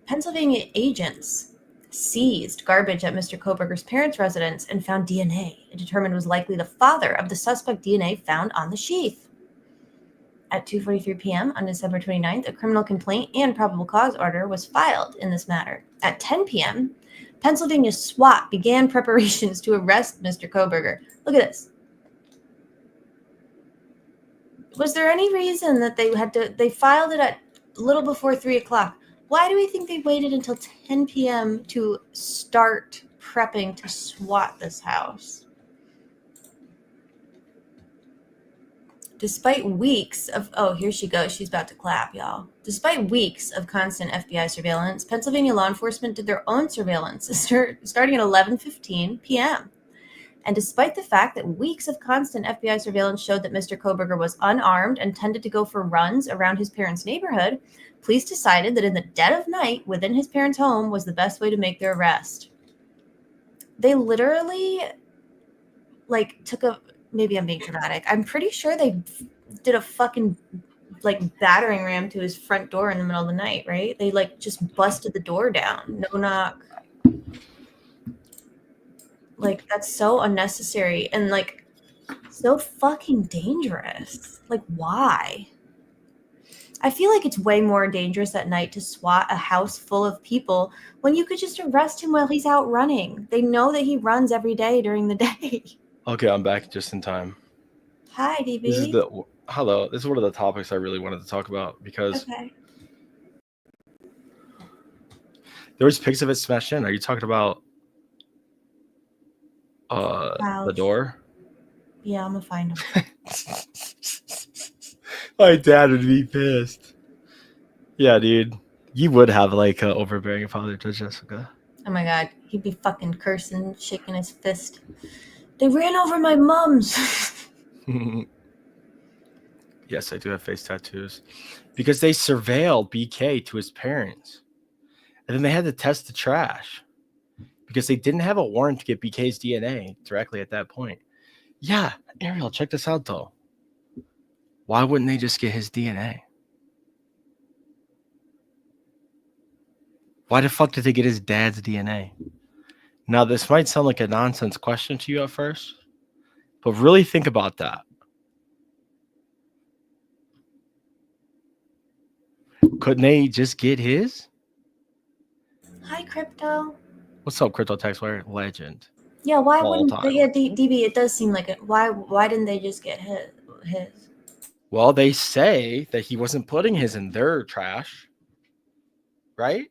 Pennsylvania agents seized garbage at Mr. Kohlberger's parents' residence and found DNA it determined was likely the father of the suspect DNA found on the sheath. At 2:43 p.m. on December 29th, a criminal complaint and probable cause order was filed in this matter. At 10 p.m., Pennsylvania SWAT began preparations to arrest Mr. Kohlberger. Look at this. Was there any reason that they filed it at a little before 3 o'clock? Why do we think they waited until 10 p.m. to start prepping to SWAT this house? Despite weeks of, oh, here she goes. She's about to clap, y'all. Despite weeks of constant FBI surveillance, Pennsylvania law enforcement did their own surveillance starting at 11:15 p.m. And despite the fact that weeks of constant FBI surveillance showed that Mr. Kohberger was unarmed and tended to go for runs around his parents' neighborhood, police decided that in the dead of night within his parents' home was the best way to make their arrest. They literally, like, took a... Maybe I'm being dramatic. I'm pretty sure they did a fucking, like, battering ram to his front door in the middle of the night, right? They, like, just busted the door down. No knock. Like, that's so unnecessary and, like, so fucking dangerous. Like, why? I feel like it's way more dangerous at night to SWAT a house full of people when you could just arrest him while he's out running. They know that he runs every day during the day. Okay, I'm back just in time. Hi, DB. This is hello. This is one of the topics I really wanted to talk about because there was pics of it smashed in. Are you talking about the door? Yeah, I'm gonna find him. My dad would be pissed. Yeah, dude. You would have like an overbearing father to Jessica. Oh my god, he'd be fucking cursing, shaking his fist. They ran over my mums. Yes, I do have face tattoos. Because they surveilled BK to his parents. And then they had to test the trash. Because they didn't have a warrant to get BK's DNA directly at that point. Yeah, Ariel, check this out though. Why wouldn't they just get his DNA? Why the fuck did they get his dad's DNA? Now, this might sound like a nonsense question to you at first, but really think about that. Couldn't they just get his? Hi, Crypto. What's up, Crypto Taxwire Legend? Yeah, why All wouldn't time. they? Yeah, DB, it does seem like it. Why didn't they just get his? Well, they say that he wasn't putting his in their trash, right?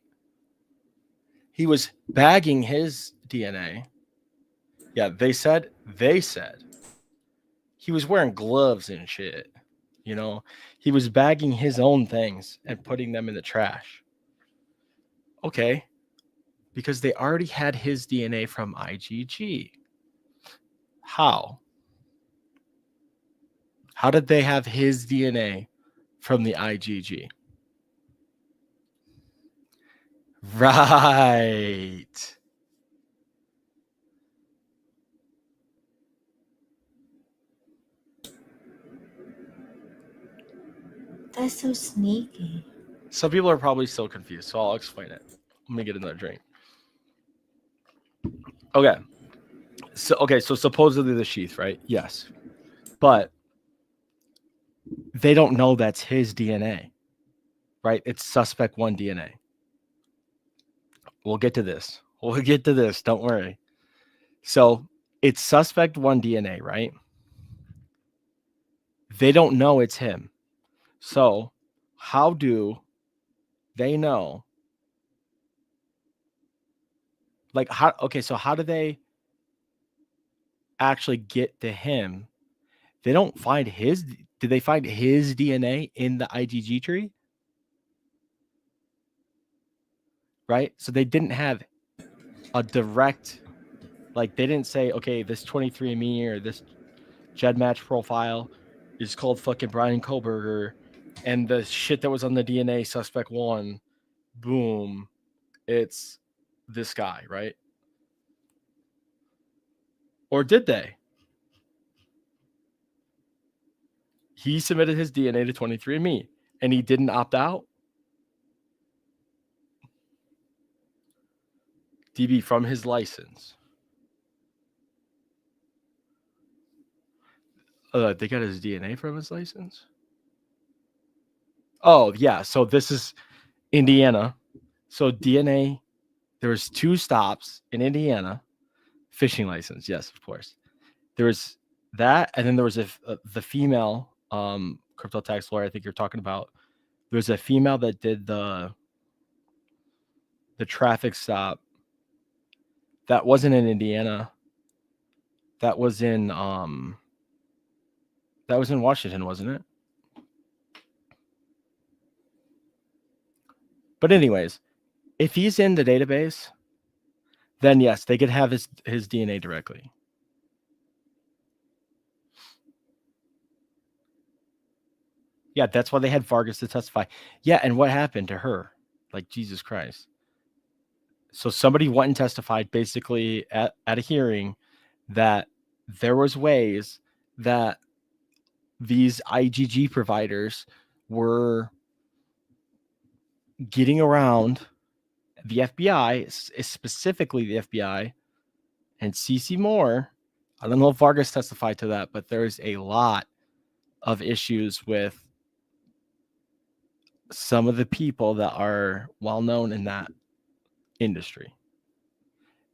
He was bagging his DNA. Yeah, they said he was wearing gloves and shit. You know, he was bagging his own things and putting them in the trash. Okay, because they already had his DNA from IGG. How? How did they have his DNA from the IGG? Right. That's so sneaky. Some people are probably still confused, so I'll explain it. Let me get another drink. Okay. So supposedly the sheath, right? Yes. But they don't know that's his DNA, right? It's suspect 1 DNA. We'll get to this. Don't worry. So it's suspect 1 DNA, right? They don't know it's him. So how do they know? Like, how? Okay, so how do they actually get to him? They don't find his. Did they find his DNA in the IgG tree? Right? So they didn't have a direct, like, they didn't say, okay, this 23andMe or this GEDmatch profile is called fucking Bryan KOHBERGER, and the shit that was on the DNA suspect 1, boom, it's this guy, right? Or did they? He submitted his DNA to 23andMe and he didn't opt out. DB from his license. They got his DNA from his license? Oh, yeah. So this is Indiana. So DNA, there was 2 stops in Indiana. Fishing license, yes, of course. There was that, and then there was the female crypto tax lawyer I think you're talking about. There's a female that did the traffic stop. That wasn't in Indiana. That was in Washington, wasn't it? But anyways, if he's in the database, then yes, they could have his DNA directly. Yeah, that's why they had Vargas to testify. Yeah, and what happened to her? Like, Jesus Christ. So somebody went and testified basically at a hearing that there was ways that these IgG providers were getting around the FBI, specifically the FBI, and CC Moore. I don't know if Vargas testified to that, but there's a lot of issues with some of the people that are well known in that industry.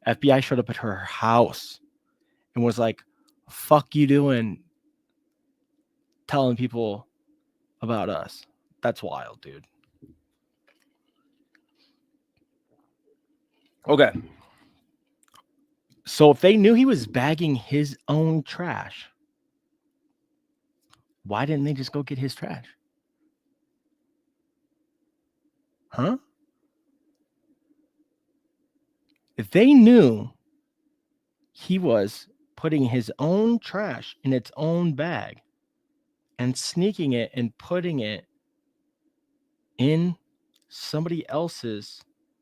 FBI showed up at her house and was like, fuck you doing telling people about us. That's wild, dude. Okay. So if they knew he was bagging his own trash, why didn't they just go get his trash? Huh? If they knew he was putting his own trash in its own bag and sneaking it and putting it in somebody else's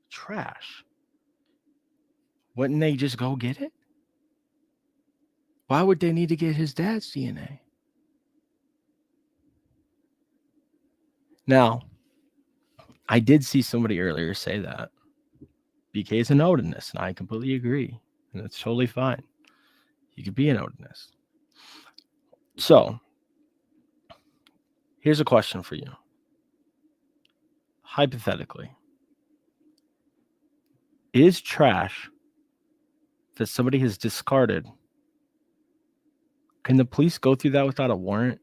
trash, wouldn't they just go get it? Why would they need to get his dad's DNA? Now, I did see somebody earlier say that BK is an Odinist, and I completely agree. And it's totally fine. You could be an Odinist. So, here's a question for you. Hypothetically, is trash that somebody has discarded, can the police go through that without a warrant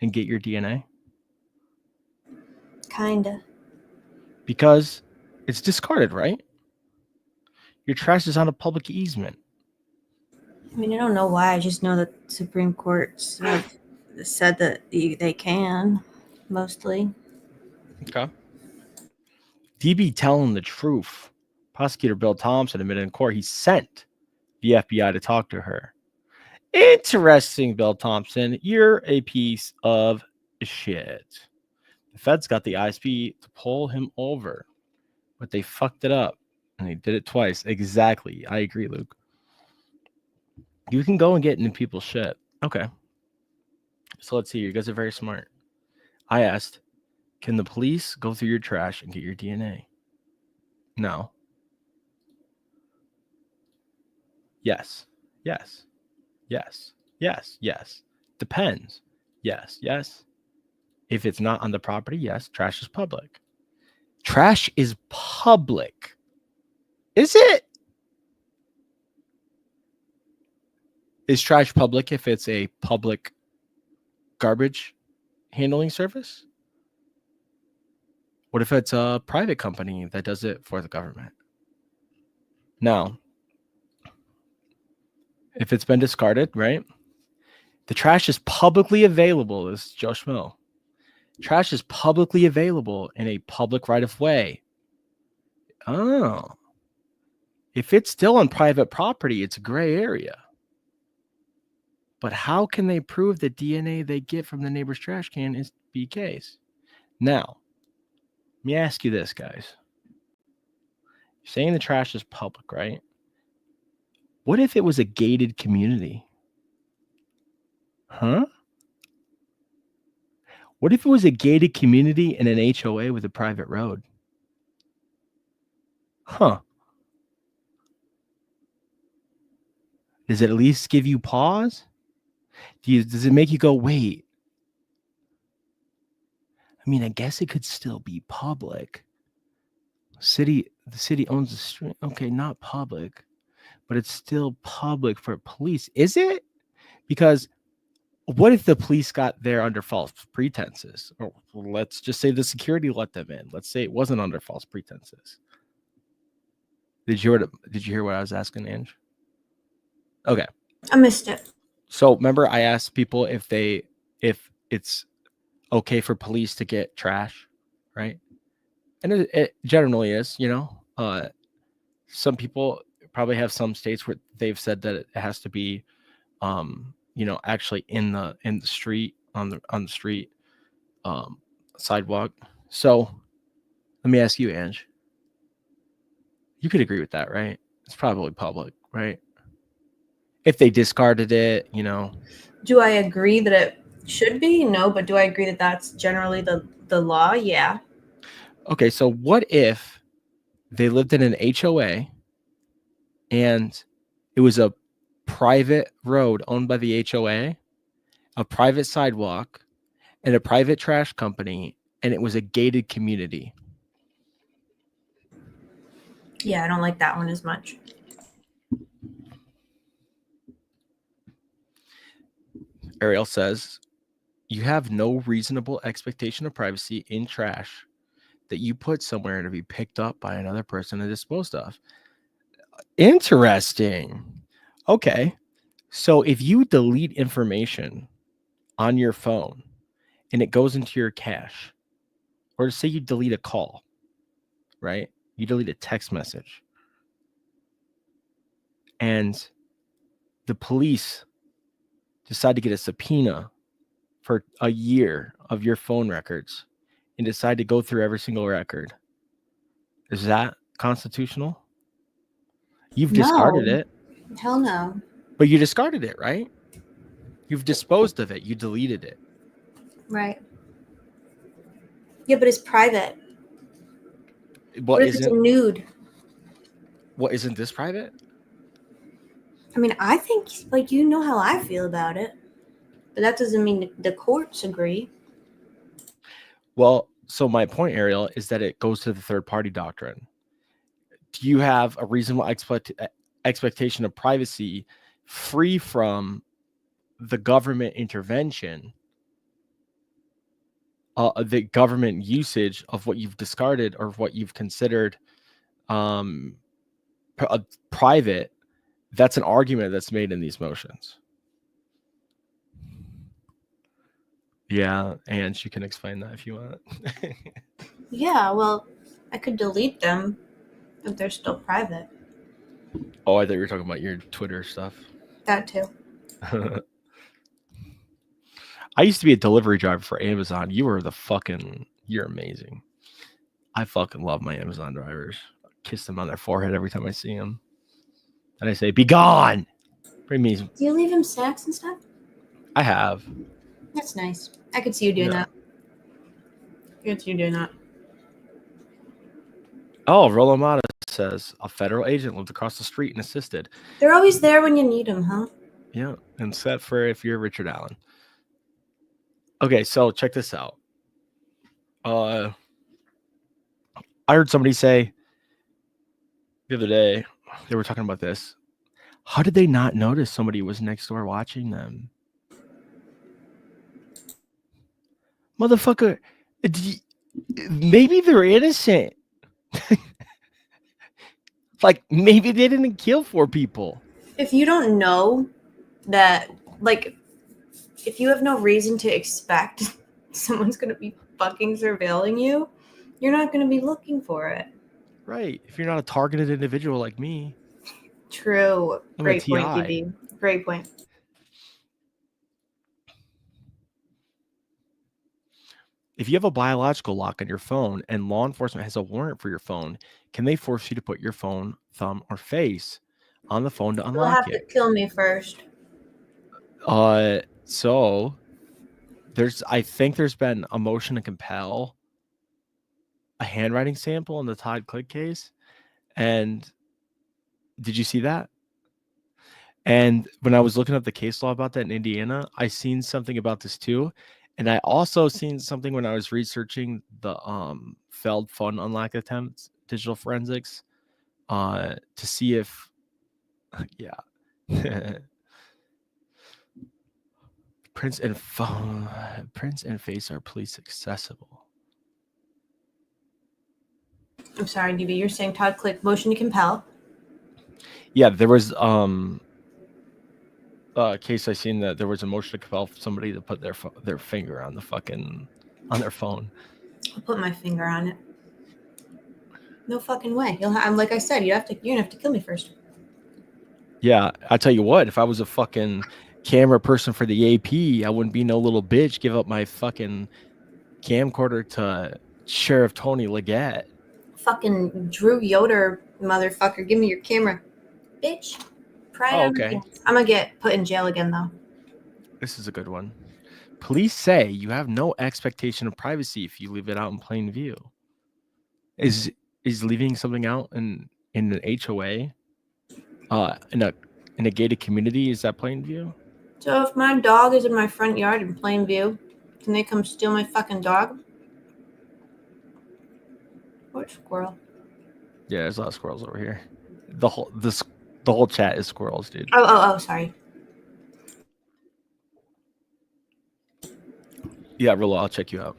and get your DNA? Kinda. Because it's discarded, right? Your trash is on a public easement. I mean, I don't know why. I just know that Supreme Courts have said that they can, mostly. Okay. DB telling the truth. Prosecutor Bill Thompson admitted in court he sent the FBI to talk to her. Interesting, Bill Thompson. You're a piece of shit. The feds got the ISP to pull him over, but they fucked it up, and they did it twice. Exactly. I agree, Luke. You can go and get into people's shit. Okay. So let's see. You guys are very smart. I asked, can the police go through your trash and get your DNA? No. Yes. Yes. Yes. Yes. Yes. Depends. Yes. Yes. If it's not on the property, yes. Trash is public. Trash is public. Is it? Is trash public if it's a public garbage handling service? What if it's a private company that does it for the government? Now, if it's been discarded, right? The trash is publicly available. This is Joe Schmo. Trash is publicly available in a public right of way. Oh. If it's still on private property, it's a gray area. But how can they prove the DNA they get from the neighbor's trash can is BK's? Now, let me ask you this, guys. You're saying the trash is public, right? What if it was a gated community? Huh? What if it was a gated community in an HOA with a private road? Huh. Does it at least give you pause? Does it make you go, wait? I mean, I guess it could still be public. The city owns the street. Okay, not public, but it's still public for police. Is it? Because what if the police got there under false pretenses? Or let's just say the security let them in. Let's say it wasn't under false pretenses. Did you hear what I was asking, Ange? Okay. I missed it. So remember I asked people if it's okay for police to get trash, right? And it generally is, you know. Some people probably have some states where they've said that it has to be you know, actually in the street on the street sidewalk. So let me ask you, Ange. You could agree with that, right? It's probably public, right? If they discarded it, you know. Do I agree that it should be? No, but do I agree that that's generally the law? Yeah. Okay, so what if they lived in an HOA and it was a private road owned by the HOA, a private sidewalk, and a private trash company, and it was a gated community? Yeah, I don't like that one as much. Ariel says, you have no reasonable expectation of privacy in trash that you put somewhere to be picked up by another person and disposed of. Interesting. Okay. So if you delete information on your phone and it goes into your cache, or say you delete a call, right? You delete a text message, and the police decide to get a subpoena for a year of your phone records and decide to go through every single record. Is that constitutional? You've discarded it. Hell no. But you discarded it, right? You've disposed of it. You deleted it. Right. Yeah, but it's private. What if it's a nude? What, isn't this private? I mean, I think, like, you know how I feel about it. But that doesn't mean the courts agree. Well, so my point, Ariel, is that it goes to the third party doctrine. Do you have a reasonable expectation of privacy free from the government intervention, the government usage of what you've discarded or what you've considered private? That's an argument that's made in these motions. Yeah, and she can explain that if you want. Yeah, well, I could delete them if they're still private. Oh, I thought you were talking about your Twitter stuff. That too. I used to be a delivery driver for Amazon. You're amazing. I fucking love my Amazon drivers. I kiss them on their forehead every time I see them. And I say, be gone. Bring me. Do you leave him snacks and stuff? I have. That's nice. I could see you doing that. I could see you doing that. Oh, Rolomata says a federal agent lived across the street and assisted. They're always there when you need them, huh? Yeah, except for if you're Richard Allen. Okay, so check this out. I heard somebody say the other day, they were talking about this. How did they not notice somebody was next door watching them? Motherfucker, maybe they're innocent. Like, maybe they didn't kill 4 people. If you don't know that, like, if you have no reason to expect someone's going to be fucking surveilling you, you're not going to be looking for it. Right. If you're not a targeted individual like me. True. I'm Great a point, TI. DB. Great point. If you have a biological lock on your phone and law enforcement has a warrant for your phone, can they force you to put your phone, thumb, or face on the phone to You'll unlock have it? to kill me first. So I think there's been a motion to compel a handwriting sample in the Todd Click case. And did you see that? And when I was looking up the case law about that in Indiana, I seen something about this too. And I also seen something when I was researching the failed phone unlock attempts, digital forensics, to see if, yeah. Prints and face are police accessible. I'm sorry, DB. You're saying Todd Click motion to compel? Yeah, there was a case I seen that there was a motion to compel somebody to put their finger on their phone. I'll put my finger on it. No fucking way. I'm like I said, you're gonna have to kill me first. Yeah, I tell you what, if I was a fucking camera person for the AP, I wouldn't be no little bitch. Give up my fucking camcorder to Sheriff Tony Leggett. Fucking Drew Yoder, motherfucker. Give me your camera. Bitch. Pry it Oh, on my okay. pants. I'm gonna get put in jail again, though. This is a good one. Police say you have no expectation of privacy if you leave it out in plain view. Is leaving something out in an HOA, in a gated community, is that plain view? So if my dog is in my front yard in plain view, can they come steal my fucking dog? What squirrel? Yeah, there's a lot of squirrels over here. The whole chat is squirrels, dude. Oh, sorry. Yeah, Rilla, I'll check you out.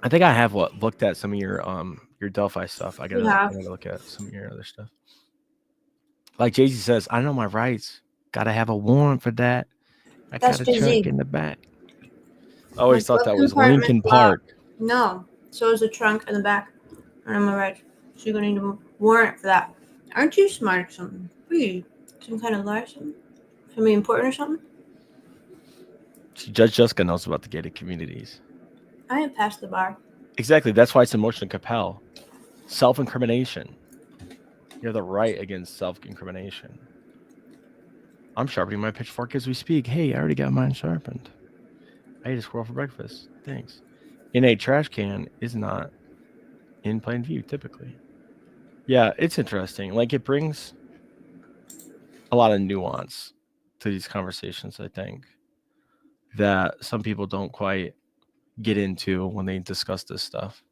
I think I have looked at some of your Delphi stuff. I gotta look at some of your other stuff. Like Jay-Z says, I know my rights. Gotta have a warrant for that. I That's got a Jay-Z. trunk in the back. I always My thought that glove was compartment's Lincoln locked. Park. No. So is the trunk in the back. I know my rights. So you're gonna need a warrant for that. Aren't you smart or something? What are you? Some kind of liar or something? Something important or something? Judge Jessica knows about the gated communities. I ain't past the bar. Exactly. That's why it's a motion to compel. Self-incrimination. You have the right against self-incrimination. I'm sharpening my pitchfork as we speak. Hey, I already got mine sharpened. I ate a squirrel for breakfast. Thanks. In a trash can is not in plain view, typically. Yeah, it's interesting. Like, it brings a lot of nuance to these conversations, I think, that some people don't quite get into when they discuss this stuff.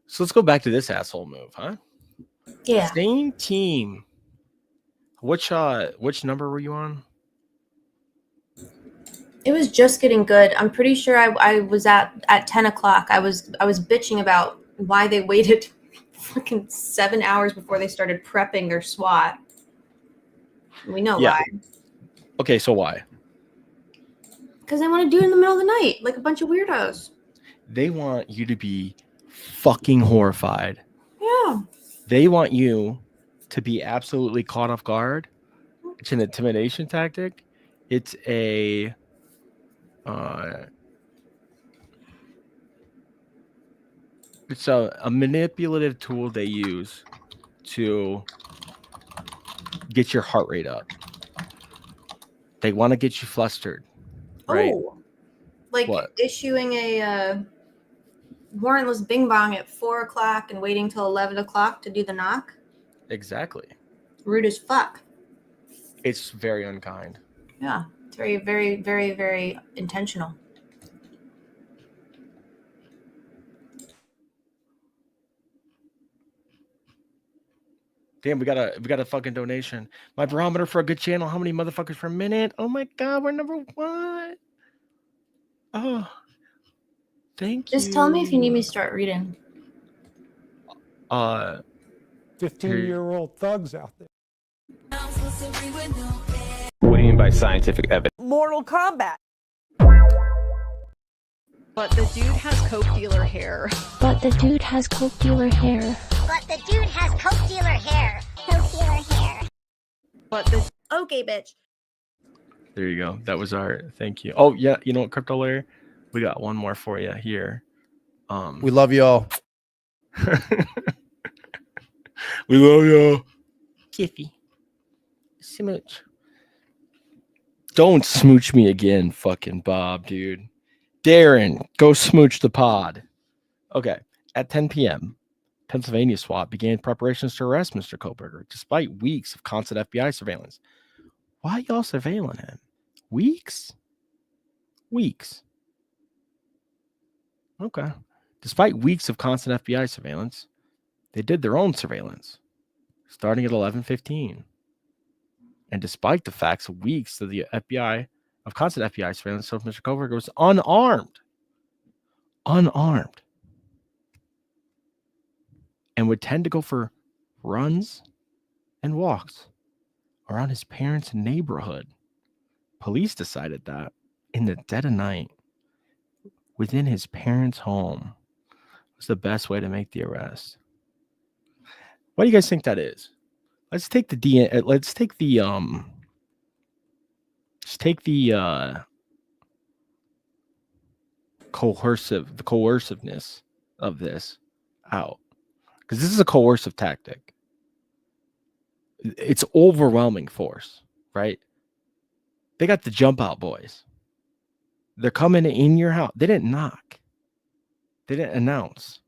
So let's go back to this asshole move, huh? Yeah. Same team. Which number were you on? It was just getting good. I'm pretty sure I was at 10 o'clock. I was bitching about why they waited fucking 7 hours before they started prepping their SWAT. We know why. Okay, so why? Because they want to do it in the middle of the night, like a bunch of weirdos. They want you to be fucking horrified. Yeah. They want you to be absolutely caught off guard. It's an intimidation tactic. It's a manipulative tool they use to get your heart rate up. They want to get you flustered, right? Oh, like what? Issuing a warrantless bing bong at 4 o'clock and waiting till 11 o'clock to do the knock. Exactly. Rude as fuck. It's very unkind. Yeah, it's very, very, very, very intentional. Damn, we got a fucking donation. My barometer for a good channel. How many motherfuckers per minute? Oh my god, we're number 1. Oh, thank you. Just tell me if you need me to start reading. 15-year-old thugs out there. What do you mean by scientific evidence? Mortal Kombat. But the dude has coke dealer hair. But the dude has coke dealer hair. But the dude has coke dealer hair. Coke dealer hair. But the Okay, bitch. There you go. That was our thank you. Oh yeah, you know what, Crypto Layer? We got one more for you here. We love y'all. We love y'all. Kiffy. Smooch. Don't smooch me again, fucking Bob, dude. Darren, go smooch the pod. Okay. At 10 p.m., Pennsylvania SWAT began preparations to arrest Mr. KOHBERGER, despite weeks of constant FBI surveillance. Why y'all surveilling him? Weeks? Okay. Despite weeks of constant FBI surveillance, they did their own surveillance, starting at 11:15. And despite the facts of weeks of the FBI, of constant FBI surveillance, so Mr. KOHBERGER was unarmed, and would tend to go for runs and walks around his parents' neighborhood. Police decided that in the dead of night, within his parents' home, was the best way to make the arrest. What do you guys think that is? Let's take the coerciveness of this out, because this is a coercive tactic. It's overwhelming force, right? They got the jump out boys. They're coming in your house. They didn't knock. They didn't announce.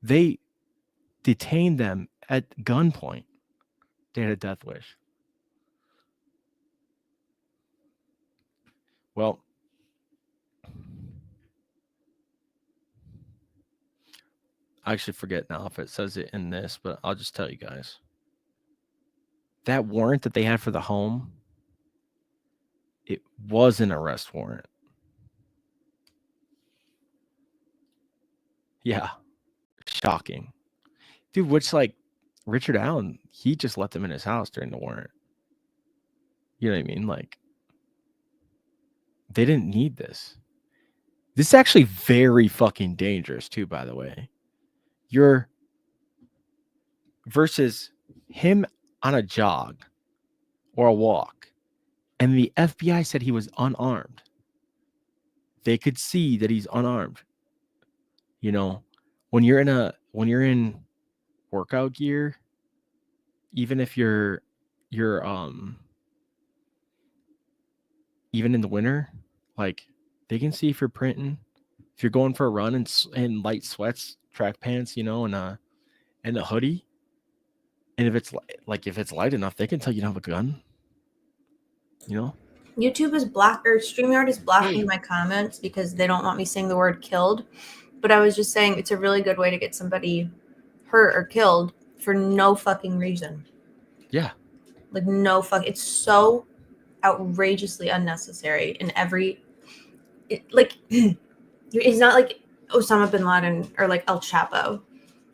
They detained them at gunpoint. They had a death wish. Well, I actually forget now if it says it in this, but I'll just tell you guys. That warrant that they had for the home, it was an arrest warrant. Yeah. Shocking. Dude, which, like, Richard Allen, he just let them in his house during the warrant. You know what I mean? Like, they didn't need this. This is actually very fucking dangerous, too, by the way. You're versus him on a jog or a walk, and the FBI said he was unarmed. They could see that he's unarmed. You know, when you're in workout gear, even if you're even in the winter, like, they can see if you're printing, if you're going for a run in light sweats, track pants, you know, and a hoodie. And if it's light enough, they can tell you don't have a gun. You know? YouTube is StreamYard is blocking my comments because they don't want me saying the word killed. But I was just saying it's a really good way to get somebody hurt or killed for no fucking reason. Yeah. Like, no fuck. It's so outrageously unnecessary in every... it's not like Osama bin Laden or like El Chapo.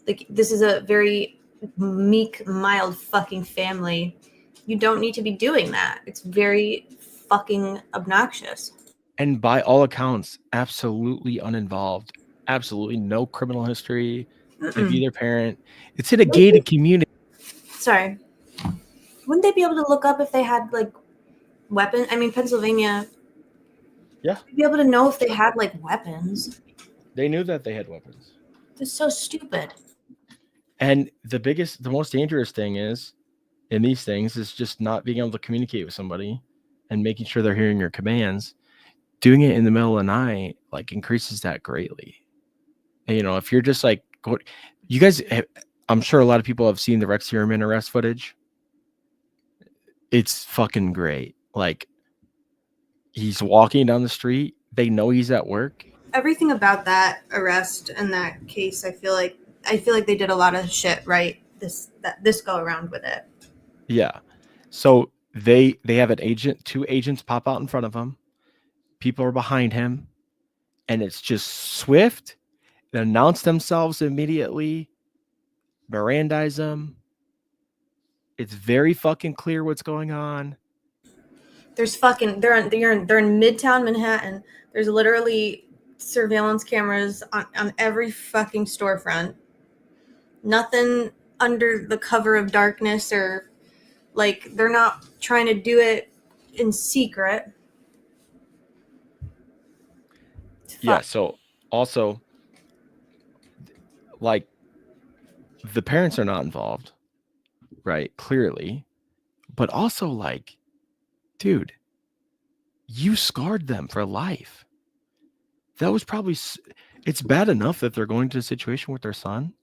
Like, this is a very meek, mild fucking family. You don't need to be doing that. It's very fucking obnoxious. And by all accounts, absolutely uninvolved. Absolutely no criminal history of either parent. It's in a gated community. Sorry. Wouldn't they be able to look up if they had, like, weapons? I mean, Pennsylvania. Yeah. You'd be able to know if they had, like, weapons. They knew that they had weapons. It's so stupid. And the most dangerous thing is, in these things, is just not being able to communicate with somebody and making sure they're hearing your commands. Doing it in the middle of the night, like, increases that greatly. And, you know, if you're just like, you guys, I'm sure a lot of people have seen the Rex Heuermann arrest footage. It's fucking great. Like, he's walking down the street. They know he's at work. Everything about that arrest and that case, I feel like they did a lot of shit right this go around with it. Yeah. So they have two agents pop out in front of him. People are behind him, and it's just swift. They announce themselves immediately, Mirandize them. It's very fucking clear what's going on. There's fucking they're in Midtown Manhattan. There's literally surveillance cameras on every fucking storefront. Nothing under the cover of darkness, or like, they're not trying to do it in secret. Yeah, so also, like, the parents are not involved, right? Clearly. But also, like, dude, you scarred them for life. That was probably, it's bad enough that they're going to a situation with their son,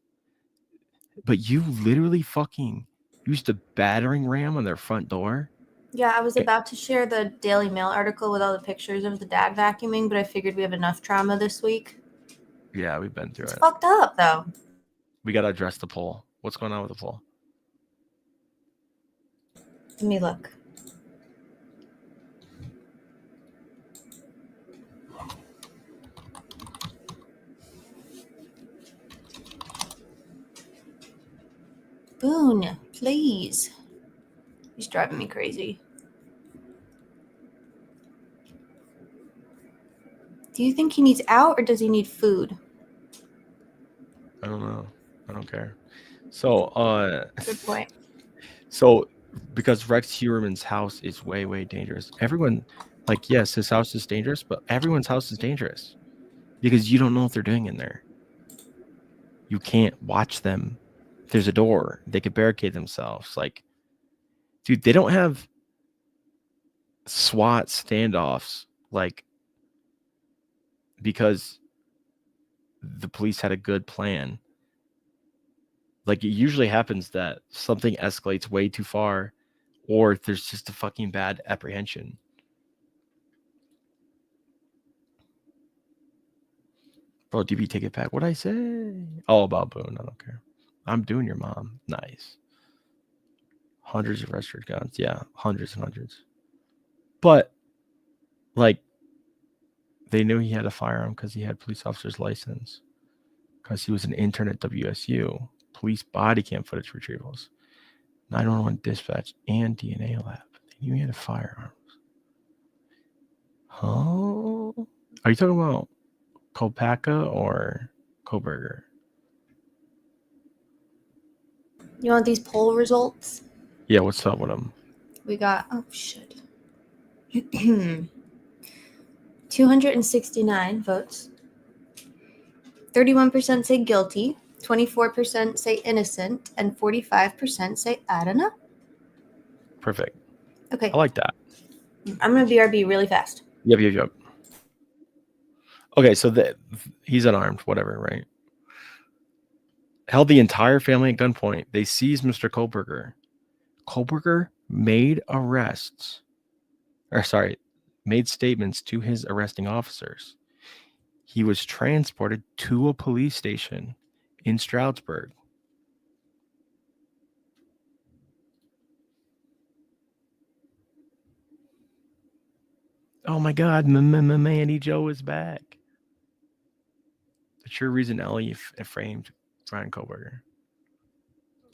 but you literally fucking used a battering ram on their front door. Yeah, I was about to share the Daily Mail article with all the pictures of the dad vacuuming, but I figured we have enough trauma this week. Yeah, we've been through it. It's fucked up, though. We got to address the poll. What's going on with the poll? Let me look. Boone, please. He's driving me crazy. Do you think he needs out, or does he need food? I don't know. I don't care. So, Good point. So because Rex Heuermann's house is way, way dangerous. Everyone, like, yes, his house is dangerous, but everyone's house is dangerous because you don't know what they're doing in there. You can't watch them. If there's a door, they could barricade themselves. Like, dude, they don't have SWAT standoffs, like, because the police had a good plan. Like, it usually happens that something escalates way too far, or there's just a fucking bad apprehension. Bro, DB, take it back. What'd I say? Oh, about Boone. I don't care. I'm doing your mom. Nice. Hundreds of registered guns. Yeah, hundreds and hundreds. But, like, they knew he had a firearm because he had police officer's license. Because he was an intern at WSU. Police body cam footage retrievals. 911 dispatch and DNA lab. They knew he had a firearm. Huh? Are you talking about Kopaka or KOHBERGER? You want these poll results? Yeah, what's up with them? We got, oh shit. 269 votes. 31% say guilty, 24% say innocent, and 45% say I don't know. Perfect. Okay. I like that. I'm going to BRB really fast. Yep. Okay, so he's unarmed, whatever, right? Held the entire family at gunpoint. They seized Mr. KOHBERGER. KOHBERGER made statements to his arresting officers. He was transported to a police station in Stroudsburg. Oh my God, Manny Joe is back. The true reason Ellie framed Bryan KOHBERGER.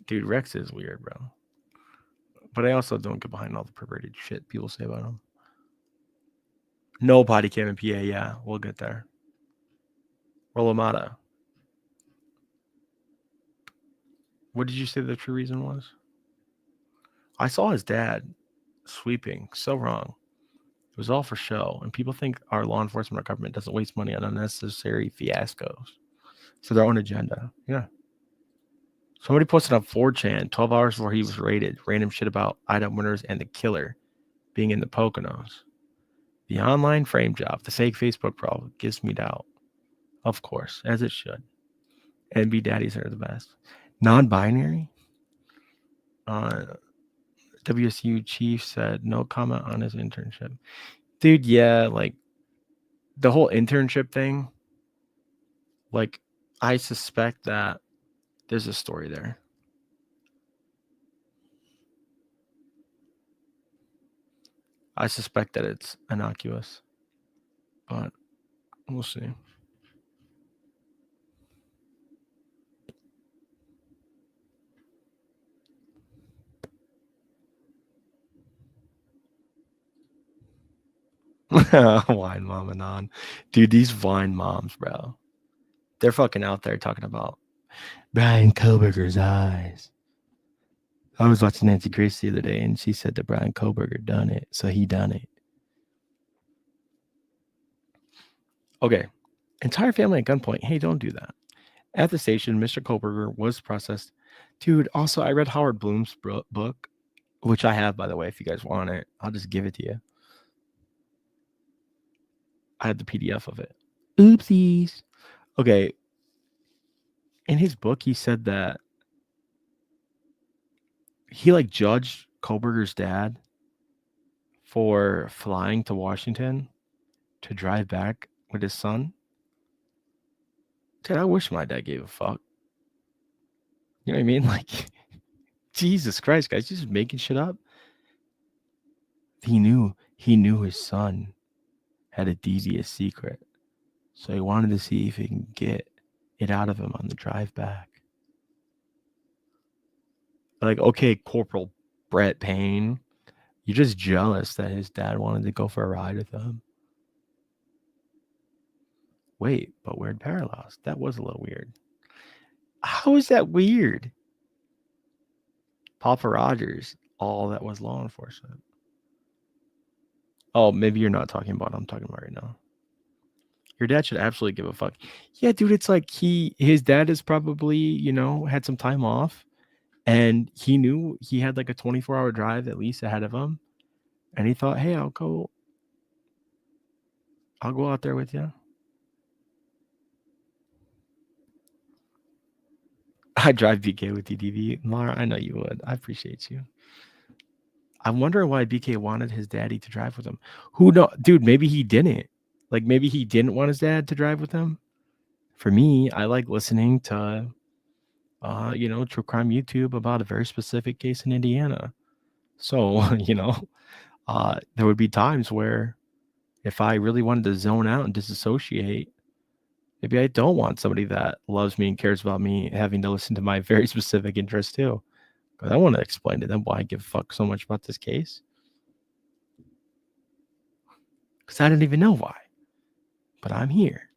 Dude, Rex is weird, bro. But I also don't get behind all the perverted shit people say about him. No body cam in PA, yeah, we'll get there. Rolamata. What did you say the true reason was? I saw his dad sweeping. So wrong. It was all for show. And people think our law enforcement or government doesn't waste money on unnecessary fiascos for their own agenda. Yeah. Somebody posted on 4chan 12 hours before he was raided. Random shit about IDAHO winners and the killer being in the Poconos. The online frame job, the fake Facebook profile gives me doubt. Of course, as it should. NB daddies are the best. Non-binary? WSU chief said no comment on his internship. Dude, yeah, like the whole internship thing, like I suspect that there's a story there. I suspect that it's innocuous, but we'll see. Wine mom and on. Dude, these wine moms, bro. They're fucking out there talking about Bryan KOHBERGER's eyes. I was watching Nancy Grace the other day and she said that Bryan KOHBERGER done it. So he done it. Okay. Entire family at gunpoint. Hey, don't do that. At the station, Mr. KOHBERGER was processed. Dude, also, I read Howard Bloom's book, which I have, by the way, if you guys want it. I'll just give it to you. I had the PDF of it. Oopsies. Okay. In his book, he said that he judged KOHBERGER's dad for flying to Washington to drive back with his son. Dude, I wish my dad gave a fuck. You know what I mean? Like, Jesus Christ, guys, just making shit up. He knew his son had a devious secret. So he wanted to see if he can get it out of him on the drive back. Like, okay, Corporal Brett Payne, you're just jealous that his dad wanted to go for a ride with him. Wait, but weird parallels. That was a little weird. How is that weird? Papa Rogers. all that was law enforcement. Oh, maybe you're not talking about what I'm talking about right now. Your dad should absolutely give a fuck. Yeah, dude, it's like his dad is probably, you know, had some time off and he knew he had like a 24-hour drive at least ahead of him. And he thought, hey, I'll go out there with you. I'd drive BK with you, DV. Mara, I know you would. I appreciate you. I'm wondering why BK wanted his daddy to drive with him. Who know, dude, maybe he didn't. Like, maybe he didn't want his dad to drive with him. For me, I like listening to, you know, true crime YouTube about a very specific case in Indiana. So, you know, there would be times where if I really wanted to zone out and disassociate, maybe I don't want somebody that loves me and cares about me having to listen to my very specific interests too. Because I want to explain to them why I give a fuck so much about this case. Because I didn't even know why. But I'm here.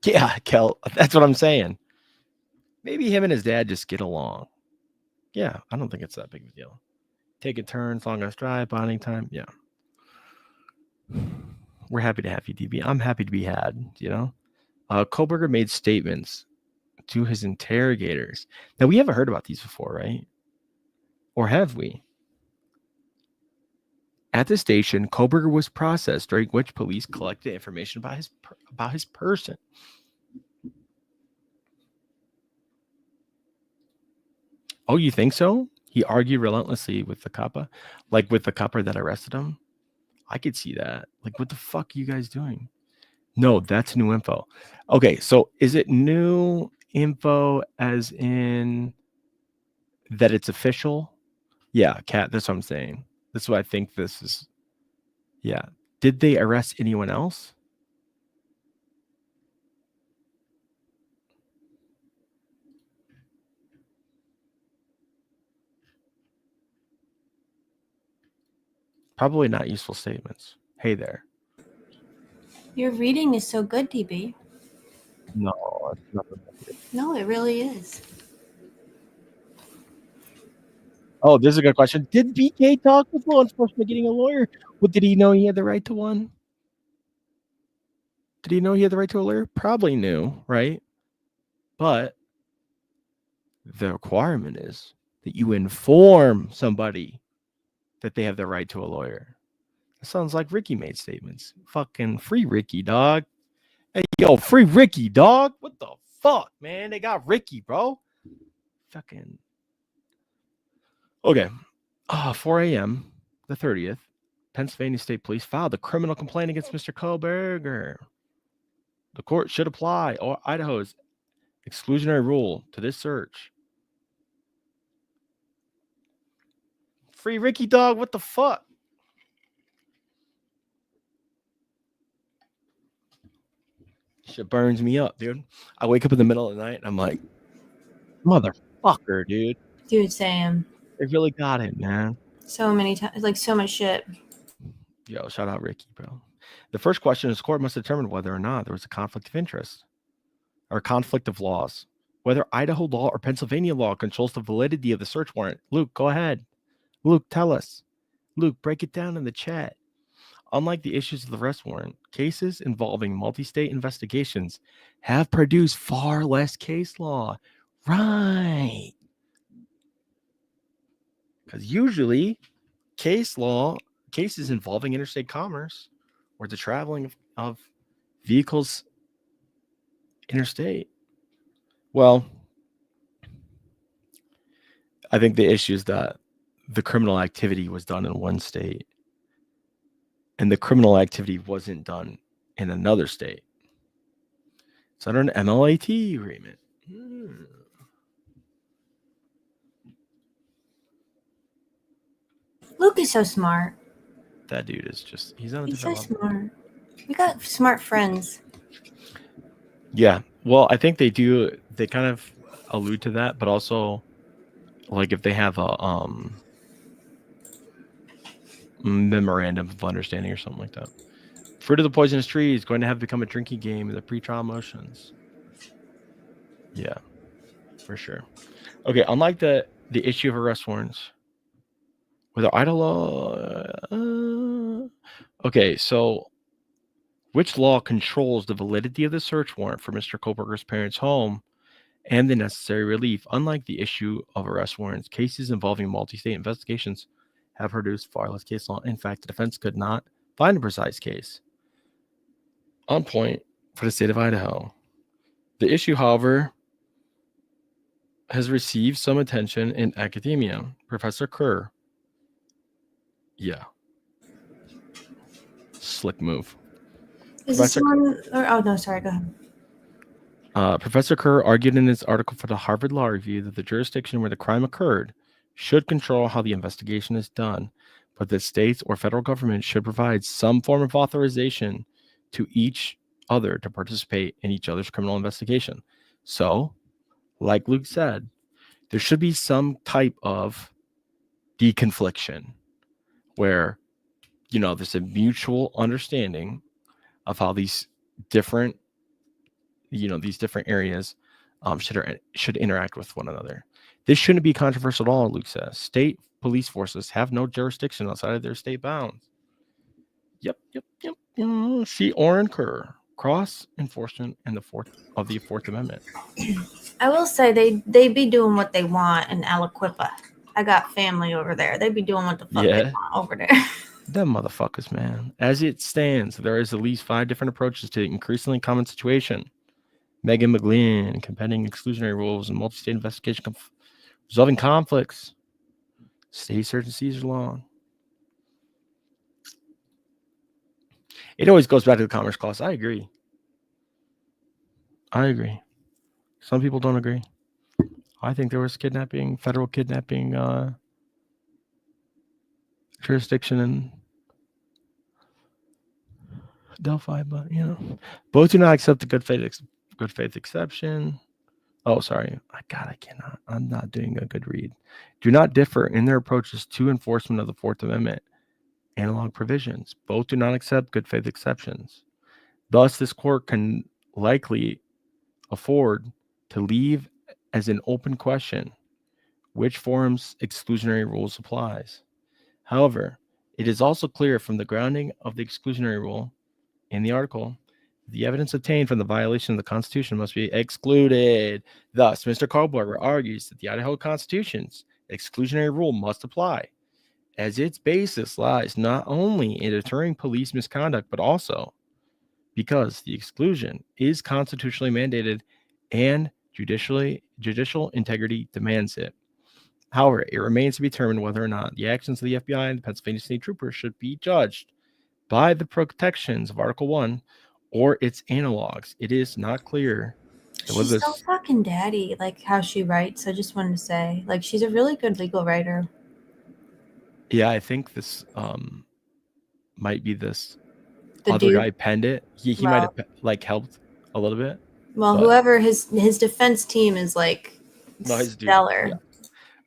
Yeah, Kel, that's what I'm saying. Maybe him and his dad just get along. Yeah, I don't think it's that big of a deal. Taking turns, long enough drive, bonding time. Yeah. We're happy to have you, DB. I'm happy to be had, you know. Kohlberger made statements to his interrogators. Now, we haven't heard about these before, right? Or have we? At the station, Kohlberger was processed, during which police collected information about his person. Oh, you think so? He argued relentlessly with the copper, like with the copper that arrested him. I could see that. Like, what the fuck are you guys doing? No, that's new info. Okay, so is it new info as in that it's official? Yeah, Kat, that's what I'm saying. That's what I think this is. Yeah. Did they arrest anyone else? Probably not useful statements. Hey there. Your reading is so good, DB. No, it's not. No, it really is. Oh, this is a good question. Did BK talk with law enforcement getting a lawyer? Well, did he know he had the right to one? Did he know he had the right to a lawyer? Probably knew, right? But the requirement is that you inform somebody that they have the right to a lawyer. It sounds like Ricky made statements. Fucking free Ricky, dog. Hey, yo, free Ricky, dog. What the fuck, man? They got Ricky, bro. Fucking. Okay. 4 a.m., the 30th, Pennsylvania State Police filed a criminal complaint against Mr. KOHBERGER. The court should apply Idaho's exclusionary rule to this search. Free Ricky, dog. What the fuck? Shit burns me up, dude. I wake up in the middle of the night and I'm like, motherfucker, dude. Dude, Sam. They really got it, man. So many times, like so much shit. Yo, shout out Ricky, bro. The first question is, court must determine whether or not there was a conflict of interest or conflict of laws, whether Idaho law or Pennsylvania law controls the validity of the search warrant. Luke, go ahead. Luke, tell us. Luke, break it down in the chat. Unlike the issues of the arrest warrant, cases involving multi-state investigations have produced far less case law. Right. Because usually cases involving interstate commerce or the traveling of vehicles interstate. Well, I think the issue is that the criminal activity was done in one state and the criminal activity wasn't done in another state. It's under an MLAT agreement. Luke is so smart. That dude is just, he's on a He's so different level. smart. We got smart friends. Yeah. Well, I think they kind of allude to that, but also like if they have a memorandum of understanding or something like that. Fruit of the Poisonous Tree is going to have become a drinking game in the pretrial motions. Yeah. for sure. Okay, unlike the issue of arrest warrants, whether Idaho law. Okay, so which law controls the validity of the search warrant for Mr. Kohlberger's parents' home and the necessary relief? Unlike the issue of arrest warrants, cases involving multi-state investigations have produced far less case law. In fact, the defense could not find a precise case on point for the state of Idaho. The issue, however, has received some attention in academia. Professor Kerr. Yeah. Slick move. Is this one? Oh, no, sorry, go ahead. Professor Kerr argued in his article for the Harvard Law Review that the jurisdiction where the crime occurred should control how the investigation is done, but that states or federal government should provide some form of authorization to each other to participate in each other's criminal investigation. So, like Luke said, there should be some type of deconfliction where, there's a mutual understanding of how these different areas should interact with one another. This shouldn't be controversial at all, Luke says. State police forces have no jurisdiction outside of their state bounds. Yep. See Orrin Kerr, cross enforcement and the Fourth Amendment. I will say they be doing what they want in Aliquippa. I got family over there. They be doing what the fuck they want over there. Them motherfuckers, man. As it stands, there is at least 5 different approaches to the increasingly common situation. Megan McGlynn, competing exclusionary rules and multi-state investigation, resolving conflicts, state search and seizure law. It always goes back to the Commerce Clause. I agree. Some people don't agree. I think there was federal kidnapping jurisdiction in Delphi, but both do not accept the good faith exception. Oh, sorry. I cannot. I'm not doing a good read. Do not differ in their approaches to enforcement of the Fourth Amendment analog provisions. Both do not accept good faith exceptions. Thus, this court can likely afford to leave as an open question which forum's exclusionary rules applies. However, it is also clear from the grounding of the exclusionary rule in the article, the evidence obtained from the violation of the Constitution must be excluded. Thus, Mr. Kohlberger argues that the Idaho Constitution's exclusionary rule must apply, as its basis lies not only in deterring police misconduct, but also because the exclusion is constitutionally mandated and judicial integrity demands it. However, it remains to be determined whether or not the actions of the FBI and the Pennsylvania State Troopers should be judged by the protections of Article 1 or its analogs. It is not clear. She's so fucking daddy, like how she writes. I just wanted to say, like, she's a really good legal writer. Yeah, I think this might be this the other dude? Guy penned it. He might have helped a little bit. Well, whoever his defense team is stellar. Yeah.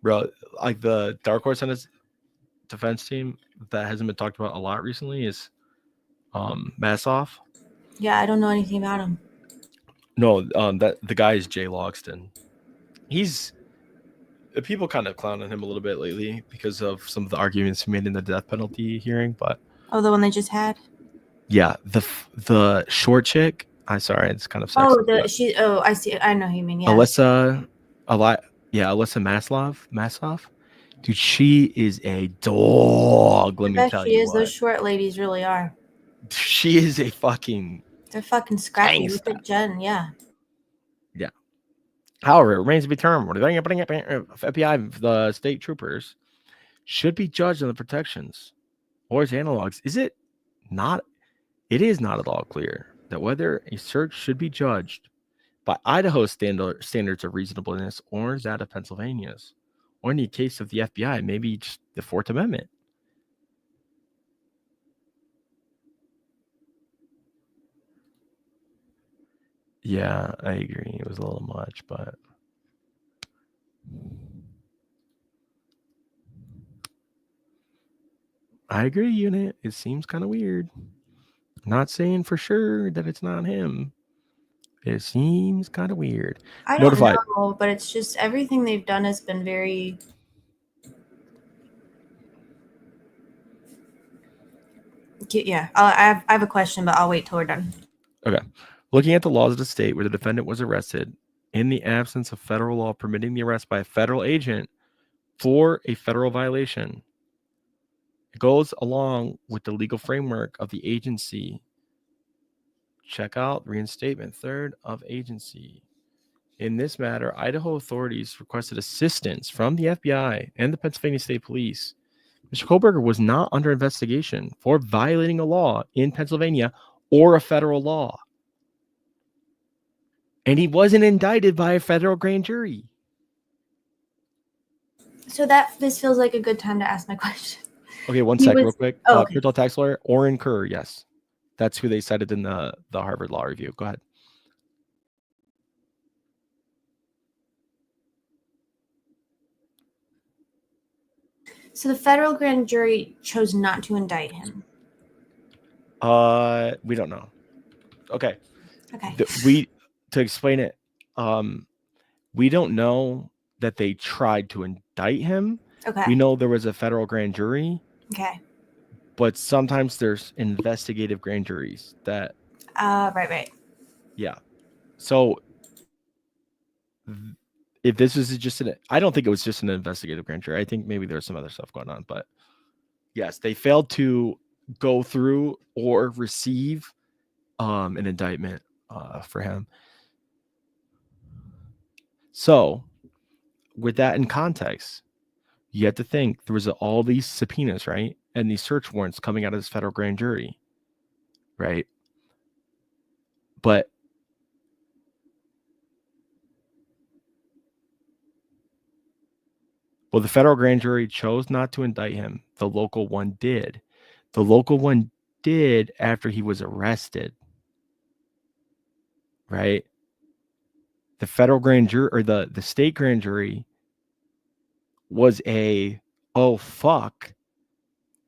Bro, like the Dark Horse on his defense team that hasn't been talked about a lot recently is Massoff. Yeah, I don't know anything about him. No, that the guy is Jay Logston. People kind of clown on him a little bit lately because of some of the arguments he made in the death penalty hearing, but the one they just had. Yeah, the short chick. I'm sorry, it's kind of sexy. I see. I know who you mean. Yeah, Alyssa Massoff. Dude, she is a dog. Let me tell you. She is. Those short ladies really are. She is a fucking. They're fucking scrappy. Look at Jen. Yeah. Yeah. However, it remains to be determined whether FBI, the state troopers, should be judged on the protections or its analogs. Is it not? It is not at all clear that whether a search should be judged by Idaho's standards of reasonableness or that of Pennsylvania's, or in the case of the FBI, maybe just the Fourth Amendment. Yeah, I agree. It was a little much, but I agree, Unit. It seems kind of weird. I'm not saying for sure that it's not him. It seems kind of weird. I don't Notified. know, but it's just everything they've done has been very. Yeah, I have a question, but I'll wait till we're done. Okay. Looking at the laws of the state where the defendant was arrested, in the absence of federal law permitting the arrest by a federal agent for a federal violation, it goes along with the legal framework of the agency. Check out reinstatement third of agency. In this matter, Idaho authorities requested assistance from the FBI and the Pennsylvania State Police. Mr. Kohlberger was not under investigation for violating a law in Pennsylvania or a federal law. And he wasn't indicted by a federal grand jury. So this feels like a good time to ask my question. Okay, one sec, real quick. Okay. Criminal tax lawyer, Orrin Kerr, yes. That's who they cited in the Harvard Law Review. Go ahead. So the federal grand jury chose not to indict him. We don't know. Okay. Okay. To explain it, we don't know that they tried to indict him. Okay. We know there was a federal grand jury. Okay. But sometimes there's investigative grand juries that. Right. Yeah. So if this was just I don't think it was just an investigative grand jury. I think maybe there's some other stuff going on. But yes, they failed to go through or receive an indictment for him. So with that in context, you have to think there was all these subpoenas, right? And these search warrants coming out of this federal grand jury, right? But the federal grand jury chose not to indict him. The local one did. The local one did after he was arrested, right? The federal grand jury or the state grand jury was oh, fuck.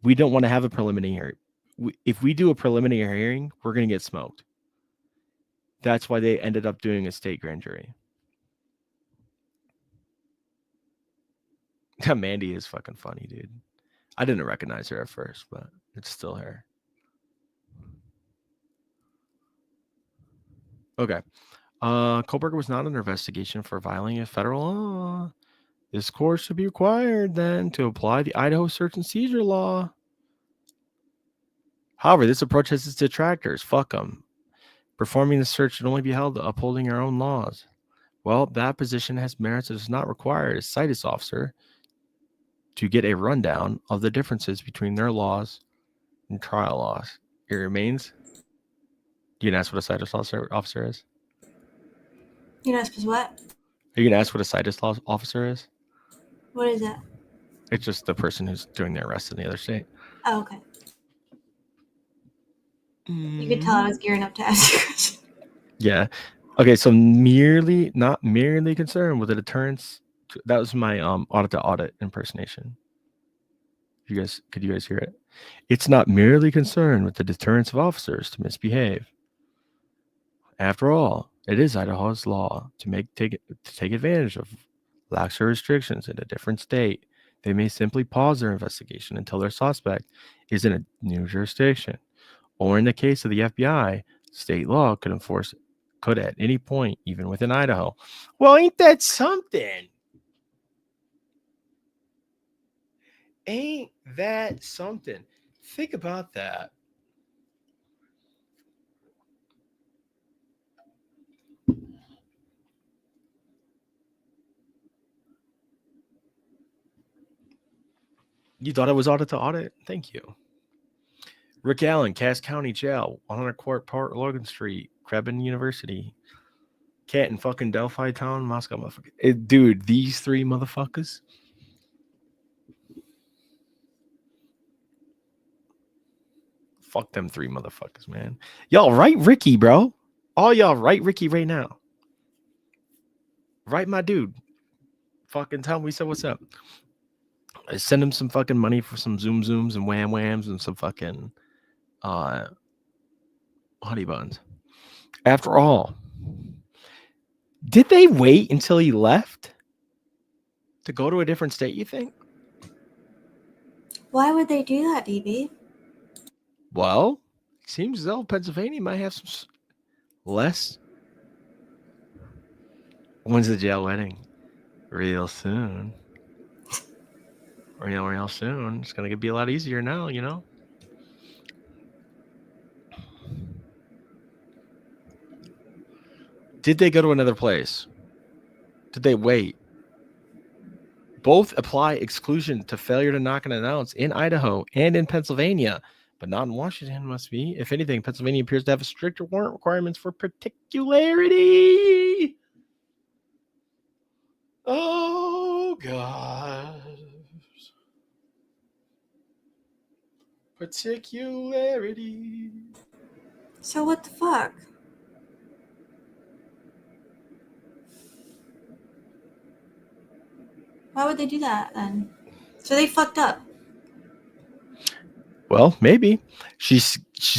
We don't want to have a preliminary hearing. If we do a preliminary hearing, we're going to get smoked. That's why they ended up doing a state grand jury. Mandy is fucking funny, dude. I didn't recognize her at first, but it's still her. Okay. Kohlberger was not under investigation for violating a federal law. This court should be required then to apply the Idaho search and seizure law. However, this approach has its detractors. Fuck them. Performing the search should only be held to upholding our own laws. Well, that position has merits. It does not require a CITES officer to get a rundown of the differences between their laws and trial laws. It remains. You can ask what a CITES officer is? You know, what? Are you going to ask what a CITES officer is? What is that? It's just the person who's doing the arrest in the other state. Oh, okay. You could tell I was gearing up to ask you a question. Yeah. Okay, so not merely concerned with the deterrence. That was my audit to audit impersonation. Could you guys hear it? It's not merely concerned with the deterrence of officers to misbehave. After all, it is Idaho's law to take advantage of laxer restrictions in a different state. They may simply pause their investigation until their suspect is in a new jurisdiction. Or in the case of the FBI, state law could at any point, even within Idaho. Well, ain't that something? Ain't that something? Think about that. You thought it was audit to audit? Thank you. Rick Allen, Cass County Jail, 100 Court Park, Logan Street, Krebin University, Canton, fucking Delphi Town, Moscow, motherfucker. Dude, these three motherfuckers. Fuck them three motherfuckers, man. Y'all write Ricky, bro. All y'all write Ricky right now. Write my dude. Fucking tell him we said what's up. Send him some fucking money for some zooms and whams and some fucking honey buns. After all, Did they wait until he left to go to a different state, you think? Why would they do that, DB? Well, it seems as though Pennsylvania might have some less. When's the jail wedding? Real soon. Real soon. It's going to be a lot easier now, you know? Did they go to another place? Did they wait? Both apply exclusion to failure to knock and announce in Idaho and in Pennsylvania, but not in Washington, must be. If anything, Pennsylvania appears to have stricter warrant requirements for particularity. Oh, God. Particularity. So what the fuck? Why would they do that then? So they fucked up. Well, maybe she's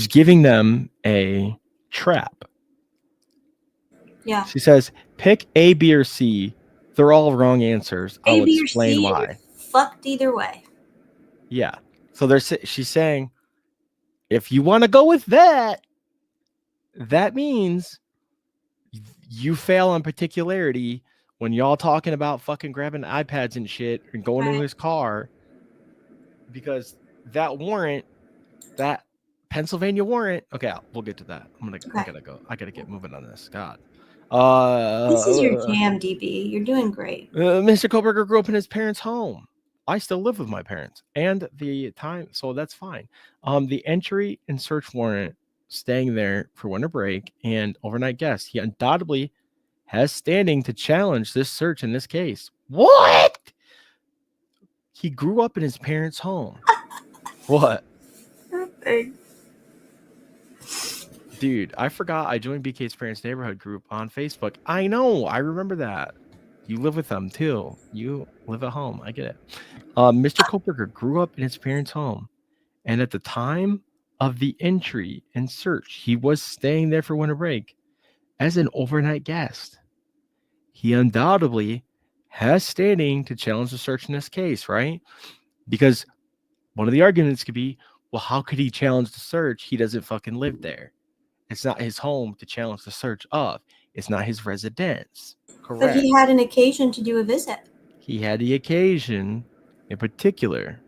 giving them a trap. Yeah. She says, pick A, B, or C. They're all wrong answers. I'll A, B, or explain C, why. you're fucked either way. Yeah. So she's saying, if you want to go with that, that means you fail on particularity when y'all talking about fucking grabbing iPads and shit and going into his car, because that warrant, that Pennsylvania warrant. Okay, we'll get to that. I gotta go. I gotta get moving on this. God. This is your jam, DB. You're doing great. Mr. KOHBERGER grew up in his parents' home. I still live with my parents, and the time, so that's fine. The entry and search warrant, staying there for winter break and overnight guest. He undoubtedly has standing to challenge this search in this case. What? He grew up in his parents' home. What? Nothing. Dude, I forgot I joined BK's parents' neighborhood group on Facebook. I know. I remember that. You live with them, too. You live at home. I get it. Mr. KOHBERGER grew up in his parents' home. And at the time of the entry and search, he was staying there for winter break as an overnight guest. He undoubtedly has standing to challenge the search in this case, right? Because one of the arguments could be, well, how could he challenge the search? He doesn't fucking live there. It's not his home to challenge the search of. It's not his residence. Correct. But he had an occasion to do a visit. He had the occasion, in particular,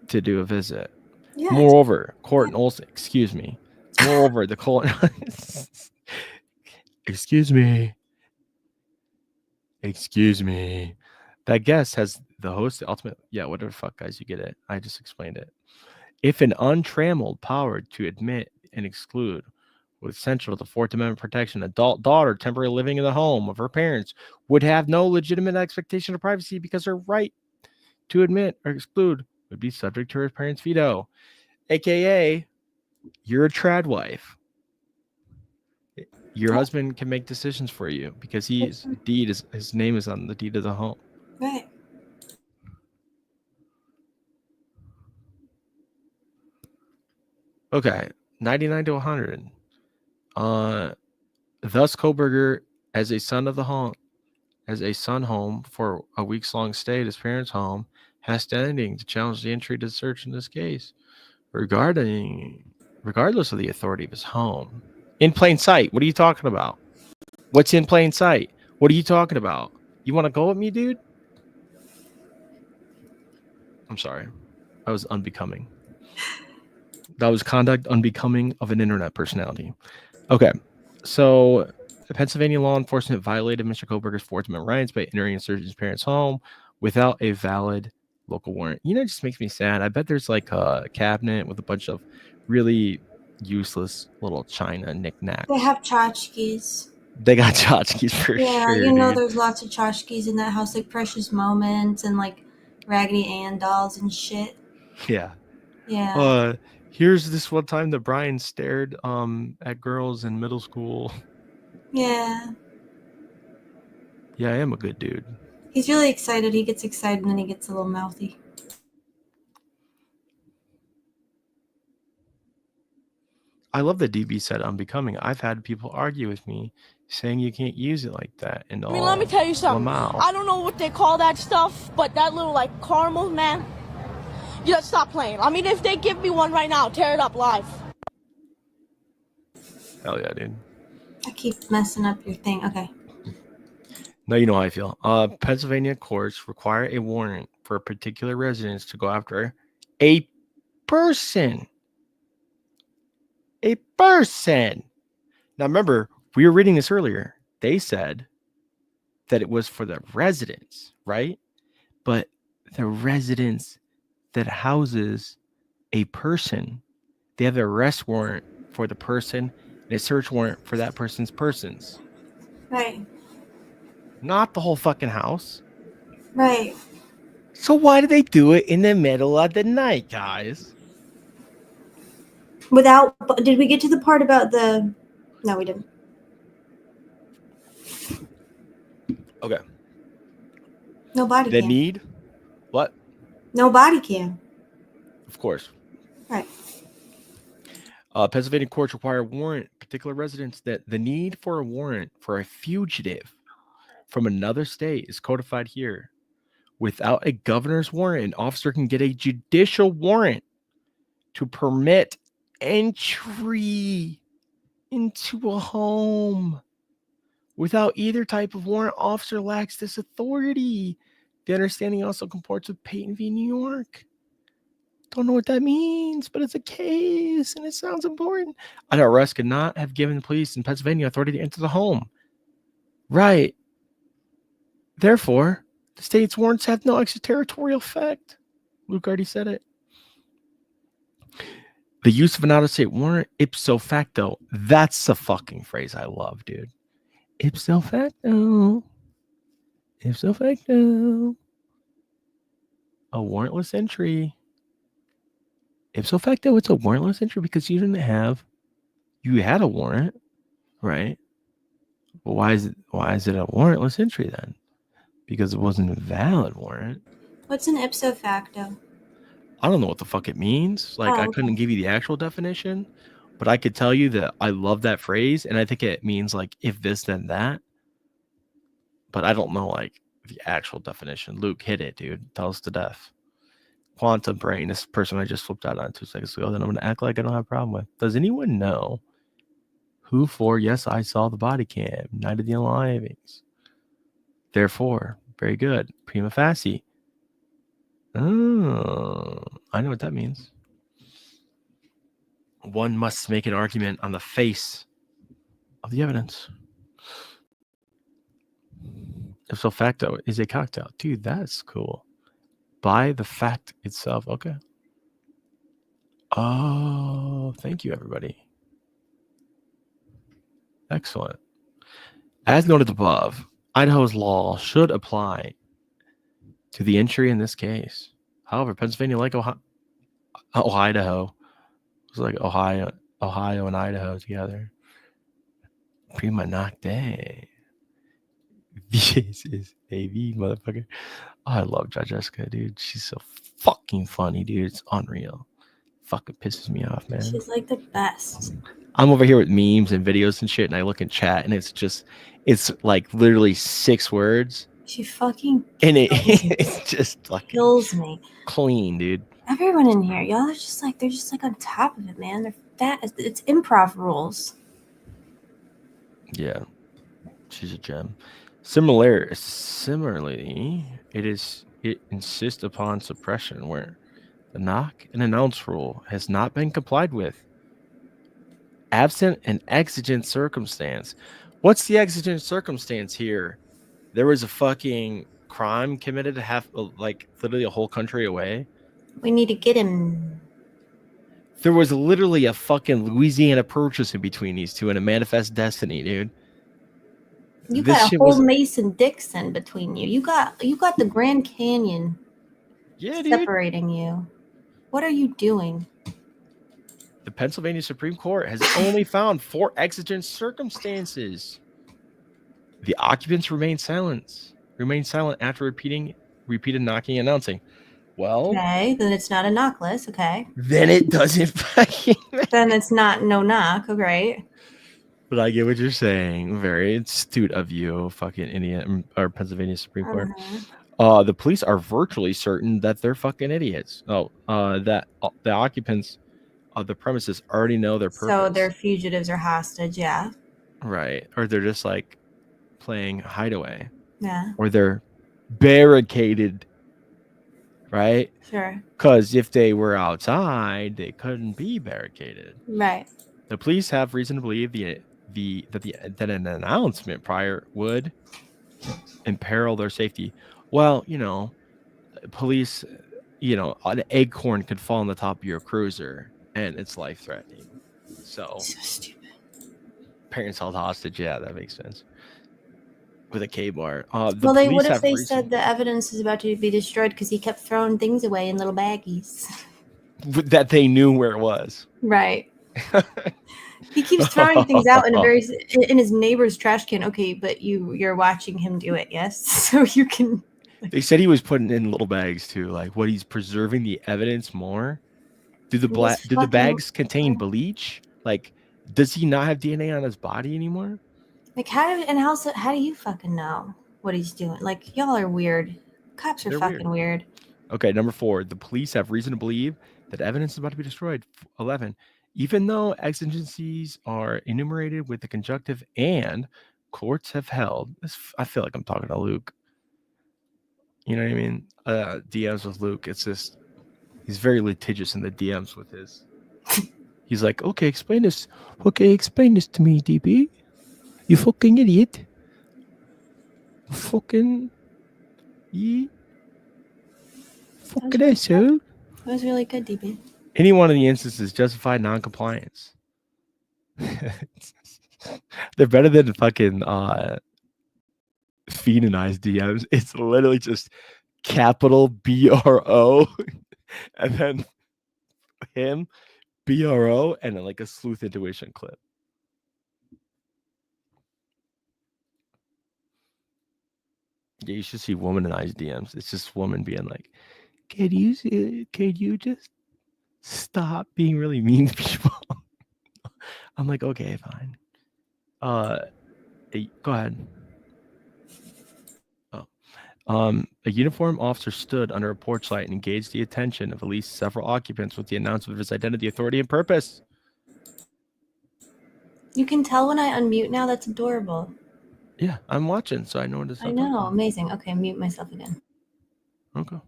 to do a visit. Yeah, moreover, Court and Olson, excuse me. Moreover, the court. Excuse me. That guest has the host, the ultimate. Yeah, whatever the fuck, guys, you get it. I just explained it. If an untrammeled power to admit and exclude was central to Fourth Amendment protection, adult daughter temporarily living in the home of her parents would have no legitimate expectation of privacy because her right to admit or exclude would be subject to her parents' veto. AKA, you're a trad wife. Your husband can make decisions for you because his name is on the deed of the home. Right. Okay, 99 to 100. Thus, KOHBERGER, as a son of the home, as a son home for a weeks-long stay at his parents' home, has standing to challenge the entry to the search in this case, regardless of the authority of his home. In plain sight. What are you talking about? What's in plain sight? What are you talking about? You want to go with me, dude? I'm sorry. That was unbecoming. That was conduct unbecoming of an internet personality. Okay. So, Pennsylvania law enforcement violated Mr. KOHBERGER's Fourth Amendment rights by entering and searching his parents' home without a valid local warrant. You know, it just makes me sad. I bet there's like a cabinet with a bunch of really useless little china knickknacks. They have tchotchkes. They got tchotchkes for sure. Yeah, you know, dude. there's lots of tchotchkes in that house, like Precious Moments and like Raggedy Ann dolls and shit. Yeah. Yeah. Here's this one time that Bryan stared at girls in middle school. Yeah. Yeah, I am a good dude. He's really excited. He gets excited and then he gets a little mouthy. I love that DB said unbecoming. I've had people argue with me saying you can't use it like that. And I mean, let me tell you something. I don't know what they call that stuff, but that little like caramel, man. You just stop playing. I mean, if they give me one right now, tear it up live. Hell yeah, dude. I keep messing up your thing. Okay. Now you know how I feel. Pennsylvania courts require a warrant for a particular residence to go after a person. A person. Now remember, we were reading this earlier. They said that it was for the residence, right? But the residence that houses a person, they have an arrest warrant for the person and a search warrant for that person's persons. Right. Not the whole fucking house. Right. So why did they do it in the middle of the night, guys? Did we get to the part about the... No, we didn't. Okay. No body The cam. need? What? No body cam. Of course. Right. Pennsylvania courts require a warrant, particular residence, that the need for a warrant for a fugitive from another state is codified here. Without a governor's warrant, an officer can get a judicial warrant to permit entry into a home. Without either type of warrant, officer lacks this authority. The understanding also comports with Peyton v. New York. Don't know what that means, but it's a case and it sounds important. An arrest could not have given the police in Pennsylvania authority to enter the home. Right. Therefore, the state's warrants have no extraterritorial effect. Luke already said it. The use of an out-of-state warrant, ipso facto. That's the fucking phrase I love, dude. Ipso facto. Ipso facto. A warrantless entry. Ipso facto, it's a warrantless entry because you had a warrant, right? But why is it a warrantless entry then? Because it wasn't a valid warrant. What's an ipso facto? I don't know what the fuck it means. Like, I couldn't give you the actual definition, but I could tell you that I love that phrase, and I think it means like if this then that. But I don't know like the actual definition. Luke, hit it, dude. Tell us to death. Quantum brain, this person I just flipped out on 2 seconds ago, that I'm going to act like I don't have a problem with. Does anyone know who for? Yes, I saw the body cam. Night of the Unlivings. Therefore, very good. Prima facie. Oh, I know what that means. One must make an argument on the face of the evidence. Ipso facto is a cocktail. Dude, that's cool. By the fact itself. Okay. Oh, thank you, everybody. Excellent. As noted above, Idaho's law should apply to the entry in this case. However, Pennsylvania, like Idaho, it's like Ohio and Idaho together. Prima nocte. This is AV, motherfucker. Oh, I love Jessica, dude. She's so fucking funny, dude. It's unreal. Fucking pisses me off, man. She's like the best. I'm over here with memes and videos and shit, and I look in chat, and it's like literally 6 words. She fucking and it's just like kills me. Clean, dude. Everyone in here, y'all are just like, they're just like on top of it, man. They're fat. It's improv rules. Yeah, she's a gem. Similarly, it insists upon suppression where the knock and announce rule has not been complied with. Absent an exigent circumstance. What's the exigent circumstance here? There was a fucking crime committed like literally a whole country away. We need to get him. There was literally a fucking Louisiana purchase in between these two and a manifest destiny, dude. You got a whole Mason-Dixon between you. You got the Grand Canyon separating you. What are you doing? The Pennsylvania Supreme Court has only found 4 exigent circumstances. The occupants remain silent after repeated knocking and announcing. Well, okay, then it's not a knockless. Okay, then it doesn't fucking. Then it's not no knock. Okay. But I get what you're saying. Very astute of you, fucking Indiana or Pennsylvania Supreme Court. The police are virtually certain that they're fucking idiots. That the occupants of the premises already know their purpose. So they're fugitives or hostage, yeah. Right. Or they're just like playing hideaway. Yeah. Or they're barricaded. Right? Sure. Because if they were outside, they couldn't be barricaded. Right. The police have reason to believe that an announcement prior would imperil their safety. Well, police, an acorn could fall on the top of your cruiser and it's life-threatening. So stupid. Parents held hostage. Yeah, that makes sense. With a K-bar. What if they said the evidence is about to be destroyed because he kept throwing things away in little baggies? That they knew where it was. Right. He keeps throwing things out in his neighbor's trash can. Okay, but you're watching him do it, yes? So you can. They said he was putting in little bags too. Like, what, he's preserving the evidence more? Do the bags contain bleach? Like, does he not have DNA on his body anymore? Like, how do you fucking know what he's doing? Like, y'all are weird. Cops are fucking weird. Okay, number 4. The police have reason to believe that evidence is about to be destroyed. 11. Even though exigencies are enumerated with the conjunctive and courts have held. I feel like I'm talking to Luke. You know what I mean? DMs with Luke. It's just, he's very litigious in the DMs with his. He's like, okay, explain this. Okay, explain this to me, DB. You fucking idiot. Fucking asshole. That was really good, DB. Any one of the instances justified non-compliance. They're better than fucking phenonized DMs. It's literally just capital BRO and then him, BRO, and then like a sleuth intuition clip. Yeah, you should see womanized DMs. It's just woman being like, could you just stop being really mean to people? I'm like, okay, fine. Go ahead. A uniformed officer stood under a porch light and engaged the attention of at least several occupants with the announcement of his identity, authority, and purpose. You can tell when I unmute now. That's adorable. Yeah, I'm watching, so I know what to say. I know, amazing. Okay, mute myself again. Okay.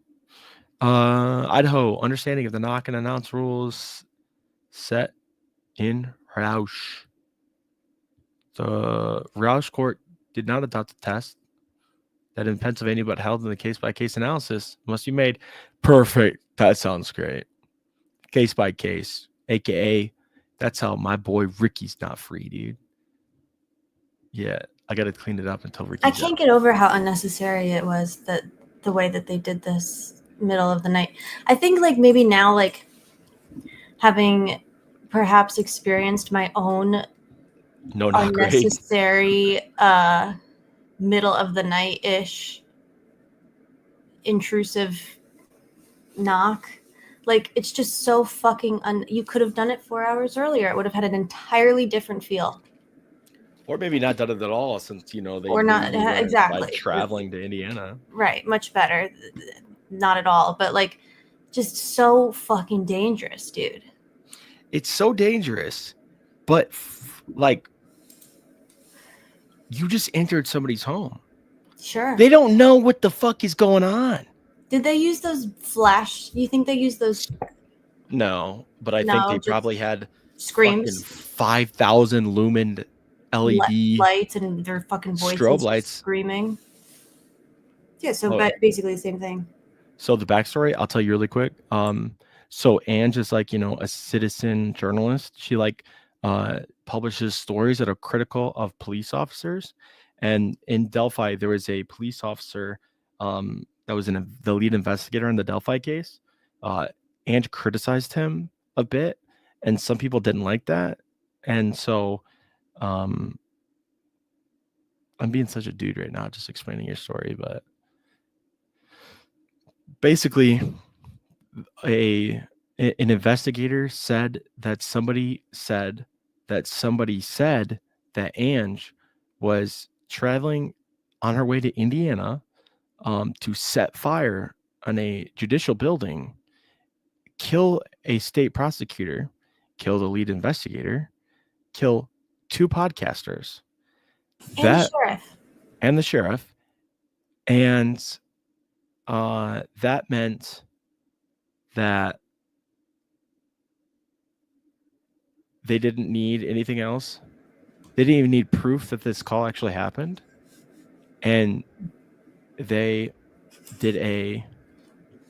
Idaho, understanding of the knock and announce rules set in Roush. The Roush court did not adopt the test that in Pennsylvania, but held in the case-by-case analysis must be made. Perfect. That sounds great. Case by case, aka that's how my boy Ricky's not free, dude. Yeah, I got to clean it up until Ricky. I can't get over how unnecessary it was, that the way that they did this middle of the night. I think like maybe now, like having perhaps experienced my own unnecessary middle of the night ish intrusive knock. Like, it's just so fucking you could have done it 4 hours earlier. It would have had an entirely different feel. Or maybe not done it at all, since they or not exactly by traveling to Indiana. Right, much better. Not at all, but like, just so fucking dangerous, dude. It's so dangerous, but like, you just entered somebody's home. Sure. They don't know what the fuck is going on. Did they use those flash? You think they used those? No, but I think they probably had screams, 5,000 lumen LED lights, and their fucking voices strobe lights screaming. Yeah, so basically the same thing. So the backstory, I'll tell you really quick. So Ange is like, a citizen journalist. She publishes stories that are critical of police officers. And in Delphi, there was a police officer that was the lead investigator in the Delphi case. Ange criticized him a bit, and some people didn't like that. And so I'm being such a dude right now, just explaining your story, but basically an investigator said that somebody said that Ange was traveling on her way to Indiana to set fire on a judicial building, kill a state prosecutor, kill the lead investigator, kill 2 podcasters, And the sheriff. And the sheriff. And that meant that they didn't need anything else. They didn't even need proof that this call actually happened. And they did a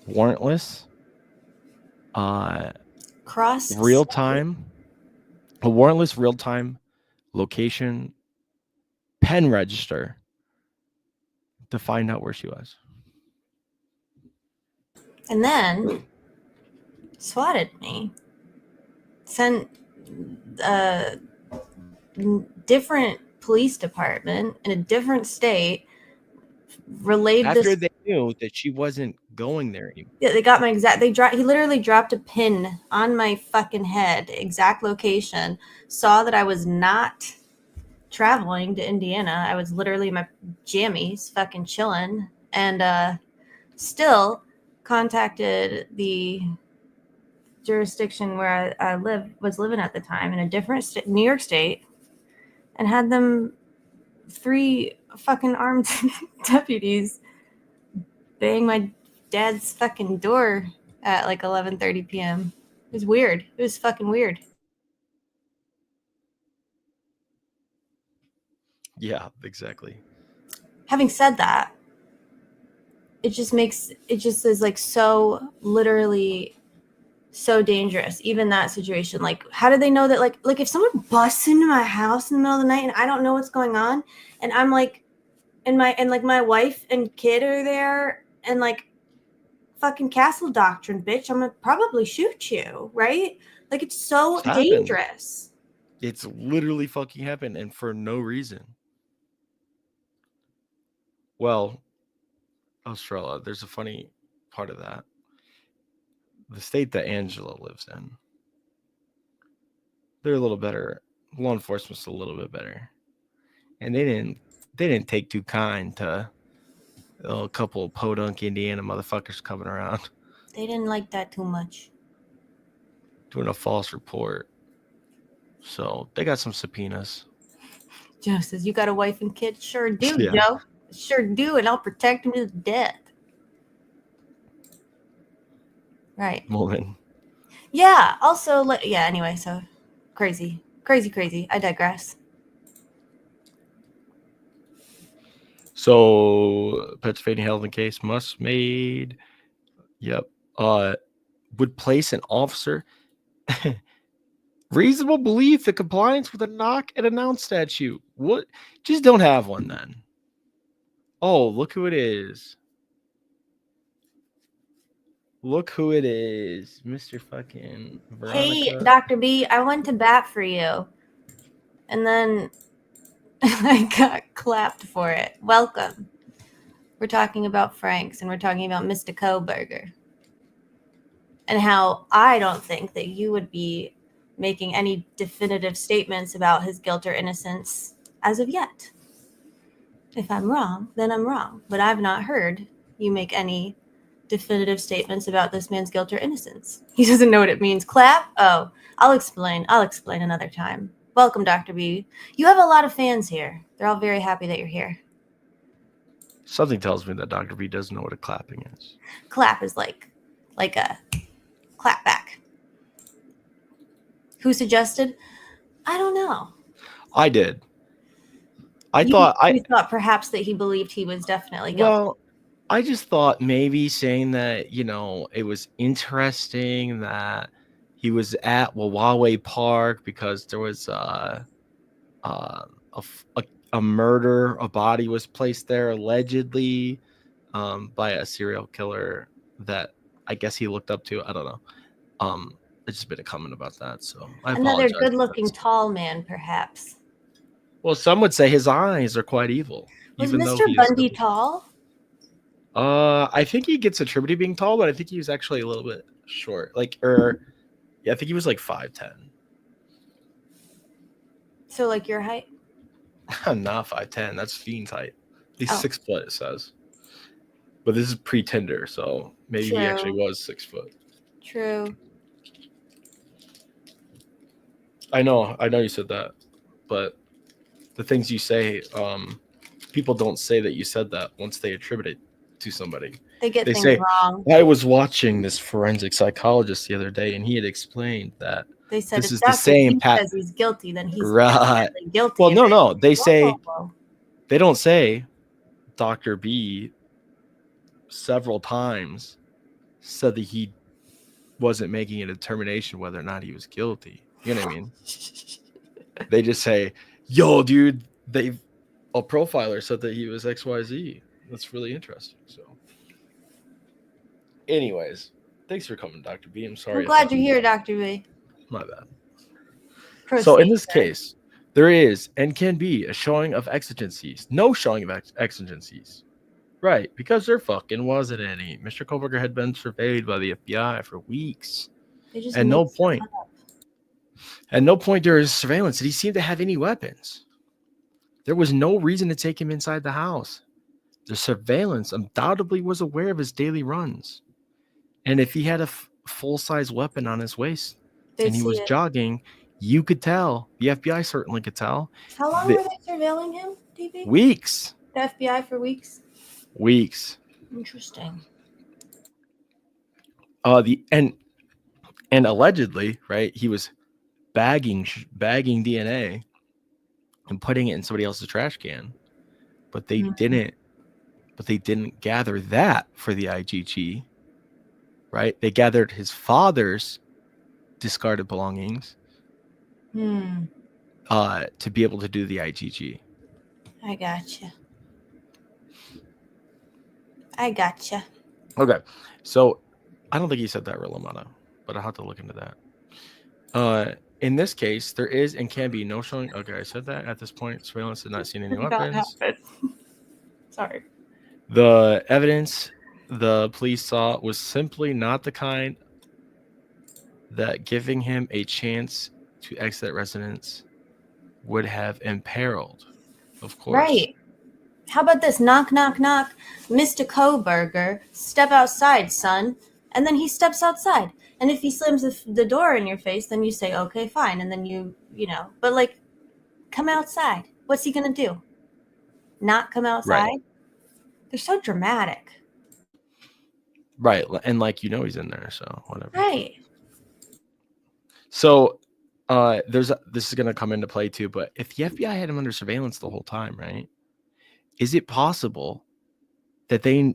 warrantless, real-time location pen register to find out where she was. And then swatted me, sent a different police department in a different state, relayed after this. They knew that she wasn't going there anymore. Yeah, they got my exact. He literally dropped a pin on my fucking head, exact location. Saw that I was not traveling to Indiana. I was literally in my jammies, fucking chilling, and still contacted the jurisdiction where I was living at the time in a different state, New York State, and had them 3 fucking armed deputies bang my dad's fucking door at like 11:30 p.m. It was weird. It was fucking weird. Yeah, exactly. Having said that, it just is like so literally so dangerous. Even that situation, like, how do they know that? Like if someone busts into my house in the middle of the night and I don't know what's going on, and I'm like, and my wife and kid are there, and like, fucking castle doctrine, bitch, I'm gonna probably shoot you, right? Like, it's so dangerous. It's literally fucking happened, and for no reason. Well, Estrella, there's a funny part of that. The state that Angela lives in, they're a little better. Law enforcement's a little bit better, and they didn't take too kind to a couple of podunk Indiana motherfuckers coming around. They didn't like that too much. Doing a false report. So they got some subpoenas. Joe says, "You got a wife and kid?" Sure do, Yeah. Joe. Sure do, and I'll protect him to the death. Right. Woman. Yeah. Also, anyway, so crazy. I digress. So Pennsylvania held in case must made. Yep. Would place an officer reasonable belief that compliance with a knock and announce statute. What? Just don't have one then. Oh, look who it is. Look who it is. Mr. fucking Veronica. Hey, Dr. B, I went to bat for you. And then I got clapped for it. Welcome. We're talking about Frank's, and we're talking about Mr. KOHBERGER. And how I don't think that you would be making any definitive statements about his guilt or innocence as of yet. If I'm wrong, then I'm wrong. But I've not heard you make any definitive statements about this man's guilt or innocence. He doesn't know what it means. Clap? Oh, I'll explain another time. Welcome, Dr. B. You have a lot of fans here. They're all very happy that you're here. Something tells me that Dr. B doesn't know what a clapping is. Clap is like a clap back. Who suggested? I don't know. I did. I You thought perhaps that he believed he was definitely guilty. Well, I just thought maybe saying that, it was interesting that he was at Wawawe Park because there was a murder, a body was placed there allegedly by a serial killer that I guess he looked up to. I don't know. There's just been a comment about that. So Another good-looking tall man, perhaps. Well, some would say his eyes are quite evil. Was Mr. Bundy tall? I think he gets attributed to being tall, but I think he was actually a little bit short. I think he was like 5'10". So like your height? Not 5'10". That's fiend's height. He's Oh. 6 foot, it says. But this is pre-Tinder, so maybe he actually was 6 foot. True. I know you said that, but the things you say, people don't say that you said that once they attribute it to somebody. They get things say, wrong. I was watching this forensic psychologist the other day, and he had explained that They said this if is the Dr. same B pat. says he's guilty, then he's Right. definitely guilty. Well, And no. They say whoa. they don't say Dr. B several times said that he wasn't making a determination whether or not he was guilty. You know what I mean? They just say, yo, dude, a profiler said that he was XYZ. That's really interesting. So anyways, thanks for coming, Dr. B. I'm sorry. I'm glad you're here, Dr. B. My bad. Proceed, So in this sir. case, there is and can be a showing of exigencies. No showing of exigencies. Right, because there fucking wasn't any. Mr. Kohlberger had been surveyed by the FBI for weeks. At no point during his surveillance did he seem to have any weapons. There was no reason to take him inside the house. The surveillance undoubtedly was aware of his daily runs. And if he had a full-size weapon on his waist and he was jogging, you could tell. The FBI certainly could tell. How long were they surveilling him, DB? Weeks. The FBI for weeks? Weeks. Interesting. And allegedly, right, he was bagging DNA and putting it in somebody else's trash can, but they didn't gather that for the IGG, right? They gathered his father's discarded belongings to be able to do the IGG. I gotcha. Okay, so I don't think he said that, Romana, but I'll have to look into that. In this case, there is and can be no showing. Okay, I said that at this point. Surveillance did not see any weapons. Sorry. The evidence the police saw was simply not the kind that giving him a chance to exit residence would have imperiled. Of course. Right. How about this? Knock, knock, knock. Mr. Kohlberger, step outside, son. And then he steps outside. And if he slams the door in your face, then you say, okay, fine. And then you know, but like, come outside. What's he going to do? Not come outside? Right. They're so dramatic. Right. And like, he's in there. So whatever. Right. So this is going to come into play too. But if the FBI had him under surveillance the whole time, right? Is it possible that they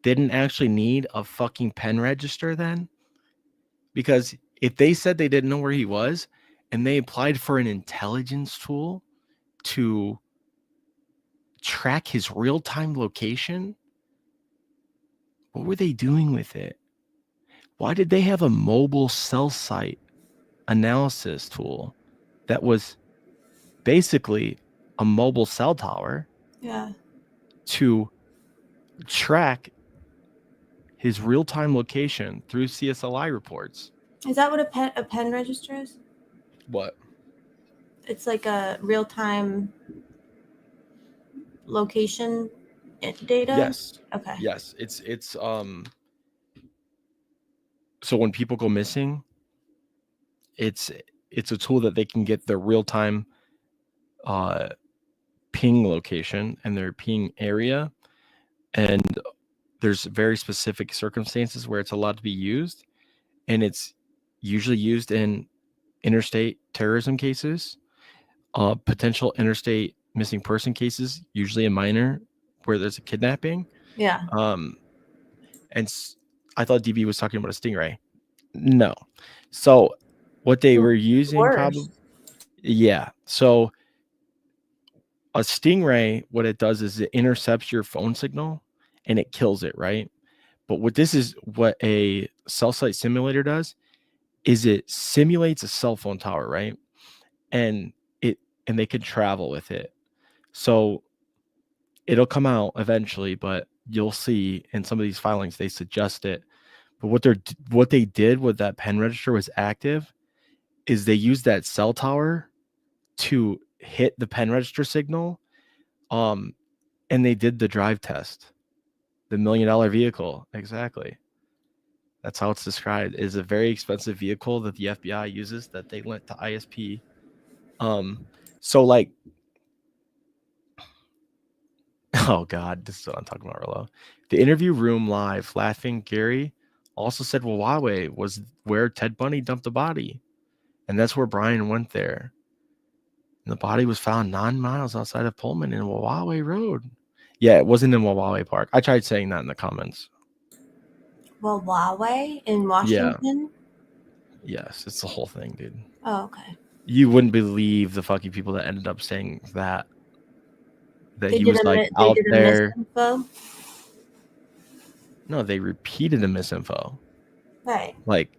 didn't actually need a fucking pen register then? Because if they said they didn't know where he was and they applied for an intelligence tool to track his real-time location, what were they doing with it? Why did they have a mobile cell site analysis tool that was basically a mobile cell tower? Yeah. To track his real-time location through CSLI reports. Is that what a pen register is? What? It's like a real-time location data? Yes. Okay. Yes. It's so when people go missing, it's a tool that they can get their real-time ping location and their ping area, and there's very specific circumstances where it's allowed to be used, and it's usually used in interstate terrorism cases, potential interstate missing person cases, usually a minor where there's a kidnapping. Yeah. And I thought DB was talking about a stingray. No. So what they were using probably, yeah. So a stingray, what it does is it intercepts your phone signal and it kills it, right? But what a cell site simulator does is it simulates a cell phone tower, right? And they can travel with it. So it'll come out eventually, but you'll see in some of these filings they suggest it. But what they did with that pen register was active is they used that cell tower to hit the pen register signal. And they did the drive test. The $1 million vehicle. Exactly. That's how it's described. It is a very expensive vehicle that the FBI uses that they lent to ISP. So like, oh God, this is what I'm talking about, Rolo. The interview room live, laughing Gary also said Huawei was where Ted Bundy dumped the body. And that's where Bryan went there. And the body was found 9 miles outside of Pullman in Huawei Road. Yeah, it wasn't in Huawei Park. I tried saying that in the comments. Well, Huawei in Washington? Yes, it's the whole thing, dude. Oh, okay. You wouldn't believe the fucking people that ended up saying that They he was like out there. Misinfo? No, they repeated the misinfo. Right. Like,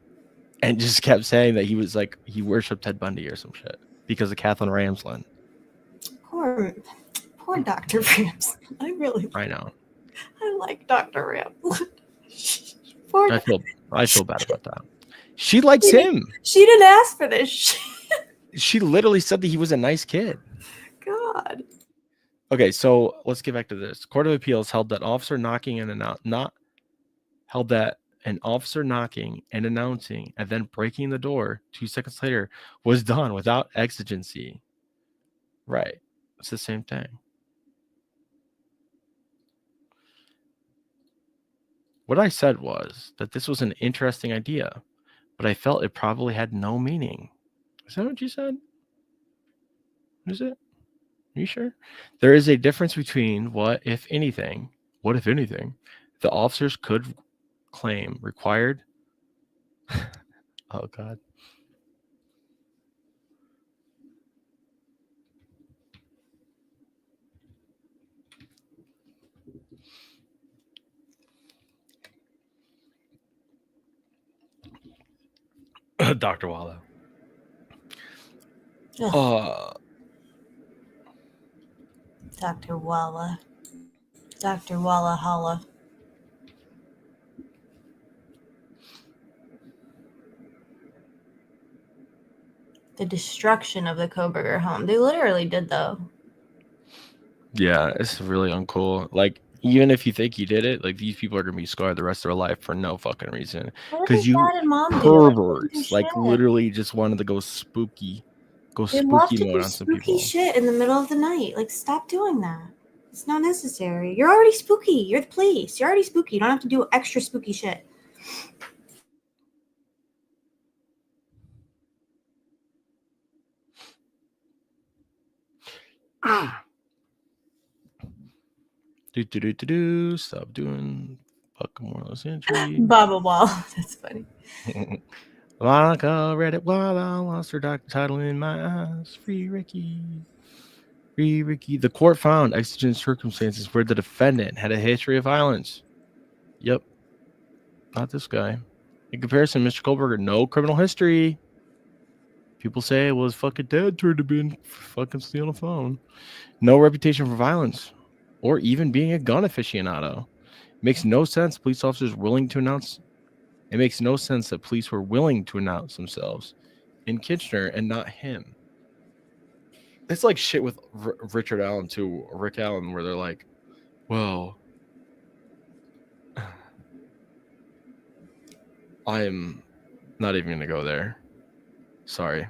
and just kept saying that he was like, he worshipped Ted Bundy or some shit because of Kathleen Ramsland. Poor Dr. Ramsland. I know. I like Dr. Ramsland. I feel bad about that. She likes him. She didn't ask for this shit. She literally said that he was a nice kid. God. Okay, so let's get back to this. Court of Appeals held that an officer knocking and announcing and then breaking the door 2 seconds later was done without exigency. Right. It's the same thing. What I said was that this was an interesting idea, but I felt it probably had no meaning. Is that what you said? Is it? Are you sure? There is a difference between what, if anything, the officers could claim required. Oh, God. Dr. Walla. Dr. Walla. Dr. Walla Holla. The destruction of the KOHBERGER home. They literally did, though. Yeah, it's really uncool. Like, even if you think you did it, like, these people are gonna be scarred the rest of their life for no fucking reason. Because you perverts, like, literally just wanted to go spooky. They love to do spooky shit in the middle of the night. Like, stop doing that. It's not necessary. You're already spooky. You're the police. You're already spooky. You don't have to do extra spooky shit. Stop doing fucking warrantless entry. Baba Wall. That's funny. Monica read it while I lost her doctor title in my eyes. Free Ricky. Free Ricky. The court found exigent circumstances where the defendant had a history of violence. Yep. Not this guy. In comparison, Mr. KOHBERGER, no criminal history. People say it was fucking dad turned to be fucking stealing a phone. No reputation for violence or even being a gun aficionado. It makes no sense police officers willing to announce. It makes no sense that police were willing to announce themselves in Kitchener and not him. It's like shit with Richard Allen too, Rick Allen, where they're like, well, I am not even going to go there. Sorry.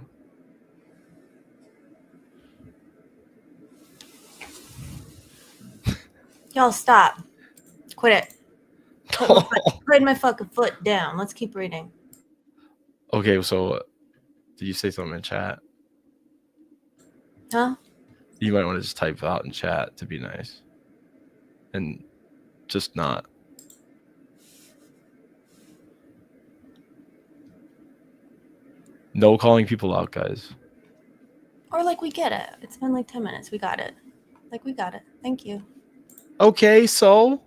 Y'all stop. Quit it. Put my fucking foot down. Let's keep reading. Okay, so did you say something in chat? Huh? You might want to just type out in chat to be nice. And just not. No calling people out, guys. Or like, we get it. It's been like 10 minutes. We got it. Like, we got it. Thank you. Okay, so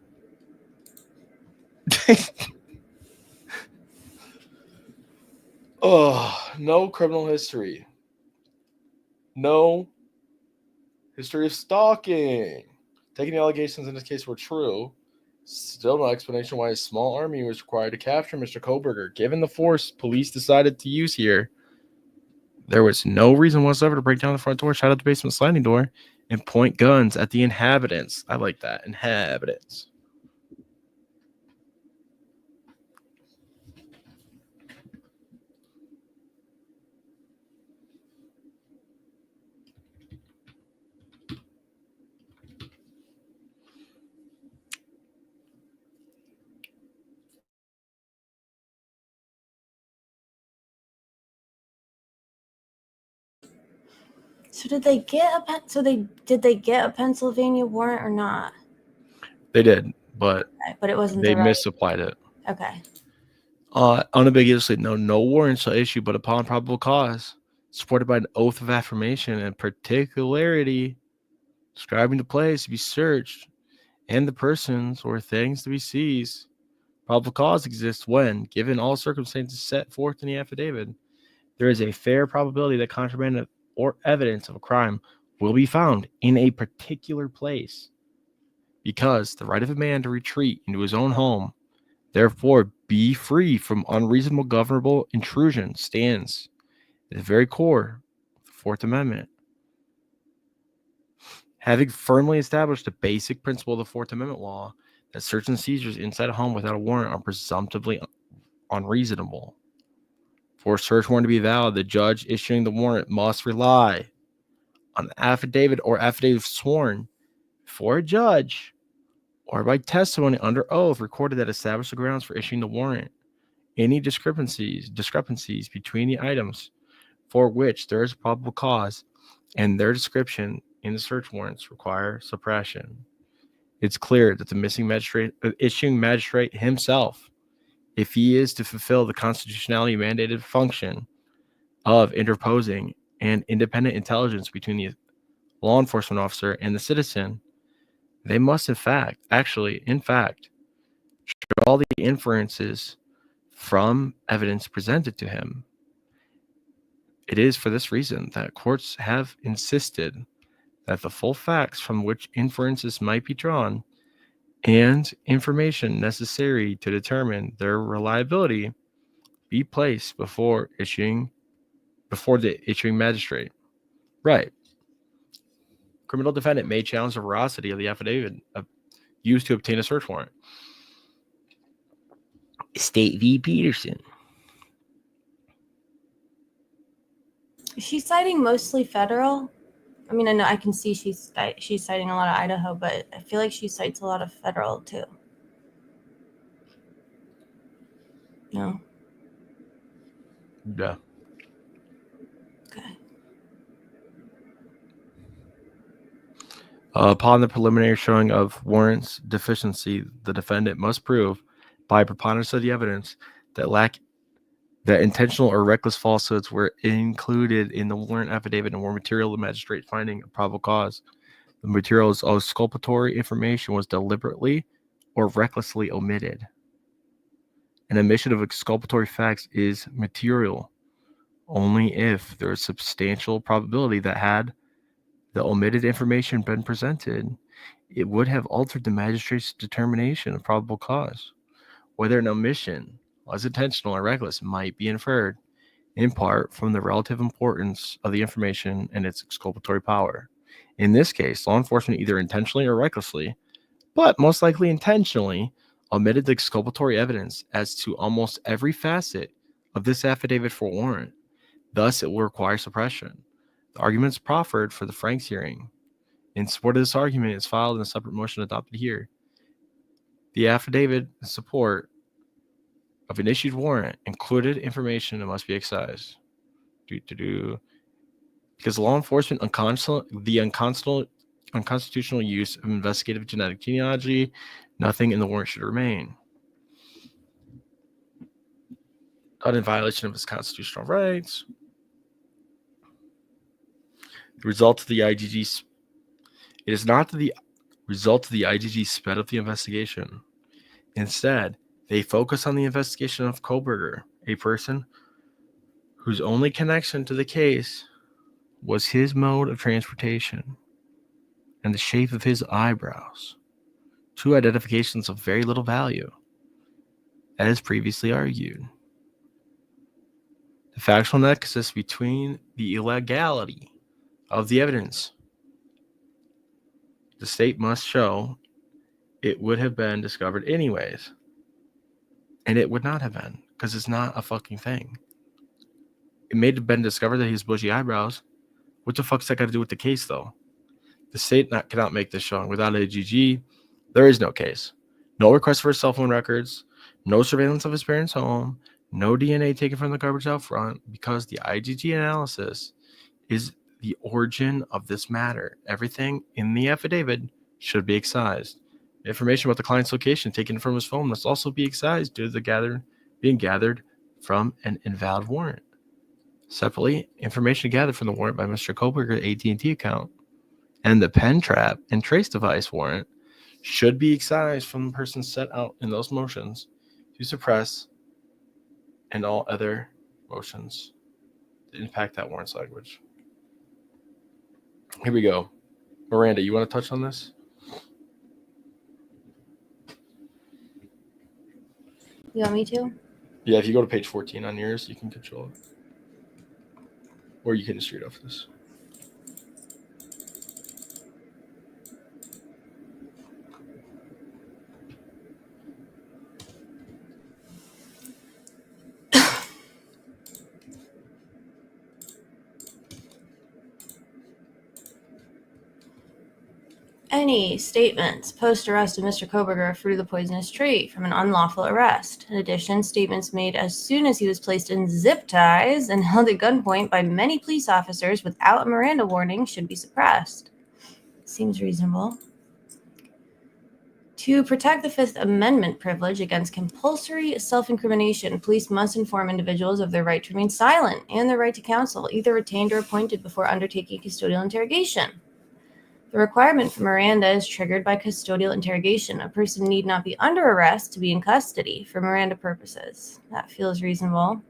oh, no criminal history. No history of stalking. Taking the allegations in this case were true. Still no explanation why a small army was required to capture Mr. KOHBERGER, given the force police decided to use here. There was no reason whatsoever to break down the front door, shout out the basement sliding door, and point guns at the inhabitants. I like that. Inhabitants. So did they get a Pennsylvania warrant or not? They did, but Okay, but it wasn't they the right. misapplied it. Okay. Unambiguously, no warrant shall issue but upon probable cause, supported by an oath of affirmation and particularity, describing the place to be searched and the persons or things to be seized. Probable cause exists when, given all circumstances set forth in the affidavit, there is a fair probability that contraband or evidence of a crime will be found in a particular place, because the right of a man to retreat into his own home, therefore be free from unreasonable governable intrusion, stands at the very core of the Fourth Amendment. Having firmly established the basic principle of the Fourth Amendment law that search and seizures inside a home without a warrant are presumptively unreasonable. For a search warrant to be valid, the judge issuing the warrant must rely on an affidavit or affidavit sworn before a judge or by testimony under oath recorded that established the grounds for issuing the warrant. Any discrepancies between the items for which there is probable cause and their description in the search warrants require suppression. It's clear that the issuing magistrate himself, if he is to fulfill the constitutionally mandated function of interposing an independent intelligence between the law enforcement officer and the citizen, they must in fact draw the inferences from evidence presented to him. It is for this reason that courts have insisted that the full facts from which inferences might be drawn and information necessary to determine their reliability be placed before the issuing magistrate. Right. Criminal defendant may challenge the veracity of the affidavit used to obtain a search warrant. State v. Peterson. Is she citing mostly federal? I mean, I know I can see she's citing a lot of Idaho, but I feel like she cites a lot of federal too. No. Yeah. Okay. Upon the preliminary showing of warrants deficiency, the defendant must prove by preponderance of the evidence that intentional or reckless falsehoods were included in the warrant affidavit and were material to the magistrate finding a probable cause. The materials of exculpatory information was deliberately or recklessly omitted. An omission of exculpatory facts is material only if there is substantial probability that had the omitted information been presented, it would have altered the magistrate's determination of probable cause. Whether an omission was intentional or reckless might be inferred, in part, from the relative importance of the information and its exculpatory power. In this case, law enforcement either intentionally or recklessly, but most likely intentionally, omitted the exculpatory evidence as to almost every facet of this affidavit for warrant. Thus, it will require suppression. The arguments proffered for the Franks hearing in support of this argument is filed in a separate motion adopted here. The affidavit in support of an issued warrant included information that must be excised. Because law enforcement unconstitutional use of investigative genetic genealogy, nothing in the warrant should remain. Not in violation of his constitutional rights. The result of the IGG. It is not the result of the IGG sped up the investigation. Instead, they focus on the investigation of KOHBERGER, a person whose only connection to the case was his mode of transportation and the shape of his eyebrows, two identifications of very little value, as previously argued. The The factual nexus between the illegality of the evidence. The state must show it would have been discovered anyways. And it would not have been, because it's not a fucking thing. It may have been discovered that he has bushy eyebrows. What the fuck's that got to do with the case, though? The state cannot make this showing. Without AGG, there is no case. No request for his cell phone records, no surveillance of his parents' home, no DNA taken from the garbage out front, because the IgG analysis is the origin of this matter. Everything in the affidavit should be excised. Information about the client's location taken from his phone must also be excised due to the being gathered from an invalid warrant. Separately, information gathered from the warrant by Mr. Kohlberger's AT&T account and the pen trap and trace device warrant should be excised from the person set out in those motions to suppress, and all other motions that impact that warrant's language. Here we go. Miranda, you want to touch on this? You want me to? Yeah, if you go to page 14 on yours, you can control it. Or you can just read off this. Any statements post-arrest of Mr. Kohlberger are fruit of the poisonous tree from an unlawful arrest. In addition, statements made as soon as he was placed in zip ties and held at gunpoint by many police officers without a Miranda warning should be suppressed. Seems reasonable. To protect the Fifth Amendment privilege against compulsory self-incrimination, police must inform individuals of their right to remain silent and their right to counsel, either retained or appointed, before undertaking custodial interrogation. The requirement for Miranda is triggered by custodial interrogation. A person need not be under arrest to be in custody for Miranda purposes. That feels reasonable.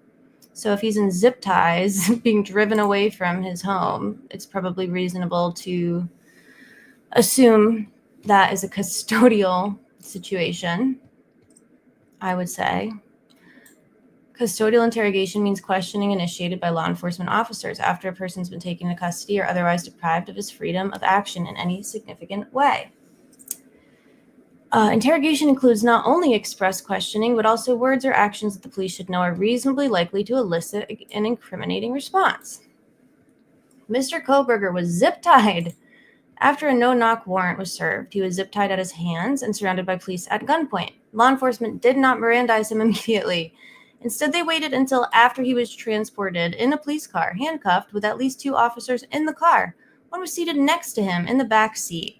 So if he's in zip ties, being driven away from his home, it's probably reasonable to assume that is a custodial situation, I would say. Custodial interrogation means questioning initiated by law enforcement officers after a person's been taken into custody or otherwise deprived of his freedom of action in any significant way. Interrogation includes not only express questioning, but also words or actions that the police should know are reasonably likely to elicit an incriminating response. Mr. Kohlberger was zip-tied. After a no-knock warrant was served, he was zip-tied at his hands and surrounded by police at gunpoint. Law enforcement did not Mirandize him immediately. Instead, they waited until after he was transported in a police car, handcuffed, with at least 2 officers in the car. One was seated next to him in the back seat.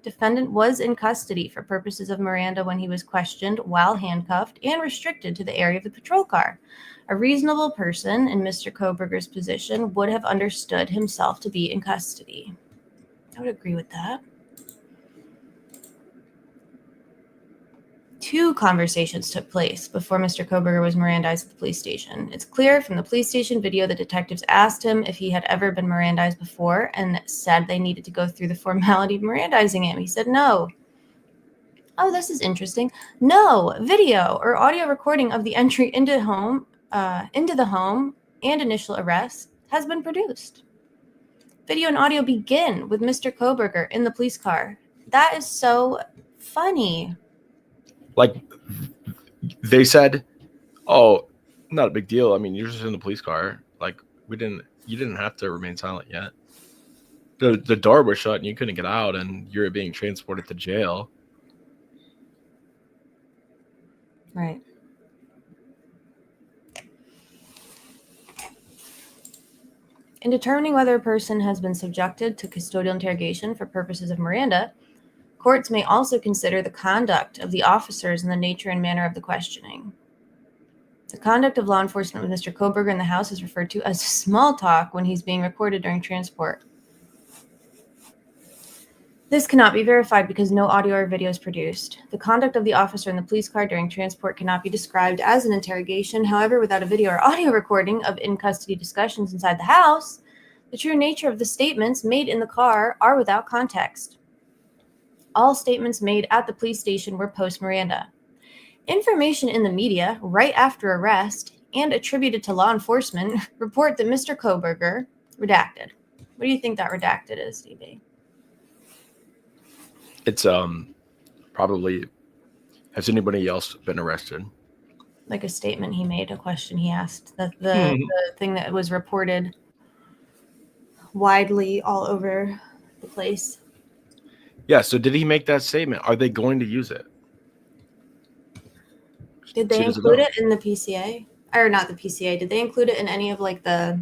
Defendant was in custody for purposes of Miranda when he was questioned while handcuffed and restricted to the area of the patrol car. A reasonable person in Mr. Kohlberger's position would have understood himself to be in custody. I would agree with that. 2 conversations took place before Mr. Kohlberger was Mirandized at the police station. It's clear from the police station video that detectives asked him if he had ever been Mirandized before and said they needed to go through the formality of Mirandizing him. He said no. Oh, this is interesting. No video or audio recording of the entry into the home and initial arrest has been produced. Video and audio begin with Mr. Kohlberger in the police car. That is so funny. Like, they said, oh, not a big deal. I mean, you're just in the police car. Like, you didn't have to remain silent yet. The door was shut and you couldn't get out, and you're being transported to jail. Right. In determining whether a person has been subjected to custodial interrogation for purposes of Miranda, courts may also consider the conduct of the officers and the nature and manner of the questioning. The conduct of law enforcement with Mr. Kohlberger in the house is referred to as small talk when he's being recorded during transport. This cannot be verified because no audio or video is produced. The conduct of the officer in the police car during transport cannot be described as an interrogation. However, without a video or audio recording of in-custody discussions inside the house, the true nature of the statements made in the car are without context. All statements made at the police station were post-Miranda. Information in the media right after arrest and attributed to law enforcement report that Mr. Kohberger redacted. What do you think that redacted is, DB? It's probably, has anybody else been arrested? Like a statement he made, a question he asked, the thing that was reported widely all over the place. Yeah, so did he make that statement? Are they going to use it? Did they include it in the PCA? Or not the PCA, did they include it in any of like their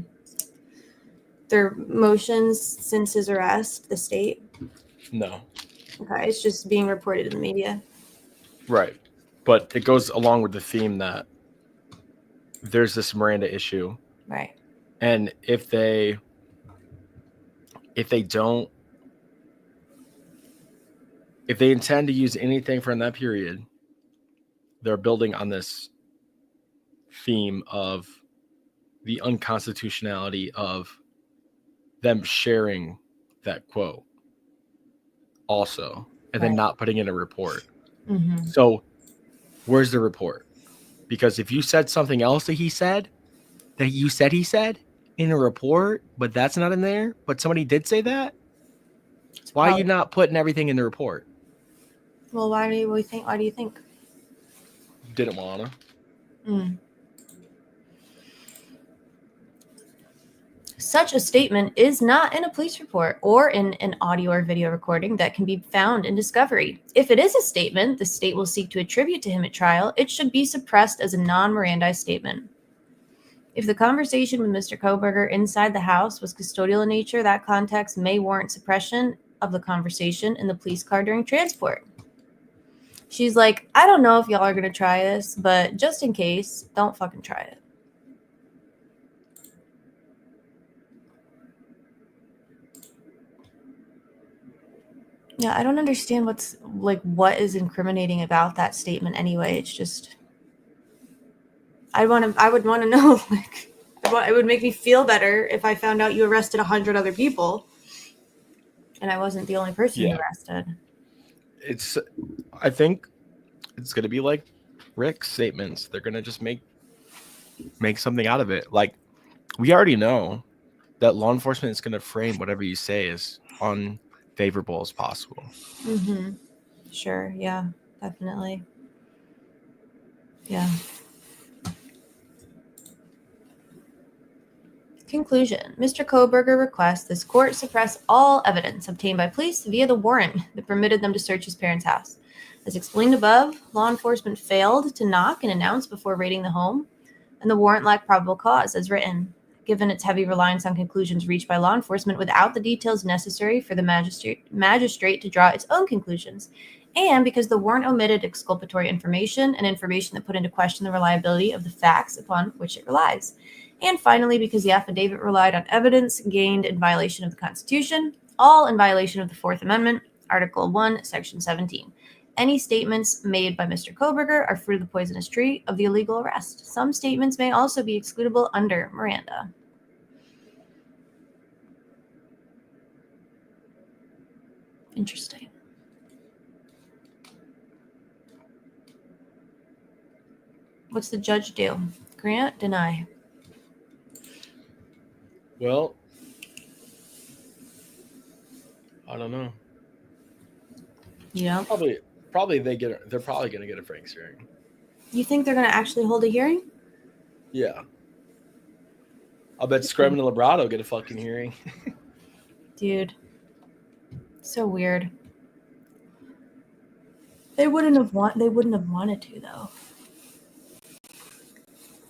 motions since his arrest, the state? No. Okay, it's just being reported in the media. Right. But it goes along with the theme that there's this Miranda issue. Right. And if they intend to use anything from that period, they're building on this theme of the unconstitutionality of them sharing that quote also, and then not putting in a report. Mm-hmm. So where's the report? Because if you said something else that he said he said in a report, but that's not in there, but somebody did say that, why are you not putting everything in the report? Well, why do you think? Didn't want to. Such a statement is not in a police report or in an audio or video recording that can be found in discovery. If it is a statement the state will seek to attribute to him at trial, it should be suppressed as a non-Mirandized statement. If the conversation with Mr. Kohberger inside the house was custodial in nature, that context may warrant suppression of the conversation in the police car during transport. She's like, I don't know if y'all are going to try this, but just in case, don't fucking try it. Yeah, I don't understand what is incriminating about that statement anyway. It's just, I would want to know, it would make me feel better if I found out you arrested 100 other people and I wasn't the only person you arrested. I think it's going to be like Rick's statements. They're going to just make something out of it. Like, we already know that law enforcement is going to frame whatever you say as unfavorable as possible. Mm-hmm. Sure. Yeah, definitely. Yeah. Conclusion. Mr. Kohberger requests this court suppress all evidence obtained by police via the warrant that permitted them to search his parents' house. As explained above, law enforcement failed to knock and announce before raiding the home, and the warrant lacked probable cause as written. Given its heavy reliance on conclusions reached by law enforcement without the details necessary for the magistrate to draw its own conclusions, and because the warrant omitted exculpatory information and information that put into question the reliability of the facts upon which it relies. And finally, because the affidavit relied on evidence gained in violation of the Constitution, all in violation of the Fourth Amendment, Article 1, Section 17. Any statements made by Mr. Kohberger are fruit of the poisonous tree of the illegal arrest. Some statements may also be excludable under Miranda. Interesting. What's the judge do? Grant, deny? Well, I don't know. Yeah. Probably they're probably going to get a Frank's hearing. You think they're going to actually hold a hearing? Yeah. I'll bet Scrum and Librato get a fucking hearing. Dude. So weird. They wouldn't have wanted to though.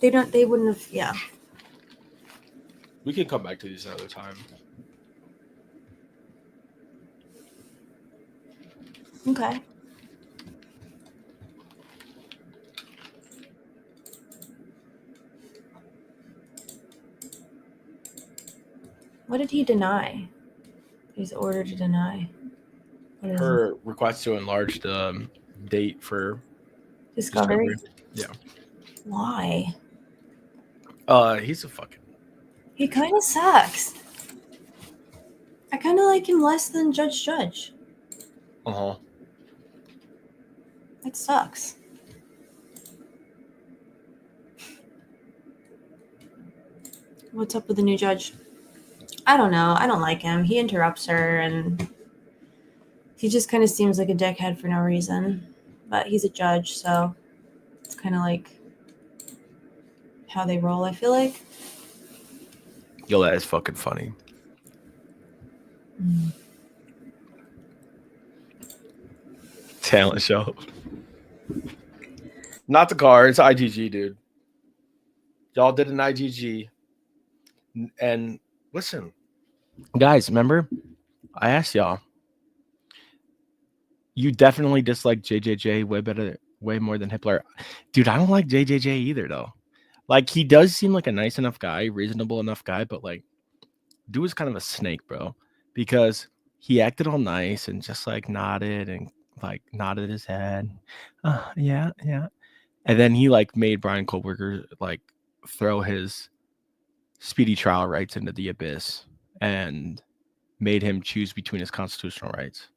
They wouldn't have, yeah. We can come back to these another time. Okay. What did he deny? He's ordered to deny. Her request to enlarge the date for discovery. Yeah. Why? He's a fucking. He kind of sucks. I kind of like him less than Judge Judge. Uh-huh. It sucks. What's up with the new judge? I don't know. I don't like him. He interrupts her, and he just kind of seems like a dickhead for no reason. But he's a judge, so it's kind of like how they roll, I feel like. Yo, that is fucking funny. Talent show. Not the car. It's IGG, dude. Y'all did an IGG. And listen, guys, remember? I asked y'all. You definitely dislike JJJ way more than Hitler. Dude, I don't like JJJ either, though. Like, he does seem like a nice enough guy, reasonable enough guy, but, like, dude was kind of a snake, bro. Because he acted all nice and just, like, nodded his head. Yeah. And then he, like, made Bryan Kohberger, like, throw his speedy trial rights into the abyss and made him choose between his constitutional rights,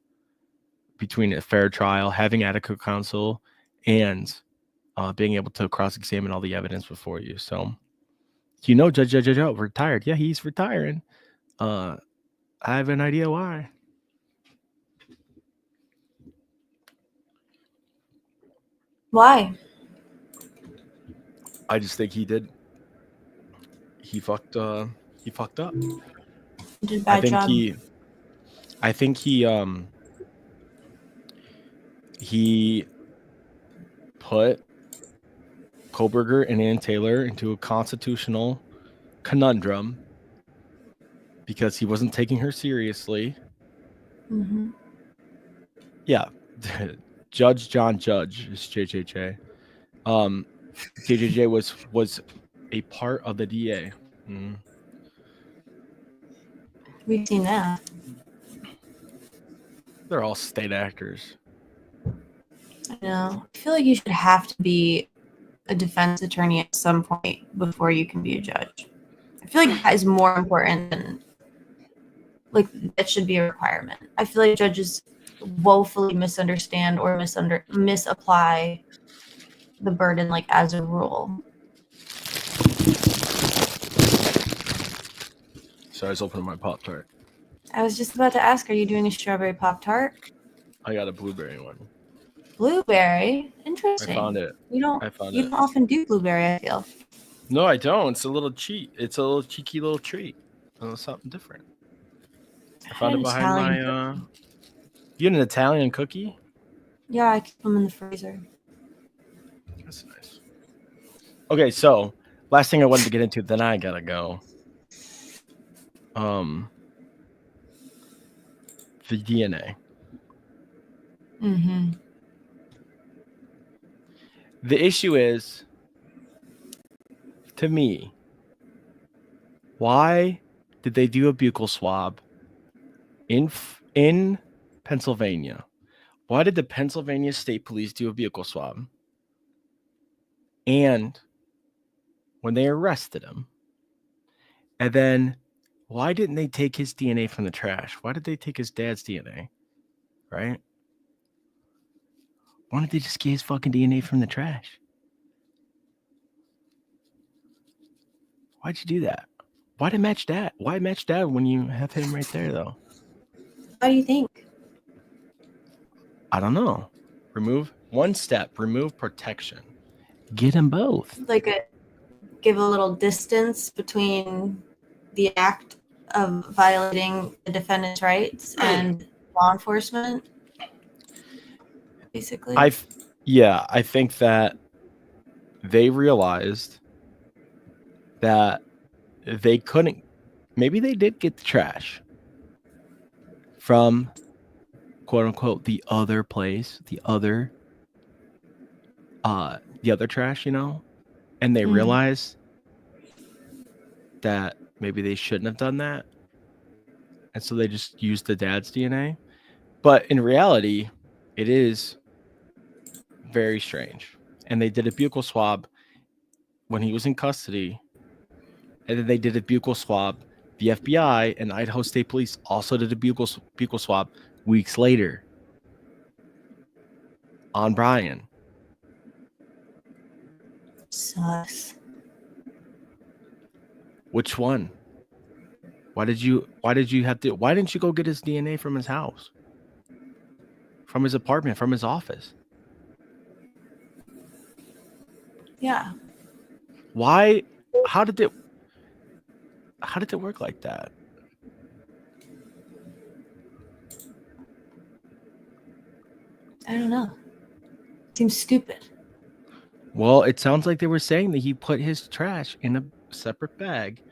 between a fair trial, having adequate counsel, and being able to cross-examine all the evidence before you. So, Judge retired. Yeah, he's retiring. I have an idea why. Why? I just think he did. He fucked up. He did a bad job. I think he put Kohberger and Ann Taylor into a constitutional conundrum because he wasn't taking her seriously. Mm-hmm. Yeah. Judge John Judge is JJJ. JJJ was a part of the DA. Mm. We've seen that. They're all state actors. I know. I feel like you should have to be a defense attorney at some point before you can be a judge. I feel like that is more important than, like, that should be a requirement. I feel like judges woefully misunderstand or misapply the burden, like, as a rule. Sorry, I was opening my Pop-Tart. I was just about to ask, are you doing a strawberry Pop-Tart? I got a blueberry one. Blueberry? Interesting. I found it. You don't often do blueberry, I feel. No, I don't. It's a little cheat. It's a little cheeky little treat. Something different. I found it behind my You had an Italian cookie? Yeah, I keep them in the freezer. That's nice. Okay, so last thing I wanted to get into, then I gotta go. The DNA. Mm-hmm. The issue is, to me, why did they do a buccal swab in Pennsylvania? Why did the Pennsylvania State Police do a buccal swab? And when they arrested him, and then why didn't they take his DNA from the trash? Why did they take his dad's DNA? Right? Why didn't they just get his fucking DNA from the trash? Why'd you do that? Why did match that? Why match that when you have him right there, though? How do you think? I don't know. Remove protection. Get them both. Like give a little distance between the act of violating the defendant's rights and law enforcement, basically. I think that they realized that they couldn't. Maybe they did get the trash from, quote unquote, the other place, the other trash, and they realized that maybe they shouldn't have done that, and so they just used the dad's DNA. But in reality, it is very strange. And they did a buccal swab when he was in custody, and then they did a buccal swab. The FBI and Idaho State Police also did a buccal swab weeks later on Bryan. Sus. Which one? Why didn't you go get his DNA from his house? From his apartment, from his office? Yeah. Why? How did it work like that? I don't know. Seems stupid. Well, it sounds like they were saying that he put his trash in a separate bag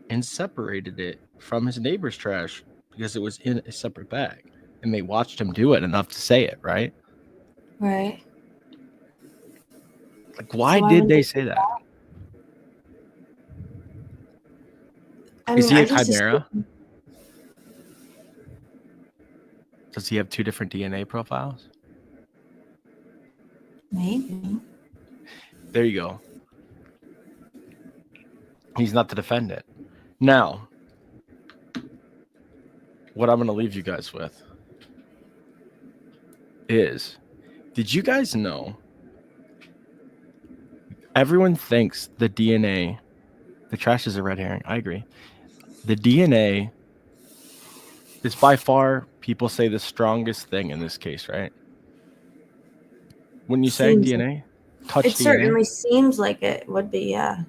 and separated it from his neighbor's trash because it was in a separate bag. And they watched him do it enough to say it, right? Right. Like, why did they say that? Is he a chimera? Does he have two different DNA profiles? Maybe. There you go. He's not the defendant. Now, what I'm going to leave you guys with is, did you guys know everyone thinks the DNA, the trash is a red herring. I agree. The DNA is by far, people say, the strongest thing in this case, right? Wouldn't you say DNA? Touch it DNA? certainly seems like it would be, yeah.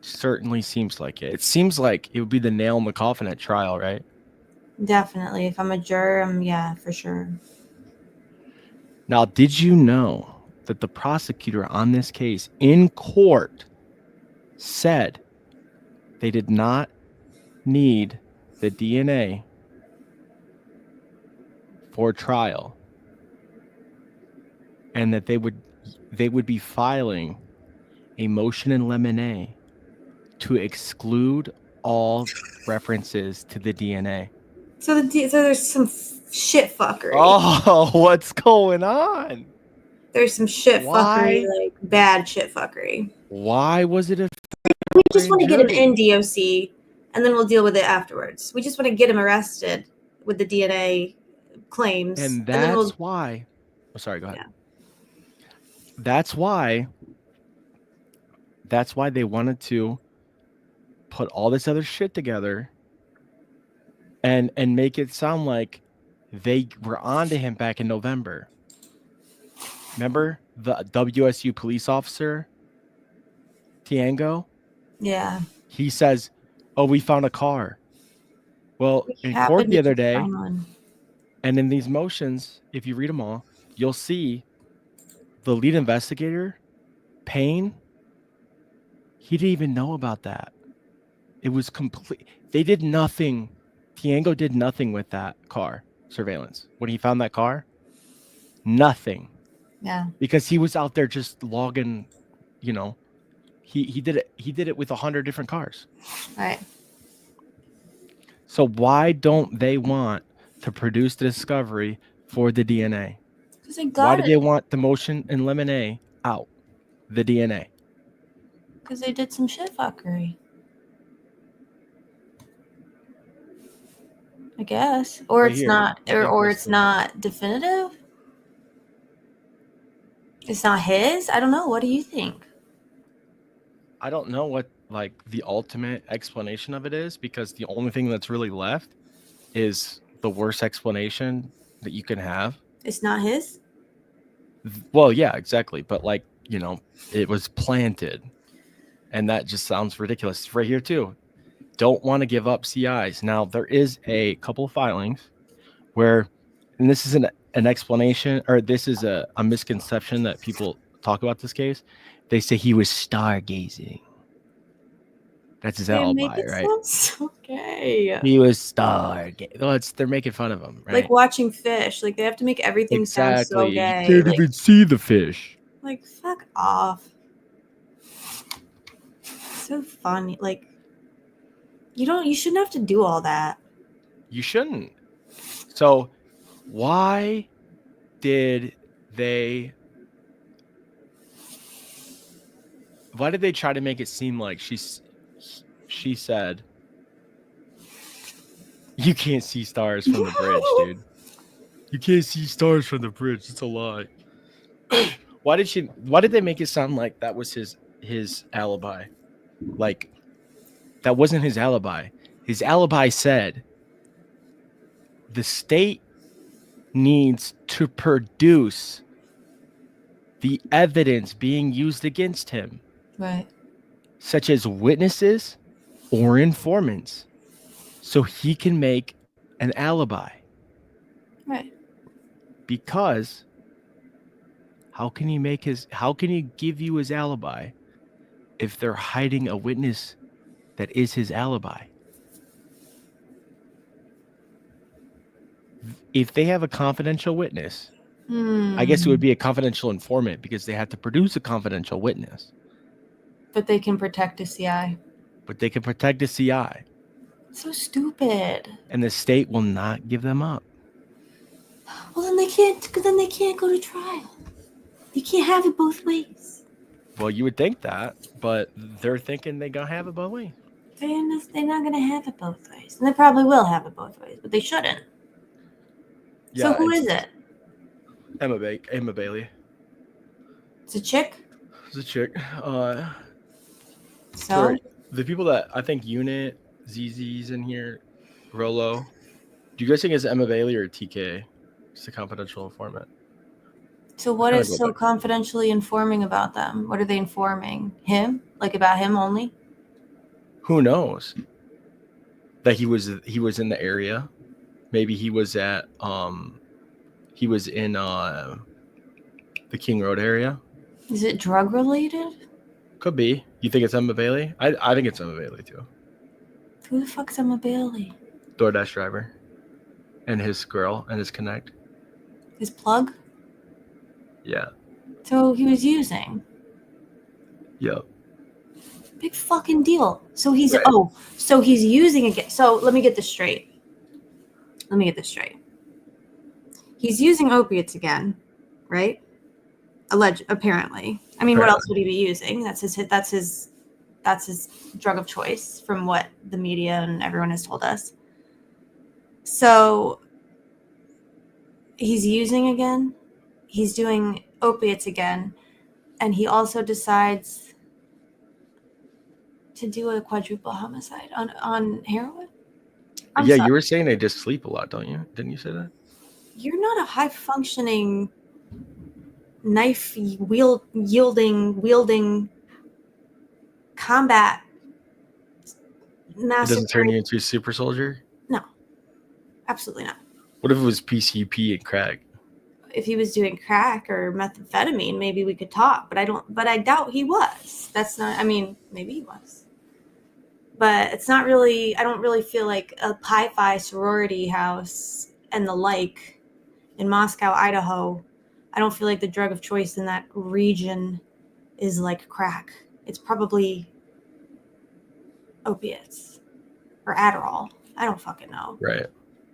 Certainly seems like it. It seems like it would be the nail in the coffin at trial, right? Definitely. If I'm a juror, yeah, for sure. Now, did you know that the prosecutor on this case in court said they did not need the DNA for trial, and that they would be filing a motion in limine to exclude all references to the DNA? So there's some shit fuckery. Oh, what's going on? There's some shit fuckery, like bad shit fuckery. Why was it a? We just want to get him in DOC, and then we'll deal with it afterwards. We just want to get him arrested with the DNA claims, and that's why. Oh, sorry. Go ahead. Yeah. That's why they wanted to put all this other shit together and make it sound like they were onto him back in November. Remember the WSU police officer, Tiango? Yeah. He says, "Oh, we found a car." Well, in court the other day, and in these motions, if you read them all, you'll see the lead investigator, Payne, he didn't even know about that. It was complete. They did nothing. Tiango did nothing with that car surveillance. When he found that car, nothing. Yeah. Because he was out there just logging, you know, he did it with 100 different cars. Right. So why don't they want to produce the discovery for the DNA? Because they got Why do they want the motion in limine out? The DNA. Because they did some shit fuckery. I guess. Or it's not, or it's not definitive. It's not his? I don't know. What do you think? I don't know what like the ultimate explanation of it is, because the only thing that's really left is the worst explanation that you can have. It's not his? Well, yeah, exactly. But like, you know, it was planted. And that just sounds ridiculous. It's right here too. Don't want to give up CIs. Now, there is a couple of filings where, and this is an explanation, or this is a misconception that people talk about this case. They say he was stargazing. That's his alibi, right? Okay. He was stargazing. Well, they're making fun of him, right? Like watching fish. Like they have to make everything sound so gay. You can't even see the fish. Like, fuck off. So funny. Like, you shouldn't have to do all that. You shouldn't. So why did they try to make it seem like she said you can't see stars from the bridge, dude? You can't see stars from the bridge. It's a lie. Why did they make it sound like that was his alibi? Like That wasn't his alibi. His alibi said the state needs to produce the evidence being used against him, Right. such as witnesses or informants, so he can make an alibi. Right. Because how can he give you his alibi if they're hiding a witness that is his alibi? If they have a confidential witness, I guess it would be a confidential informant because they have to produce a confidential witness. But they can protect a CI. But they can protect a CI. So stupid. And the state will not give them up. Well, then they can't go to trial. You can't have it both ways. Well, you would think that, but they're thinking they're going to have it both ways. They're not going to have it both ways. And they probably will have it both ways, but they shouldn't. Yeah, so who is it? Emma Bailey. It's a chick? It's a chick. So? The people that I think Unit, ZZ's in here, Rolo. Do you guys think it's Emma Bailey or TK? It's a confidential informant. So what is so confidentially informing about them? What are they informing? Him? Like about him only? Who knows? That he was in the area. Maybe he was at he was in the King Road area. Is it drug related? Could be. You think it's Emma Bailey? I think it's Emma Bailey too. Who the fuck's Emma Bailey? DoorDash driver. And his girl and his connect. His plug? Yeah. So he was using. Yep. Big fucking deal. So he's right. So he's using again. So let me get this straight. He's using opiates again, right? Apparently. I mean, what else would he be using? That's his drug of choice from what the media and everyone has told us. So he's using again. He's doing opiates again. And he also decides to do a quadruple homicide on heroin. I'm sorry. You were saying they just sleep a lot, don't you? Didn't you say that? You're not a high functioning knife wielding combat master. It doesn't turn you into a super soldier? No, absolutely not. What if it was PCP and crack? If he was doing crack or methamphetamine, maybe we could talk, but I doubt he was. Maybe he was. But it's not really, I don't really feel like a Pi-Phi sorority house and the like in Moscow, Idaho. I don't feel like the drug of choice in that region is like crack. It's probably opiates or Adderall. I don't fucking know. Right.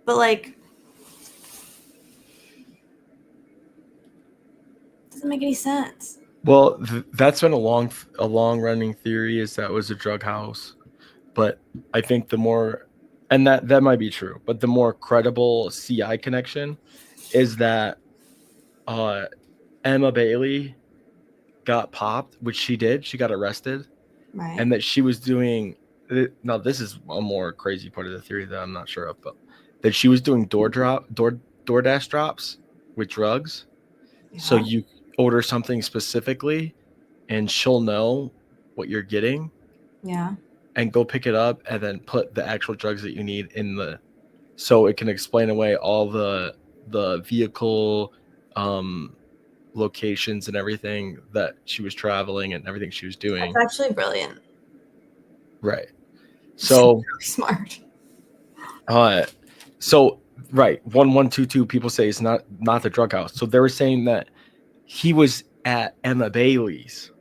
But like, doesn't make any sense. Well, that's been a long running theory is that was a drug house. But I think the more, and that might be true, but the more credible CI connection is that Emma Bailey got popped, which she did. She got arrested. Right. And that she was doing, now this is a more crazy part of the theory that I'm not sure of, but that she was doing DoorDash drops with drugs. Yeah. So you order something specifically and she'll know what you're getting. Yeah. And go pick it up and then put the actual drugs that you need in so it can explain away all the vehicle locations and everything that she was traveling and everything she was doing. That's actually brilliant. Right. So really smart. So right, 1122 people say it's not the drug house. So they were saying that he was at Emma Bailey's,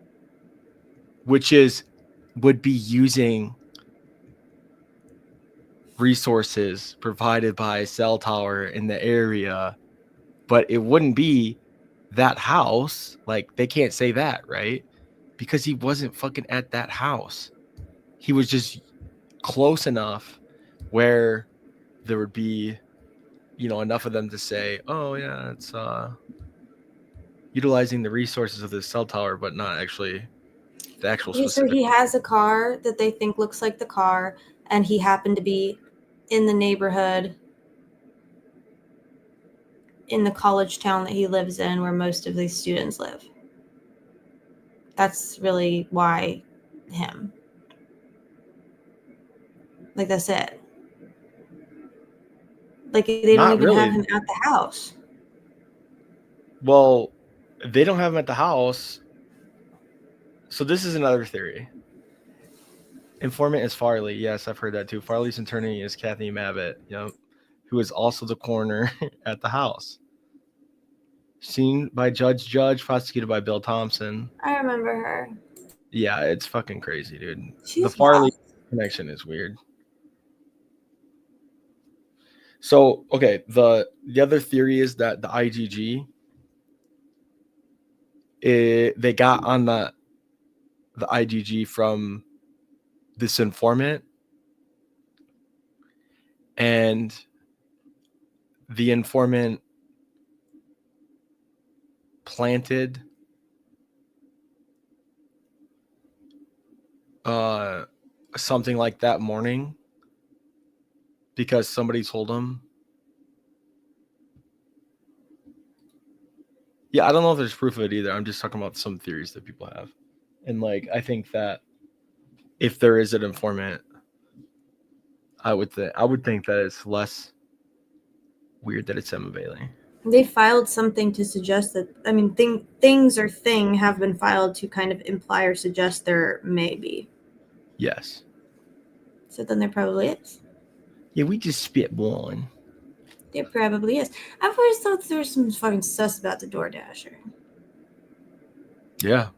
which would be using resources provided by a cell tower in the area, but it wouldn't be that house. Like, they can't say that, right? Because he wasn't fucking at that house. He was just close enough where there would be, enough of them to say, oh yeah, it's utilizing the resources of this cell tower, but not actually the actual So specific. he has a car that they think looks like the car, and he happened to be in the neighborhood in the college town that he lives in where most of these students live. That's really why him. Like, that's it. Like, they don't Not even really. have him at the house. Well, they don't have him at the house. So this is another theory. Informant is Farley. Yes, I've heard that too. Farley's attorney is Kathy Mabbitt, who is also the coroner at the house. Seen by Judge, prosecuted by Bill Thompson. I remember her. Yeah, it's fucking crazy, dude. She's the Farley wild. connection is weird. So, okay, the other theory is that the IGG, they got on the IGG from this informant, and the informant planted something like that morning because somebody told him. Yeah, I don't know if there's proof of it either. I'm just talking about some theories that people have. And like, I think that if there is an informant, I would think that it's less weird that it's Emma Bailey. They filed something to suggest that, I mean, things or thing have been filed to kind of imply or suggest there may be. Yes. So then there probably is. Yeah, we just spit one. There probably is. I've always thought there was some fucking sus about the DoorDasher. Yeah.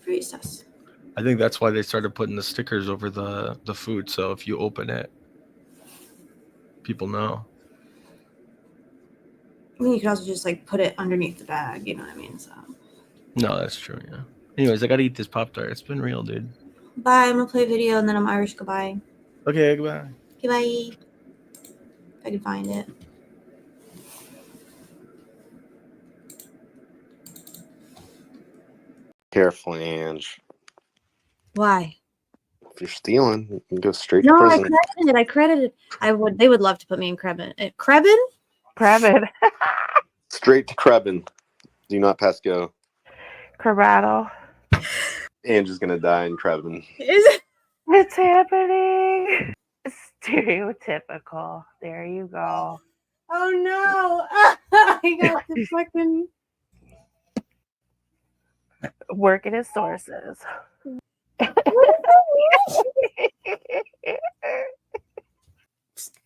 Pretty sus. I think that's why they started putting the stickers over the food. So if you open it, people know. I mean, you could also just like put it underneath the bag, you know what I mean? So. No, that's true, yeah. Anyways, I gotta eat this Pop-Tart. It's been real, dude. Bye, I'm gonna play a video and then I'm Irish goodbye. Okay, goodbye. Goodbye. If I can find it. Careful, Ange. Why? If you're stealing, you can go straight to No, prison. I credited. They would love to put me in Krebin. Krebin? Krebin. Straight to Krebin. Do not pass go. Corrado. Ange is gonna die in Krebin. Is it? It's happening. Stereotypical. There you go. Oh no! I got the fucking working his sources.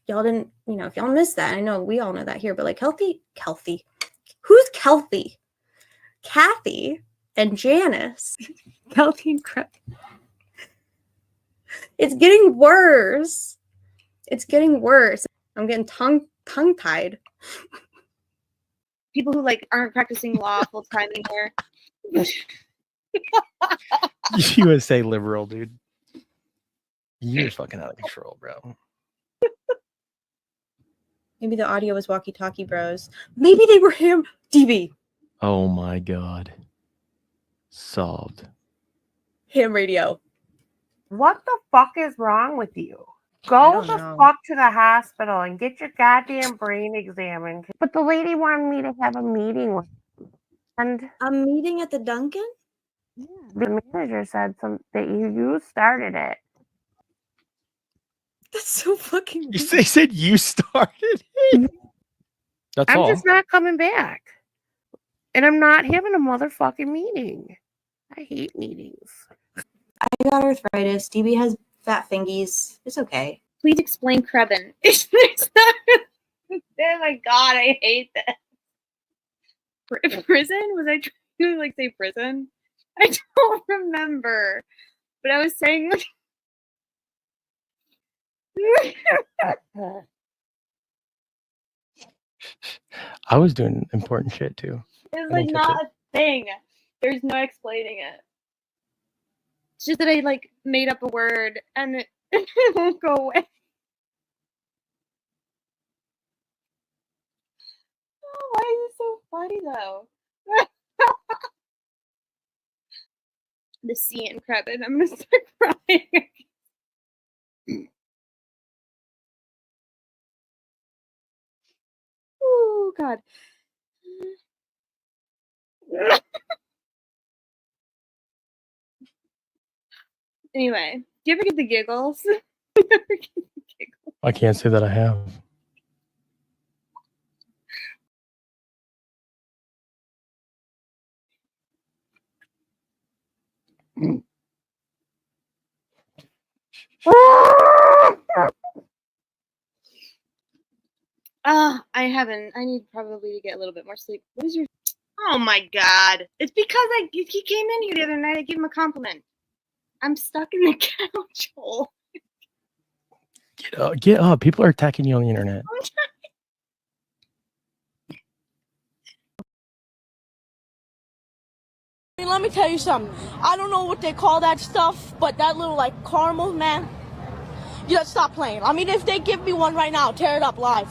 Y'all didn't, if y'all missed that, I know we all know that here, but like Kelty. Who's Kelty? Kathy and Janice. Kelty and Crep. It's getting worse. It's getting worse. I'm getting tongue-tied. People who like aren't practicing law full time anymore. USA liberal, dude. You're fucking out of control, bro. Maybe the audio was walkie-talkie bros. Maybe they were him. DB. Oh my god. Solved. Ham radio. What the fuck is wrong with you? Go the fuck to the hospital and get your goddamn brain examined. But the lady wanted me to have a meeting with you. And a meeting at the Dunkin'? Yeah, the manager said that you started it. That's so fucking weird. They said you started it? That's all. I'm just not coming back. And I'm not having a motherfucking meeting. I hate meetings. I got arthritis. DB has fat fingies. It's okay. Please explain Krebin. Oh my god, I hate that. Prison? Was I trying to like say prison? I don't remember. But I was saying like I was doing important shit too. it's like not a thing. There's no explaining it. It's just that I like made up a word and it won't go away. Oh, why is it so funny though? the C in Krebin. I'm gonna start crying. Oh God. Anyway, do you ever get the giggles? I can't say that I have. I haven't. I need probably to get a little bit more sleep. What is your... Oh my God. It's because he came in here the other night. I gave him a compliment. I'm stuck in the couch hole. Get up. People are attacking you on the internet. Let me tell you something. I don't know what they call that stuff, but that little like caramel, man. You gotta stop playing. I mean, if they give me one right now, I'll tear it up live.